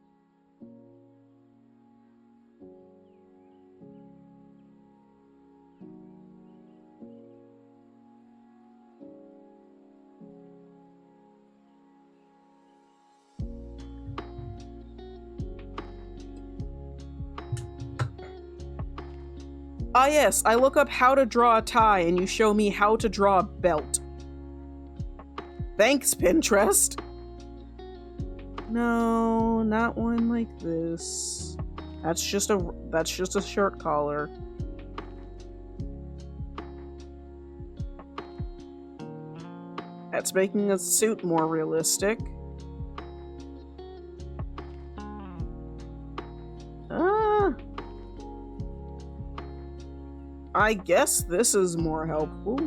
Ah yes, I look up how to draw a tie and you show me how to draw a belt. Thanks, Pinterest! No, not one like this. That's just a shirt collar. That's making a suit more realistic. I guess this is more helpful.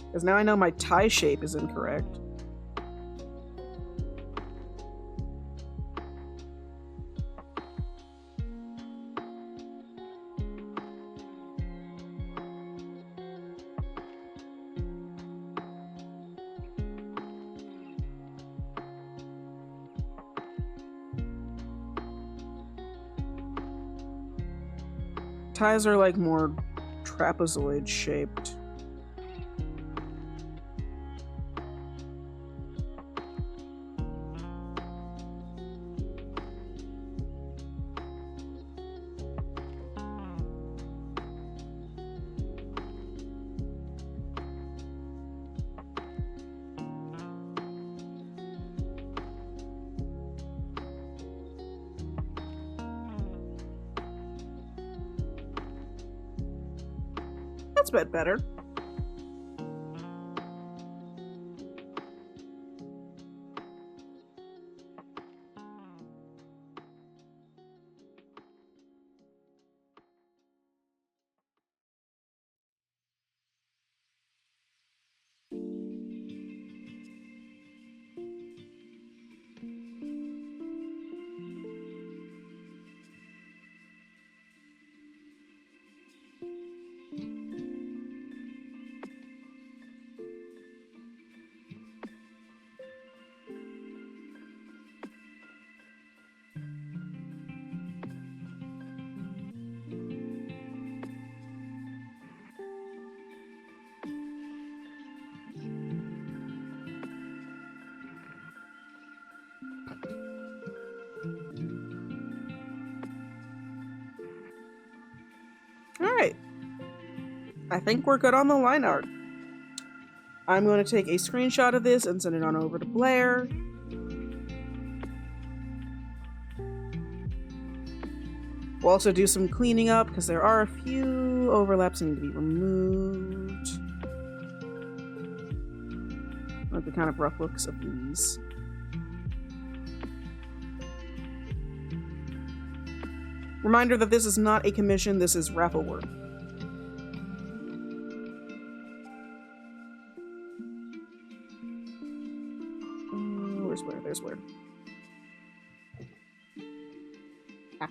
Because now I know my tie shape is incorrect. Ties are like more trapezoid shaped. That's a bit better. Alright. I think we're good on the line art. I'm going to take a screenshot of this and send it on over to Blair. We'll also do some cleaning up, because there are a few overlaps that need to be removed. I like the kind of rough looks of these. Reminder that this is not a commission, this is raffle work. Where's where? There's where. Ah.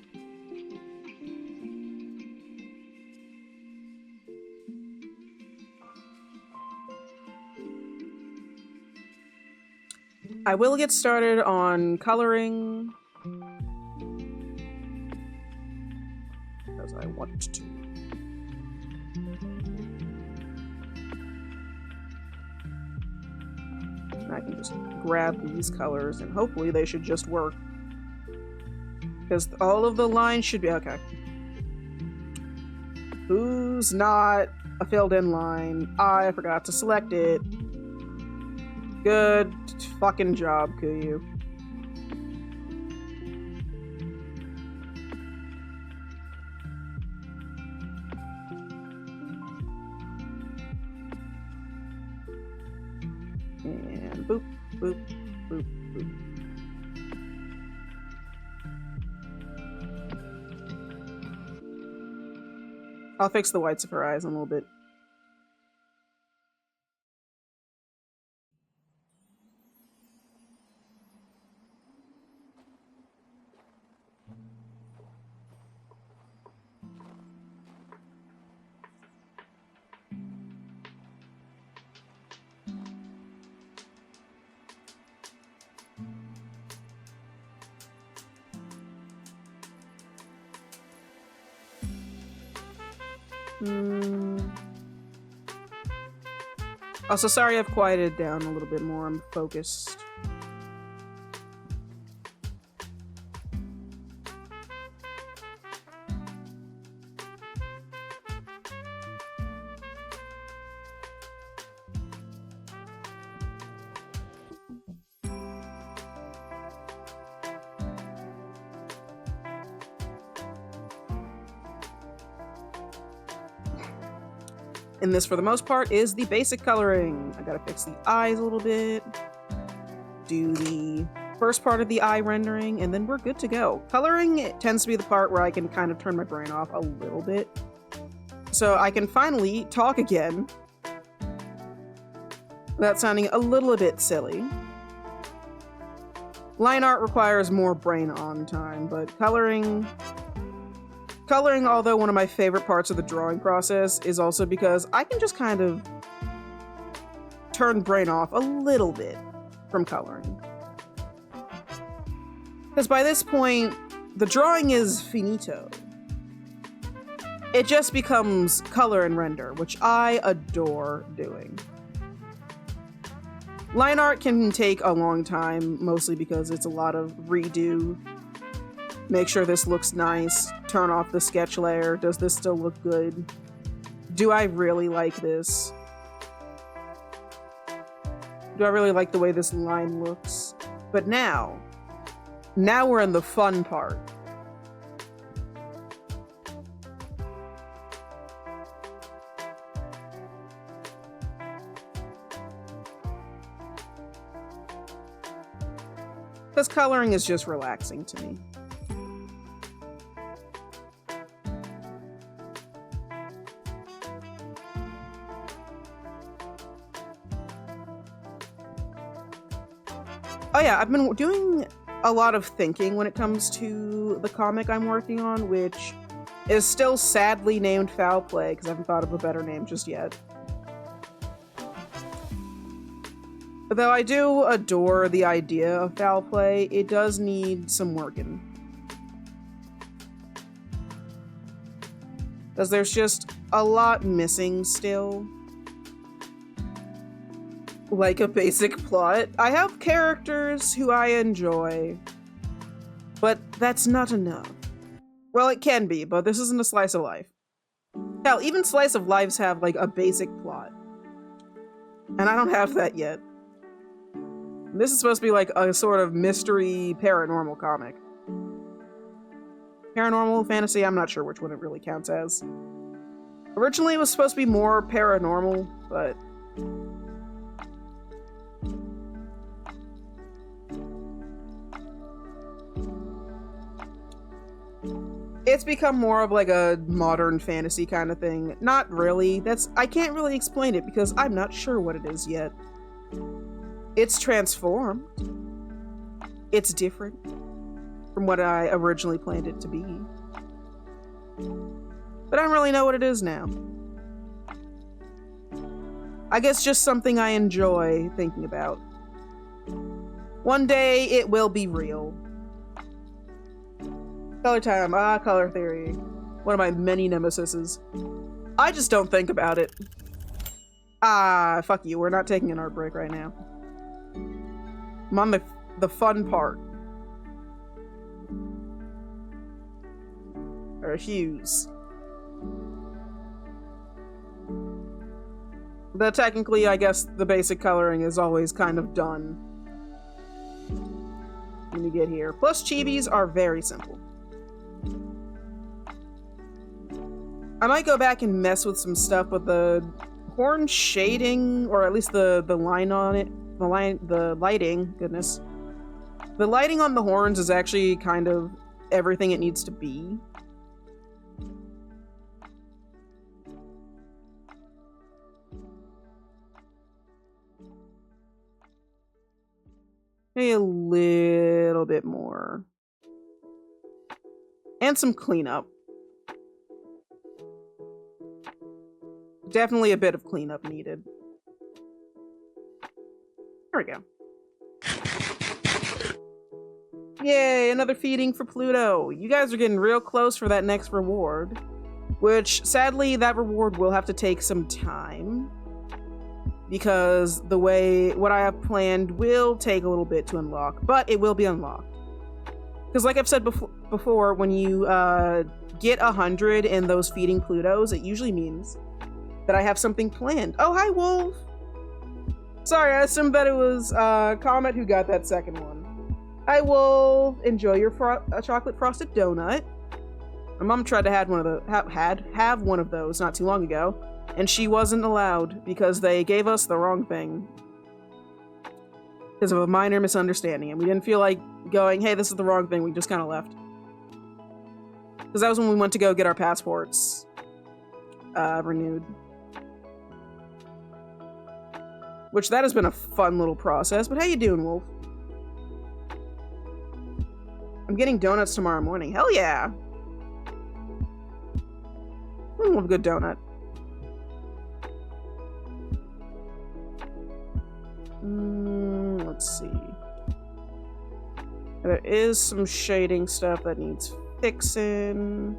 I will get started on coloring because I want to. I can just grab these colors and hopefully they should just work. Because all of the lines should be okay. Who's not a filled in line? I forgot to select it. Good fucking job, Kuyu. And boop, boop, boop, boop. I'll fix the whites of her eyes in a little bit. Also, sorry I've quieted down a little bit more. I'm focused. And this, for the most part, is the basic coloring. I gotta fix the eyes a little bit, do the first part of the eye rendering, and then we're good to go. Coloring, it tends to be the part where I can kind of turn my brain off a little bit. So I can finally talk again without sounding a little bit silly. Line art requires more brain on time, but coloring, although one of my favorite parts of the drawing process, is also because I can just kind of turn brain off a little bit from coloring. Because by this point, the drawing is finito. It just becomes color and render, which I adore doing. Line art can take a long time, mostly because it's a lot of redo. Make sure this looks nice, turn off the sketch layer, does this still look good? Do I really like this? Do I really like the way this line looks? But now we're in the fun part. Because coloring is just relaxing to me. Oh yeah, I've been doing a lot of thinking when it comes to the comic I'm working on, which is still sadly named Foul Play, because I haven't thought of a better name just yet. Though I do adore the idea of Foul Play, it does need some working. Because there's just a lot missing still. Like a basic plot. I have characters who I enjoy, but that's not enough. Well, it can be, but this isn't a slice of life. Hell, even slice of lives have like a basic plot. And I don't have that yet. This is supposed to be like a sort of mystery paranormal comic. Paranormal fantasy, I'm not sure which one it really counts as. Originally it was supposed to be more paranormal, but It's become more of like a modern fantasy kind of thing. Not really. I can't really explain it because I'm not sure what it is yet. It's transformed. It's different from what I originally planned it to be. But I don't really know what it is now. I guess just something I enjoy thinking about. One day it will be real. Color time. Color theory. One of my many nemesises. I just don't think about it. Fuck you. We're not taking an art break right now. I'm on the fun part. Or hues. But technically, I guess the basic coloring is always kind of done when you get here. Plus, chibis are very simple. I might go back and mess with some stuff, but the horn shading, or at least the line on it, the lighting, goodness. The lighting on the horns is actually kind of everything it needs to be. Maybe a little bit more. And some cleanup. Definitely a bit of cleanup needed. There we go. Yay, another feeding for Pluto. You guys are getting real close for that next reward. Which, sadly, that reward will have to take some time. Because what I have planned will take a little bit to unlock. But it will be unlocked. Because like I've said before, when you get 100 in those feeding Plutos, it usually means that I have something planned. Oh, hi, Wolf! Sorry, I assumed that it was Comet who got that second one. Hi, Wolf! Enjoy your chocolate frosted donut. My mom tried to have one of those not too long ago, and she wasn't allowed because they gave us the wrong thing. Because of a minor misunderstanding, and we didn't feel like going, hey, this is the wrong thing, we just kind of left. Because that was when we went to go get our passports renewed. Which, that has been a fun little process, but how you doing, Wolf? I'm getting donuts tomorrow morning. Hell yeah! I love a good donut. Let's see. There is some shading stuff that needs fixing.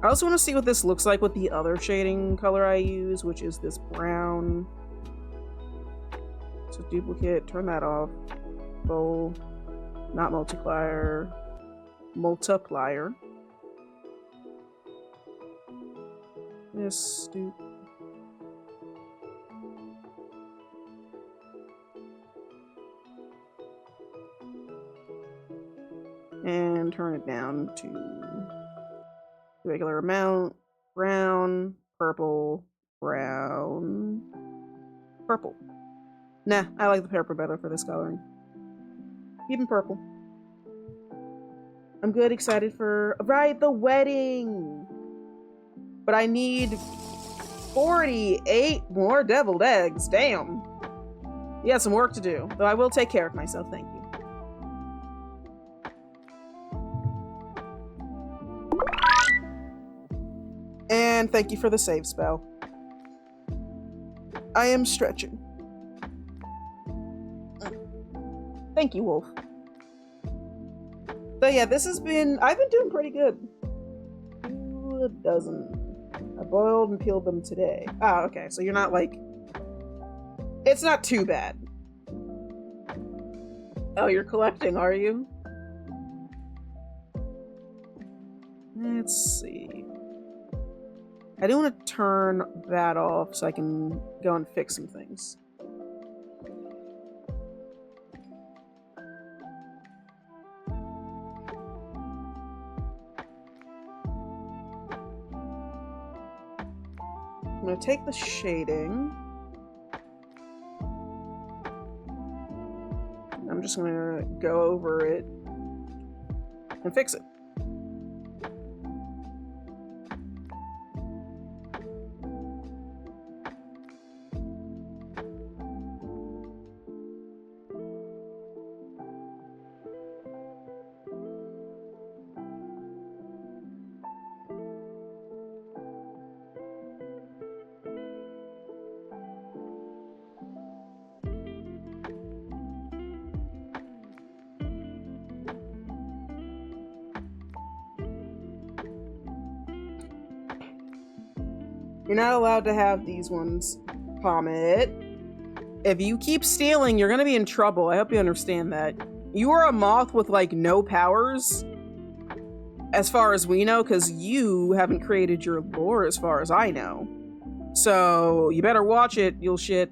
I also want to see what this looks like with the other shading color I use, which is this brown. So duplicate, turn that off. Bowl, not multiplier. Multiplier. Yes, dude. And turn it down to the regular amount. Brown, purple, brown, purple. Nah, I like the purple better for this coloring. Even purple. I'm good, excited for... Right, the wedding! But I need 48 more deviled eggs. Damn. You got some work to do. Though I will take care of myself, thank you. And thank you for the save spell. I am stretching. Thank you, Wolf. So yeah, this has been... I've been doing pretty good. 2 dozen. I boiled and peeled them today. Ah, okay, so you're not like... It's not too bad. Oh, you're collecting, are you? Let's see. I do want to turn that off so I can go and fix some things. I'm going to take the shading. I'm just going to go over it and fix it. You're not allowed to have these ones, Comet. If you keep stealing, you're gonna be in trouble. I hope you understand that. You are a moth with, like, no powers, as far as we know, because you haven't created your lore as far as I know. So, you better watch it, you'll shit.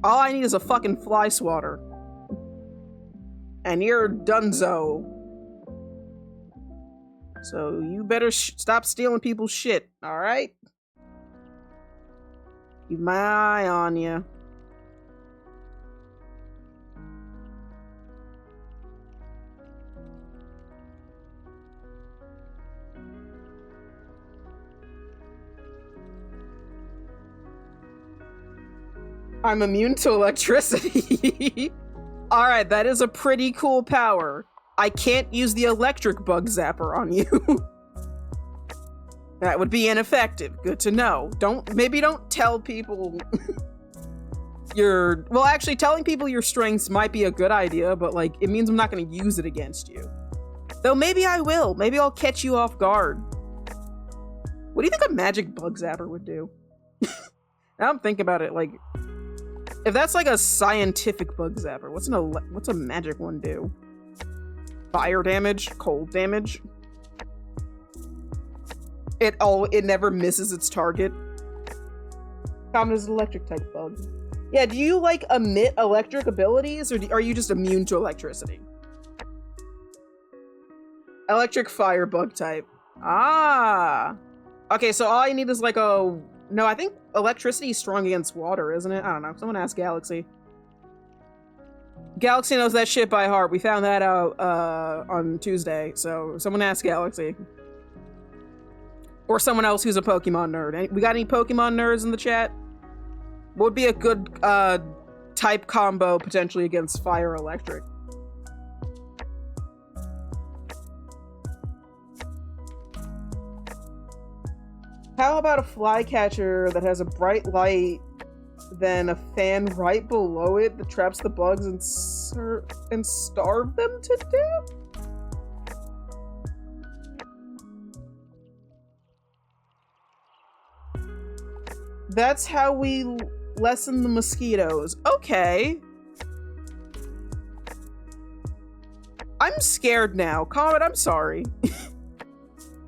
All I need is a fucking fly swatter. And you're donezo. So, you better stop stealing people's shit, alright? Keep my eye on you. I'm immune to electricity. Alright, that is a pretty cool power. I can't use the electric bug zapper on you. That would be ineffective. Good to know. Maybe don't tell people well, actually, telling people your strengths might be a good idea, but, like, it means I'm not going to use it against you. Though maybe I will. Maybe I'll catch you off guard. What do you think a magic bug zapper would do? Now I'm thinking about it, like, if that's like a scientific bug zapper, what's a magic one do? Fire damage? Cold damage? It never misses its target. Common is an electric type bug. Yeah, do you, like, emit electric abilities, or are you just immune to electricity? Electric fire bug type. Ah! Okay, so all I need is, like, no, I think electricity is strong against water, isn't it? I don't know. Someone ask Galaxy. Galaxy knows that shit by heart. We found that out on Tuesday, so someone ask Galaxy. Or someone else who's a Pokemon nerd. We got any Pokemon nerds in the chat? What would be a good type combo potentially against fire electric? How about a flycatcher that has a bright light, then a fan right below it that traps the bugs and starve them to death? That's how we lessen the mosquitoes. Okay. I'm scared now. Comet, I'm sorry.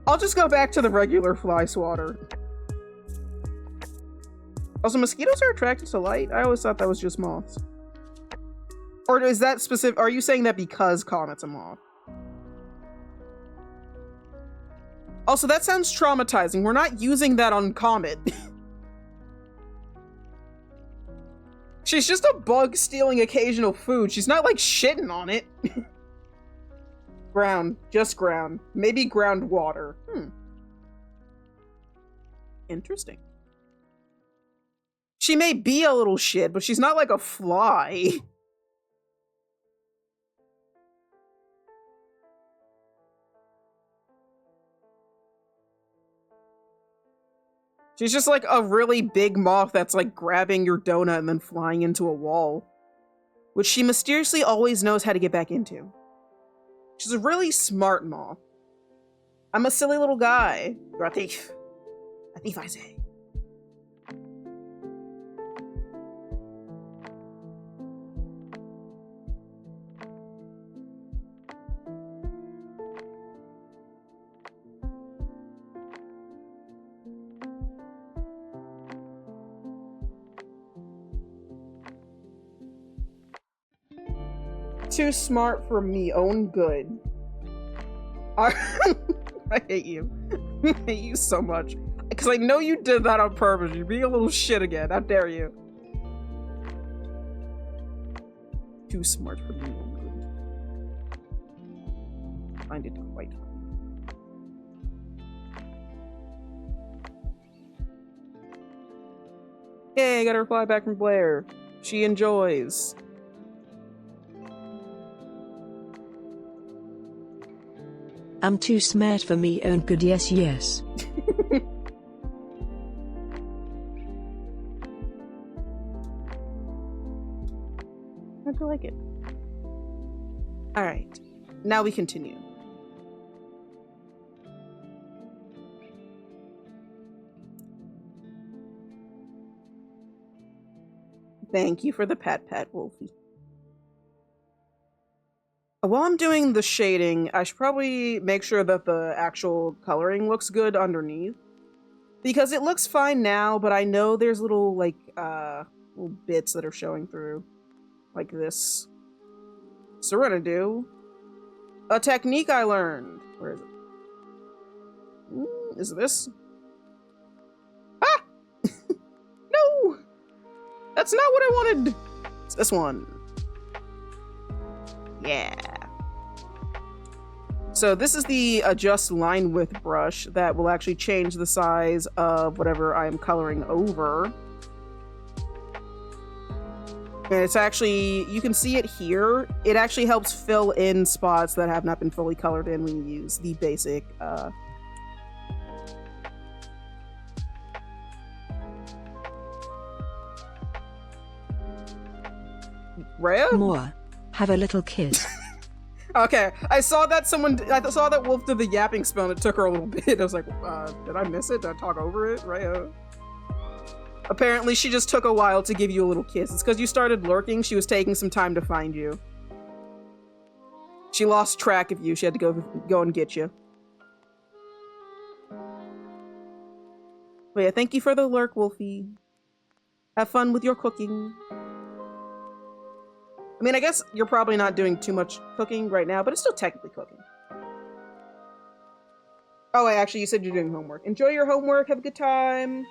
I'll just go back to the regular fly swatter. Also, mosquitoes are attracted to light? I always thought that was just moths. Or is that specific? Are you saying that because Comet's a moth? Also, that sounds traumatizing. We're not using that on Comet. She's just a bug stealing occasional food. She's not, like, shitting on it. Ground. Just ground. Maybe groundwater. Interesting. She may be a little shit, but she's not like a fly. She's just like a really big moth that's like grabbing your donut and then flying into a wall. Which she mysteriously always knows how to get back into. She's a really smart moth. I'm a silly little guy. You're a thief. A thief, I say. Too smart for me own good. I hate you. I hate you so much. Because I know you did that on purpose. You're being a little shit again. How dare you? Too smart for me own good. Find it quite funny. Yay, I got a reply back from Blair. She enjoys. I'm too smart for me own good, yes, yes. How'd you like it? Alright, now we continue. Thank you for the pat, Wolfie. While I'm doing the shading, I should probably make sure that the actual coloring looks good underneath. Because it looks fine now, but I know there's little, like, little bits that are showing through. Like this. So we're gonna do a technique I learned. Where is it? Is it this? Ah! No! That's not what I wanted! It's this one. Yeah. So this is the adjust line width brush that will actually change the size of whatever I'm coloring over. And it's actually, you can see it here. It actually helps fill in spots that have not been fully colored in when you use the basic, Rhea? More. Have a little kiss. Okay, I saw that Wolf did the yapping spell and it took her a little bit. I was like, did I miss it? Did I talk over it? Rhea? Apparently, she just took a while to give you a little kiss. It's because you started lurking. She was taking some time to find you. She lost track of you. She had to go and get you. But yeah, thank you for the lurk, Wolfie. Have fun with your cooking. I mean, I guess you're probably not doing too much cooking right now, but it's still technically cooking. Oh, wait, actually, you said you're doing homework. Enjoy your homework. Have a good time.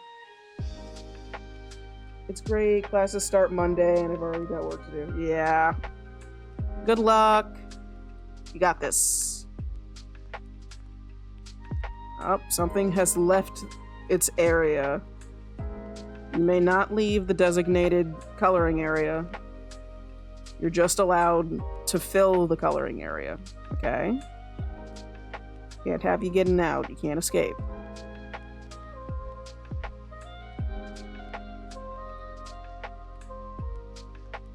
It's great. Classes start Monday, and I've already got work to do. Yeah. Good luck. You got this. Oh, something has left its area. You may not leave the designated coloring area. You're just allowed to fill the coloring area. Okay? Can't have you getting out. You can't escape.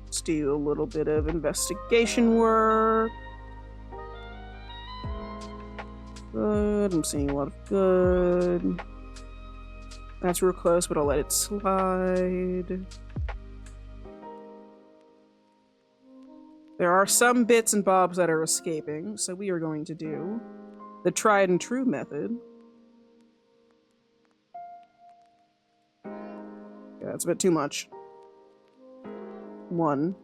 Let's do a little bit of investigation work. Good. I'm seeing a lot of good. That's real close, but I'll let it slide. There are some bits and bobs that are escaping, so we are going to do the tried and true method. Yeah, it's a bit too much. 1.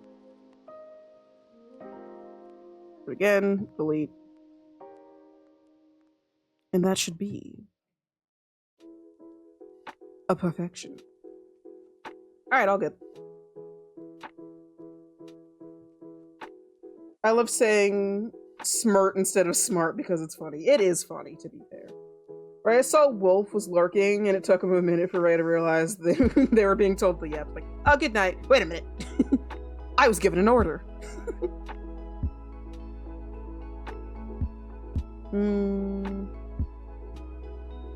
But again, delete. And that should be a perfection. Alright, all good. I love saying smirt instead of smart because it's funny. It is funny, to be fair. Right, I saw Wolf was lurking, and it took him a minute for Ray to realize they were being told the yep. Like, oh, good night. Wait a minute. I was given an order.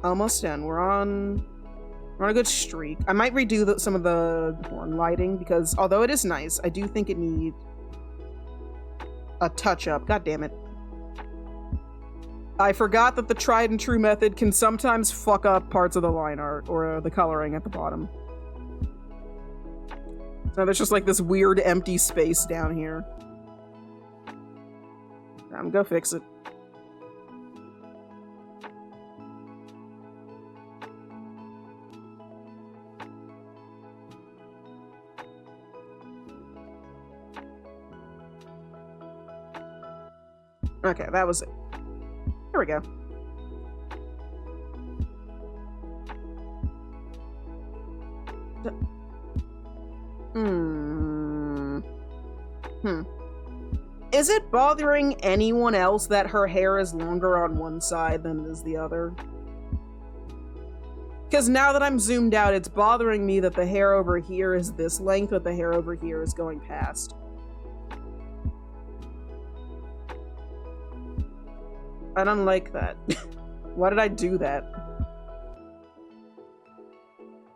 Almost done. We're on a good streak. I might redo some of the horn lighting because although it is nice, I do think it needs a touch-up. God damn it. I forgot that the tried and true method can sometimes fuck up parts of the line art or the coloring at the bottom. So there's just like this weird empty space down here. Go fix it. Okay, that was it. There we go. Is it bothering anyone else that her hair is longer on one side than it is the other? Because now that I'm zoomed out, it's bothering me that the hair over here is this length, but the hair over here is going past. I don't like that. Why did I do that?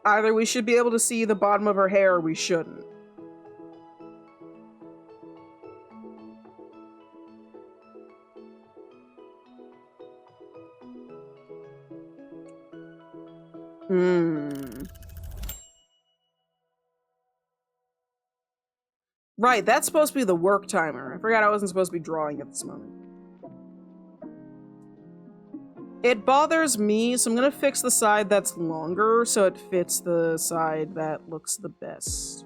Either we should be able to see the bottom of her hair or we shouldn't. Right, that's supposed to be the work timer. I forgot I wasn't supposed to be drawing at this moment. It bothers me, so I'm gonna fix the side that's longer so it fits the side that looks the best.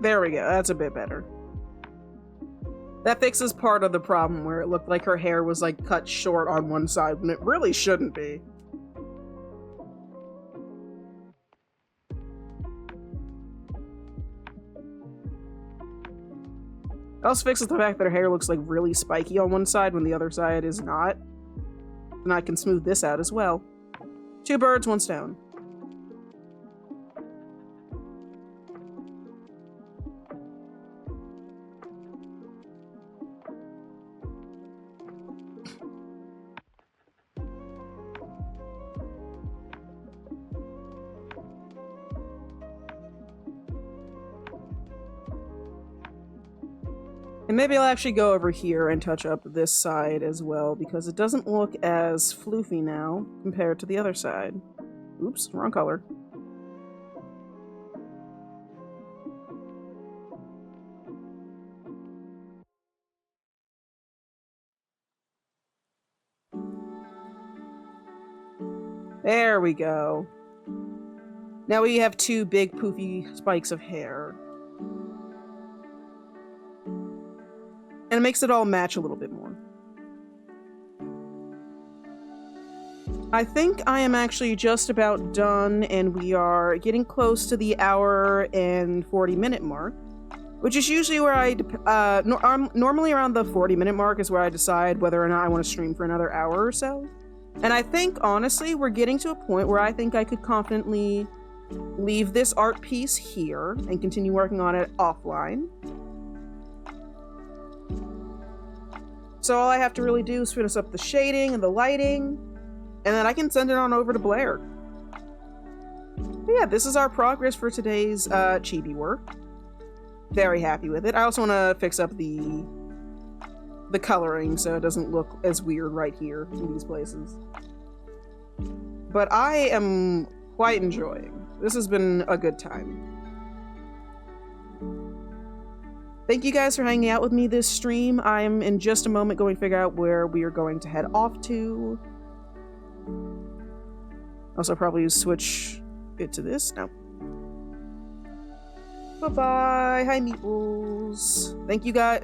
There we go, that's a bit better. That fixes part of the problem where it looked like her hair was like cut short on one side when it really shouldn't be. It also fixes the fact that her hair looks like really spiky on one side when the other side is not. And I can smooth this out as well. 2 birds, 1 stone. And maybe I'll actually go over here and touch up this side as well, because it doesn't look as floofy now compared to the other side. Oops, wrong color. There we go. Now we have 2 big poofy spikes of hair. And it makes it all match a little bit more. I think I am actually just about done, and we are getting close to the hour and 40-minute mark, which is usually where I, normally around the 40-minute mark is where I decide whether or not I want to stream for another hour or so. And I think, honestly, we're getting to a point where I think I could confidently leave this art piece here and continue working on it offline. So all I have to really do is finish up the shading and the lighting, and then I can send it on over to Blair. But yeah, this is our progress for today's chibi work. Very happy with it. I also want to fix up the coloring so it doesn't look as weird right here in these places. But I am quite enjoying. This has been a good time. Thank you guys for hanging out with me this stream. I'm in just a moment going to figure out where we are going to head off to. Also probably switch it to this. No. Bye-bye. Hi, Meatballs. Thank you guys.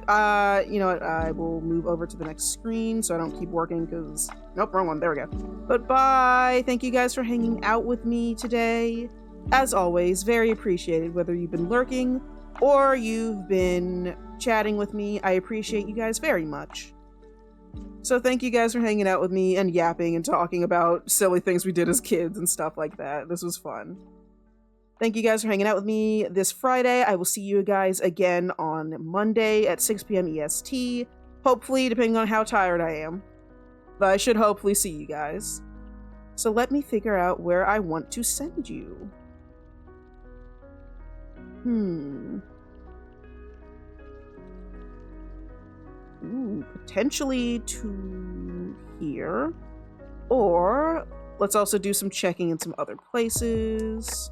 You know what? I will move over to the next screen so I don't keep working because... Nope, wrong one. There we go. But bye. Thank you guys for hanging out with me today. As always, very appreciated whether you've been lurking or you've been chatting with me. I appreciate you guys very much. So thank you guys for hanging out with me and yapping and talking about silly things we did as kids and stuff like that. This was fun. Thank you guys for hanging out with me this Friday. I will see you guys again on Monday at 6 p.m. EST. Hopefully, depending on how tired I am. But I should hopefully see you guys. So let me figure out where I want to send you. Ooh, potentially to here. Or let's also do some checking in some other places.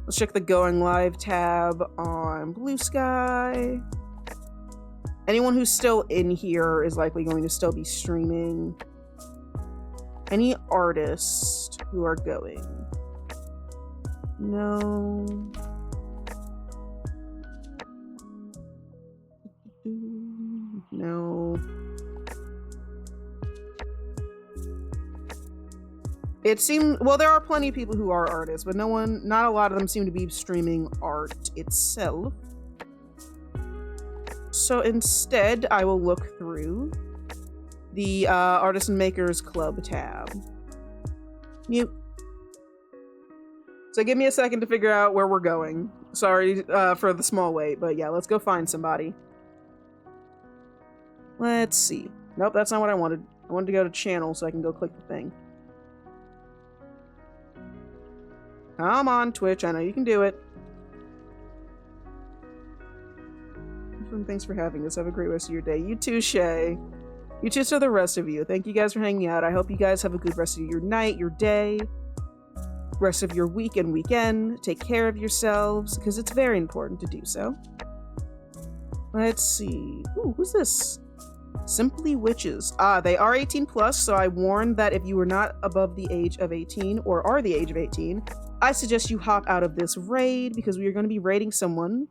Let's check the Going Live tab on Blue Sky. Anyone who's still in here is likely going to still be streaming. Any artists who are going? No. No. It seemed, well, there are plenty of people who are artists, but not a lot of them seem to be streaming art itself. So instead, I will look through the Artists and Makers Club tab. Mute. So give me a second to figure out where we're going. Sorry for the small wait, but yeah, let's go find somebody. Let's see. Nope, that's not what I wanted. I wanted to go to channel so I can go click the thing. Come on, Twitch. I know you can do it. Thanks for having us. Have a great rest of your day. You too, Shay. You too to the rest of you. Thank you guys for hanging out. I hope you guys have a good rest of your night, your day, rest of your week and weekend. Take care of yourselves, because it's very important to do so. Let's see. Ooh, who's this? Simply Witches. They are 18 plus, so I warn that if you are not above the age of 18 or are the age of 18, I suggest you hop out of this raid, because we are going to be raiding someone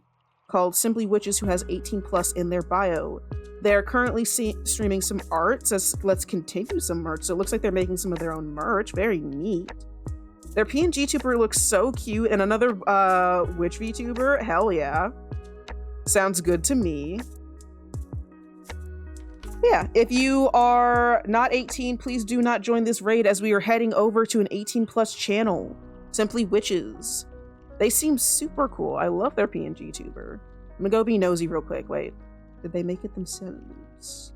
called Simply Witches who has 18 plus in their bio. They're currently streaming some art, so let's continue some merch. So it looks like they're making some of their own merch. Very neat. Their PNG tuber looks so cute, and another witch VTuber? Hell yeah. Sounds good to me. Yeah, if you are not 18, please do not join this raid, as we are heading over to an 18 plus channel. Simply Witches. They seem super cool. I love their PNG tuber. I'm gonna go be nosy real quick. Wait, did they make it themselves?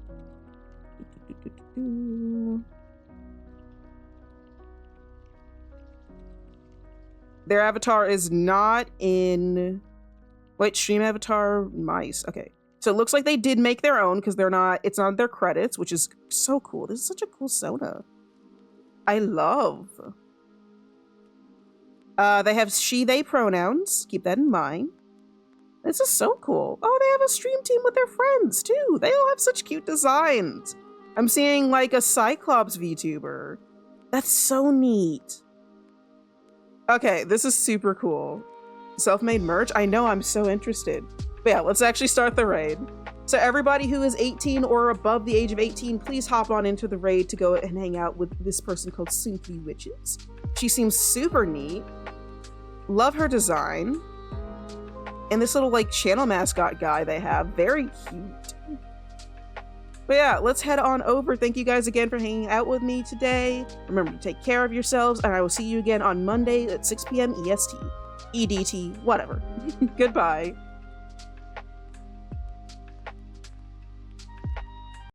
Their avatar is not in... Wait, stream avatar mice. Okay. So it looks like they did make their own, because it's not their credits, which is so cool. This is such a cool soda. I love. They have she, they pronouns. Keep that in mind. This is so cool. Oh, they have a stream team with their friends, too. They all have such cute designs. I'm seeing, like, a Cyclops VTuber. That's so neat. Okay, this is super cool. Self-made merch? I know, I'm so interested. But yeah, let's actually start the raid. So everybody who is 18 or above the age of 18, please hop on into the raid to go and hang out with this person called Simply Witches. She seems super neat. Love her design. And this little, like, channel mascot guy they have. Very cute. But yeah, let's head on over. Thank you guys again for hanging out with me today. Remember to take care of yourselves, and I will see you again on Monday at 6 p.m. EST. EDT, whatever. Goodbye.